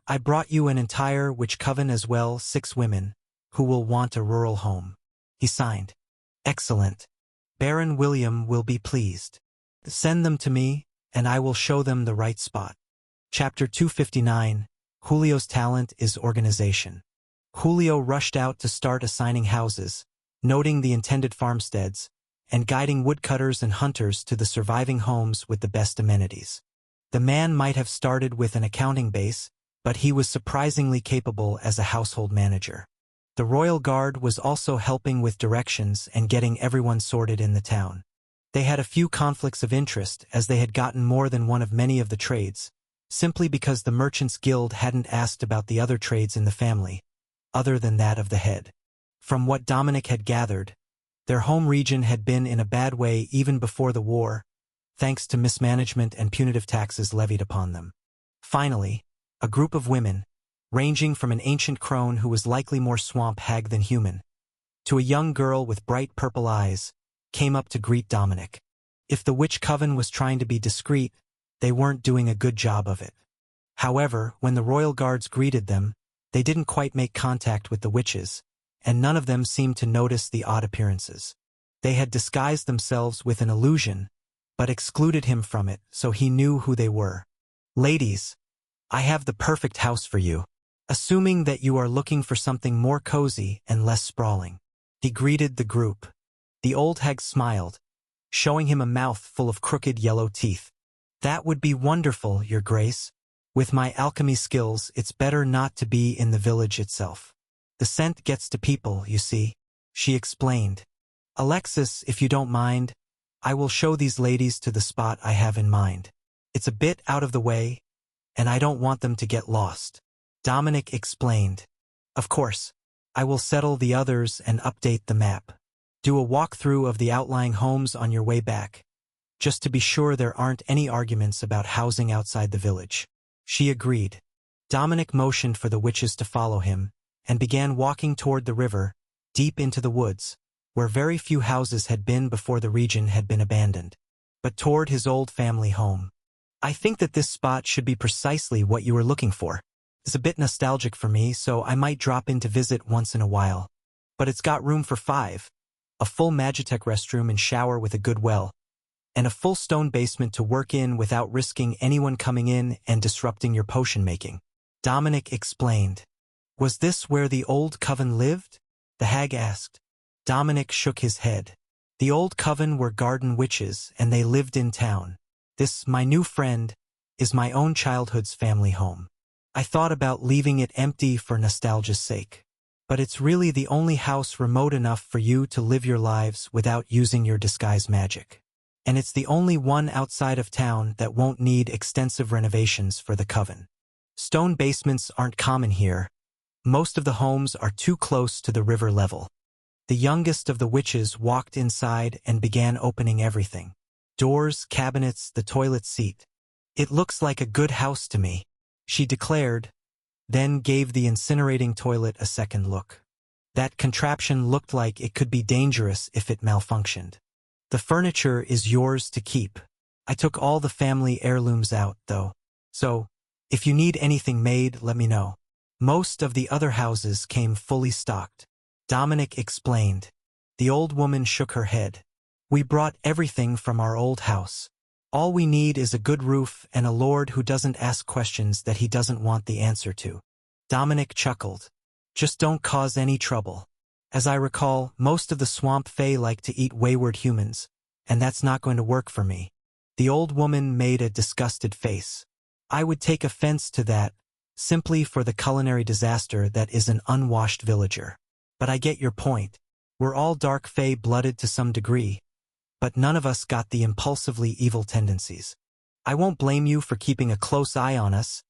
I brought you an entire witch coven as well, 6 women, who will want a rural home. He signed. Excellent. Baron William will be pleased. Send them to me, and I will show them the right spot. Chapter 259. Julio's talent is organization. Julio rushed out to start assigning houses, noting the intended farmsteads, and guiding woodcutters and hunters to the surviving homes with the best amenities. The man might have started with an accounting base, but he was surprisingly capable as a household manager. The Royal Guard was also helping with directions and getting everyone sorted in the town. They had a few conflicts of interest as they had gotten more than one of many of the trades, simply because the Merchants Guild hadn't asked about the other trades in the family, other than that of the head. From what Dominic had gathered, their home region had been in a bad way even before the war, thanks to mismanagement and punitive taxes levied upon them. Finally, a group of women, ranging from an ancient crone who was likely more swamp hag than human, to a young girl with bright purple eyes, came up to greet Dominic. If the witch coven was trying to be discreet, they weren't doing a good job of it. However, when the royal guards greeted them, they didn't quite make contact with the witches, and none of them seemed to notice the odd appearances. They had disguised themselves with an illusion, but excluded him from it, so he knew who they were. Ladies, I have the perfect house for you, assuming that you are looking for something more cozy and less sprawling. He greeted the group. The old hag smiled, showing him a mouth full of crooked yellow teeth. That would be wonderful, Your Grace. With my alchemy skills, it's better not to be in the village itself. The scent gets to people, you see, she explained. Alexis, if you don't mind, I will show these ladies to the spot I have in mind. It's a bit out of the way, and I don't want them to get lost. Dominic explained. Of course, I will settle the others and update the map. Do a walkthrough of the outlying homes on your way back, just to be sure there aren't any arguments about housing outside the village. She agreed. Dominic motioned for the witches to follow him, and began walking toward the river, deep into the woods, where very few houses had been before the region had been abandoned, but toward his old family home. I think that this spot should be precisely what you were looking for. It's a bit nostalgic for me, so I might drop in to visit once in a while. But it's got room for 5, a full Magitech restroom and shower with a good well, and a full stone basement to work in without risking anyone coming in and disrupting your potion making. Dominic explained. Was this where the old coven lived? The hag asked. Dominic shook his head. The old coven were garden witches, and they lived in town. This, my new friend, is my own childhood's family home. I thought about leaving it empty for nostalgia's sake. But it's really the only house remote enough for you to live your lives without using your disguise magic. And it's the only one outside of town that won't need extensive renovations for the coven. Stone basements aren't common here. Most of the homes are too close to the river level. The youngest of the witches walked inside and began opening everything. Doors, cabinets, the toilet seat. It looks like a good house to me, she declared, then gave the incinerating toilet a second look. That contraption looked like it could be dangerous if it malfunctioned. The furniture is yours to keep. I took all the family heirlooms out, though. So, if you need anything made, let me know. Most of the other houses came fully stocked. Dominic explained. The old woman shook her head. We brought everything from our old house. All we need is a good roof and a lord who doesn't ask questions that he doesn't want the answer to. Dominic chuckled. Just don't cause any trouble. As I recall, most of the swamp fae like to eat wayward humans, and that's not going to work for me. The old woman made a disgusted face. I would take offense to that, simply for the culinary disaster that is an unwashed villager. But I get your point. We're all dark fae-blooded to some degree, but none of us got the impulsively evil tendencies. I won't blame you for keeping a close eye on us.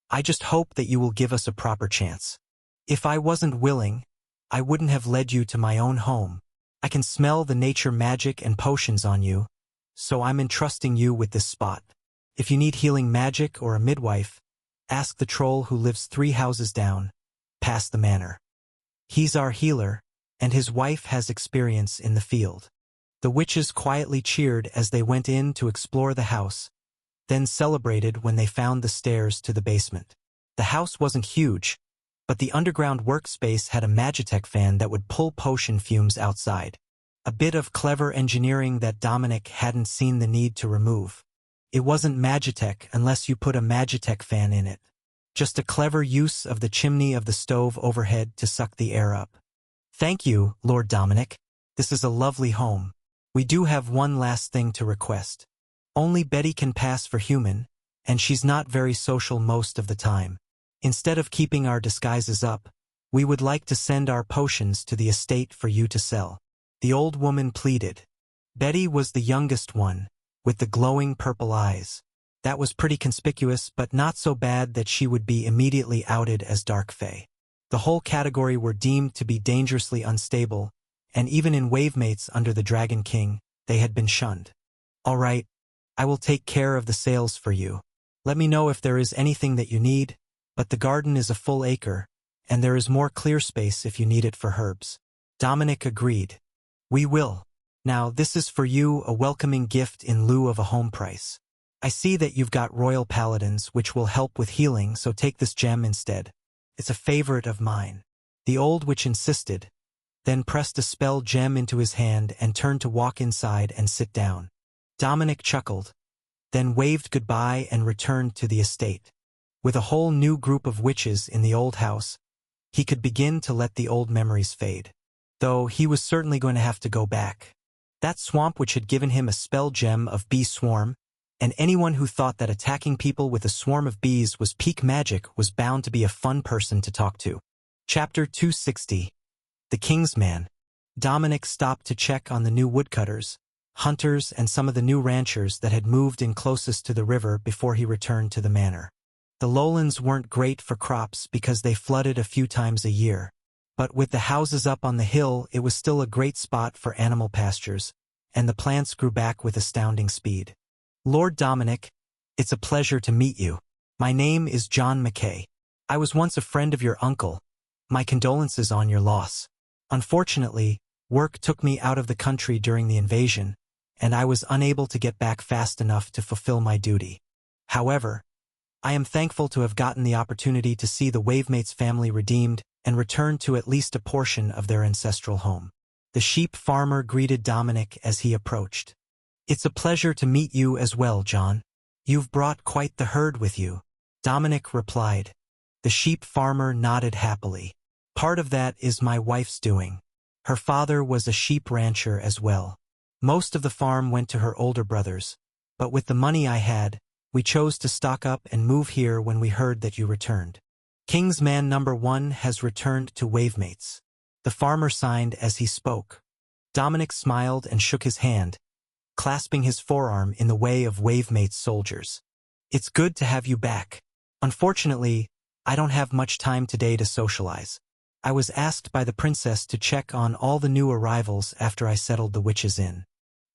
I just hope that you will give us a proper chance. If I wasn't willing, I wouldn't have led you to my own home. I can smell the nature magic and potions on you, so I'm entrusting you with this spot. If you need healing magic or a midwife, ask the troll who lives 3 houses down, past the manor. He's our healer, and his wife has experience in the field. The witches quietly cheered as they went in to explore the house, then celebrated when they found the stairs to the basement. The house wasn't huge, but the underground workspace had a Magitech fan that would pull potion fumes outside. A bit of clever engineering that Dominic hadn't seen the need to remove. It wasn't Magitech unless you put a Magitech fan in it. Just a clever use of the chimney of the stove overhead to suck the air up. Thank you, Lord Dominic. This is a lovely home. We do have one last thing to request. Only Betty can pass for human, and she's not very social most of the time. Instead of keeping our disguises up, we would like to send our potions to the estate for you to sell. The old woman pleaded. Betty was the youngest one, with the glowing purple eyes. That was pretty conspicuous, but not so bad that she would be immediately outed as Dark Fae. The whole category were deemed to be dangerously unstable, and even in Wavemates under the Dragon King, they had been shunned. All right, I will take care of the sales for you. Let me know if there is anything that you need, but the garden is a full acre, and there is more clear space if you need it for herbs. Dominic agreed. We will. Now, this is for you, a welcoming gift in lieu of a home price. I see that you've got royal paladins, which will help with healing, so take this gem instead. It's a favorite of mine. The old witch insisted, then pressed a spell gem into his hand and turned to walk inside and sit down. Dominic chuckled, then waved goodbye and returned to the estate. With a whole new group of witches in the old house, he could begin to let the old memories fade. Though he was certainly going to have to go back. That swamp witch had given him a spell gem of bee swarm, and anyone who thought that attacking people with a swarm of bees was peak magic was bound to be a fun person to talk to. Chapter 260. The King's Man. Dominic stopped to check on the new woodcutters, hunters, and some of the new ranchers that had moved in closest to the river before he returned to the manor. The lowlands weren't great for crops because they flooded a few times a year, but with the houses up on the hill it was still a great spot for animal pastures, and the plants grew back with astounding speed. Lord Dominic, it's a pleasure to meet you. My name is John McKay. I was once a friend of your uncle. My condolences on your loss. Unfortunately, work took me out of the country during the invasion, and I was unable to get back fast enough to fulfill my duty. However, I am thankful to have gotten the opportunity to see the Wavemates family redeemed and return to at least a portion of their ancestral home. The sheep farmer greeted Dominic as he approached. It's a pleasure to meet you as well, John. You've brought quite the herd with you. Dominic replied. The sheep farmer nodded happily. Part of that is my wife's doing. Her father was a sheep rancher as well. Most of the farm went to her older brothers, but with the money I had, we chose to stock up and move here when we heard that you returned. King's Man number 1 has returned to Wavemates. The farmer signed as he spoke. Dominic smiled and shook his hand, clasping his forearm in the way of Wavemates soldiers. It's good to have you back. Unfortunately, I don't have much time today to socialize. I was asked by the princess to check on all the new arrivals after I settled the witches in.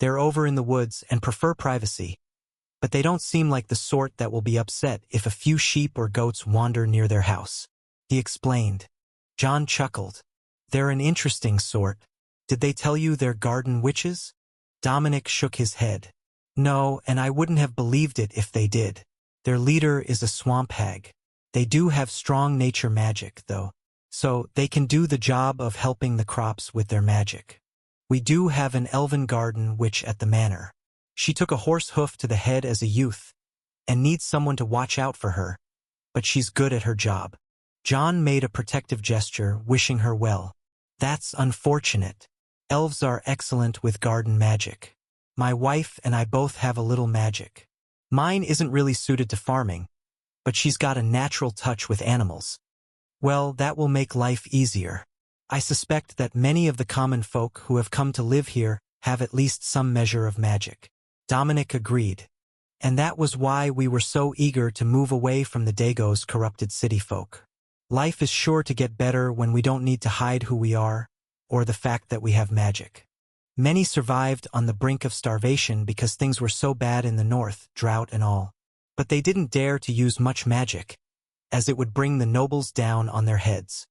They're over in the woods and prefer privacy, but they don't seem like the sort that will be upset if a few sheep or goats wander near their house. He explained. John chuckled. They're an interesting sort. Did they tell you they're garden witches? Dominic shook his head. No, and I wouldn't have believed it if they did. Their leader is a swamp hag. They do have strong nature magic, though, so they can do the job of helping the crops with their magic. We do have an elven garden witch at the manor. She took a horse hoof to the head as a youth, and needs someone to watch out for her, but she's good at her job. John made a protective gesture, wishing her well. That's unfortunate. Elves are excellent with garden magic. My wife and I both have a little magic. Mine isn't really suited to farming, but she's got a natural touch with animals. Well, that will make life easier. I suspect that many of the common folk who have come to live here have at least some measure of magic. Dominic agreed. And that was why we were so eager to move away from the Dago's corrupted city folk. Life is sure to get better when we don't need to hide who we are, or the fact that we have magic. Many survived on the brink of starvation because things were so bad in the north, drought and all. But they didn't dare to use much magic, as it would bring the nobles down on their heads.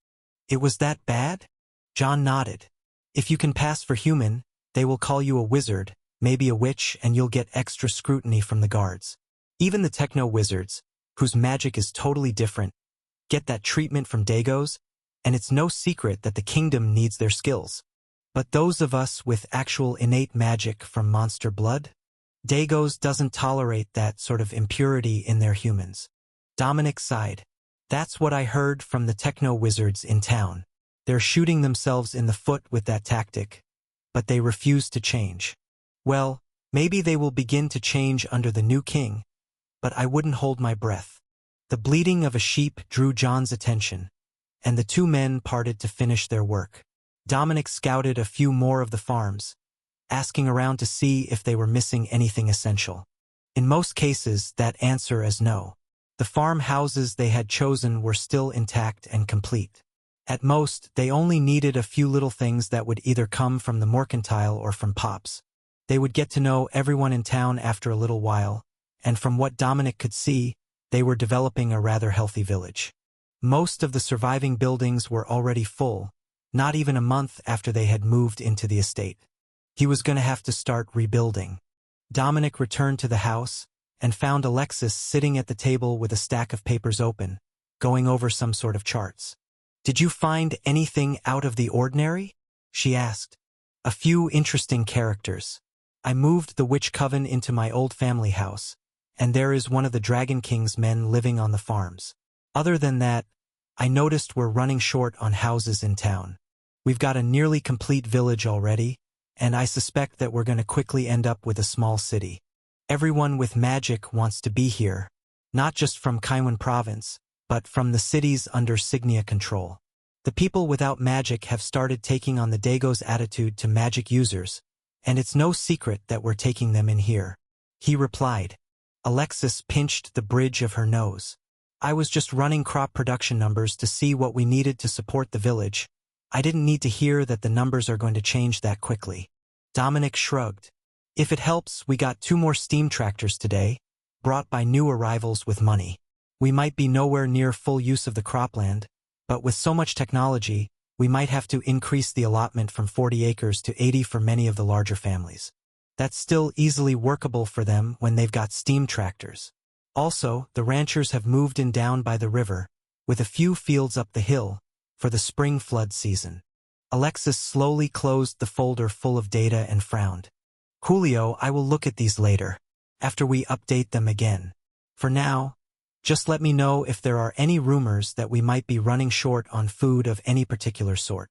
It was that bad? John nodded. If you can pass for human, They will call you a wizard, maybe a witch, and you'll get extra scrutiny from the guards. Even the techno-wizards, whose magic is totally different, get that treatment from Dagos, and it's no secret that the kingdom needs their skills. But those of us with actual innate magic from monster blood? Dagos doesn't tolerate that sort of impurity in their humans. Dominic sighed. That's what I heard from the techno-wizards in town. They're shooting themselves in the foot with that tactic, but they refuse to change. Well, maybe they will begin to change under the new king, but I wouldn't hold my breath. The bleating of a sheep drew John's attention, and the two men parted to finish their work. Dominic scouted a few more of the farms, asking around to see if they were missing anything essential. In most cases, that answer is no. The farmhouses they had chosen were still intact and complete. At most, they only needed a few little things that would either come from the mercantile or from Pops. They would get to know everyone in town after a little while, and from what Dominic could see, they were developing a rather healthy village. Most of the surviving buildings were already full, not even a month after they had moved into the estate. He was going to have to start rebuilding. Dominic returned to the house and found Alexis sitting at the table with a stack of papers open, going over some sort of charts. "Did you find anything out of the ordinary?" she asked. "A few interesting characters. I moved the witch coven into my old family house, and there is one of the Dragon King's men living on the farms. Other than that, I noticed we're running short on houses in town. We've got a nearly complete village already, and I suspect that we're going to quickly end up with a small city. Everyone with magic wants to be here, not just from Kaiwan province, but from the cities under Signia control. The people without magic have started taking on the Dagos attitude to magic users, and it's no secret that we're taking them in here," he replied. Alexis pinched the bridge of her nose. "I was just running crop production numbers to see what we needed to support the village. I didn't need to hear that the numbers are going to change that quickly." Dominic shrugged. "If it helps, we got 2 more steam tractors today, brought by new arrivals with money. We might be nowhere near full use of the cropland, but with so much technology, we might have to increase the allotment from 40 acres to 80 for many of the larger families. That's still easily workable for them when they've got steam tractors. Also, the ranchers have moved in down by the river, with a few fields up the hill, for the spring flood season." Alexis slowly closed the folder full of data and frowned. "Julio, I will look at these later, after we update them again. For now, just let me know if there are any rumors that we might be running short on food of any particular sort."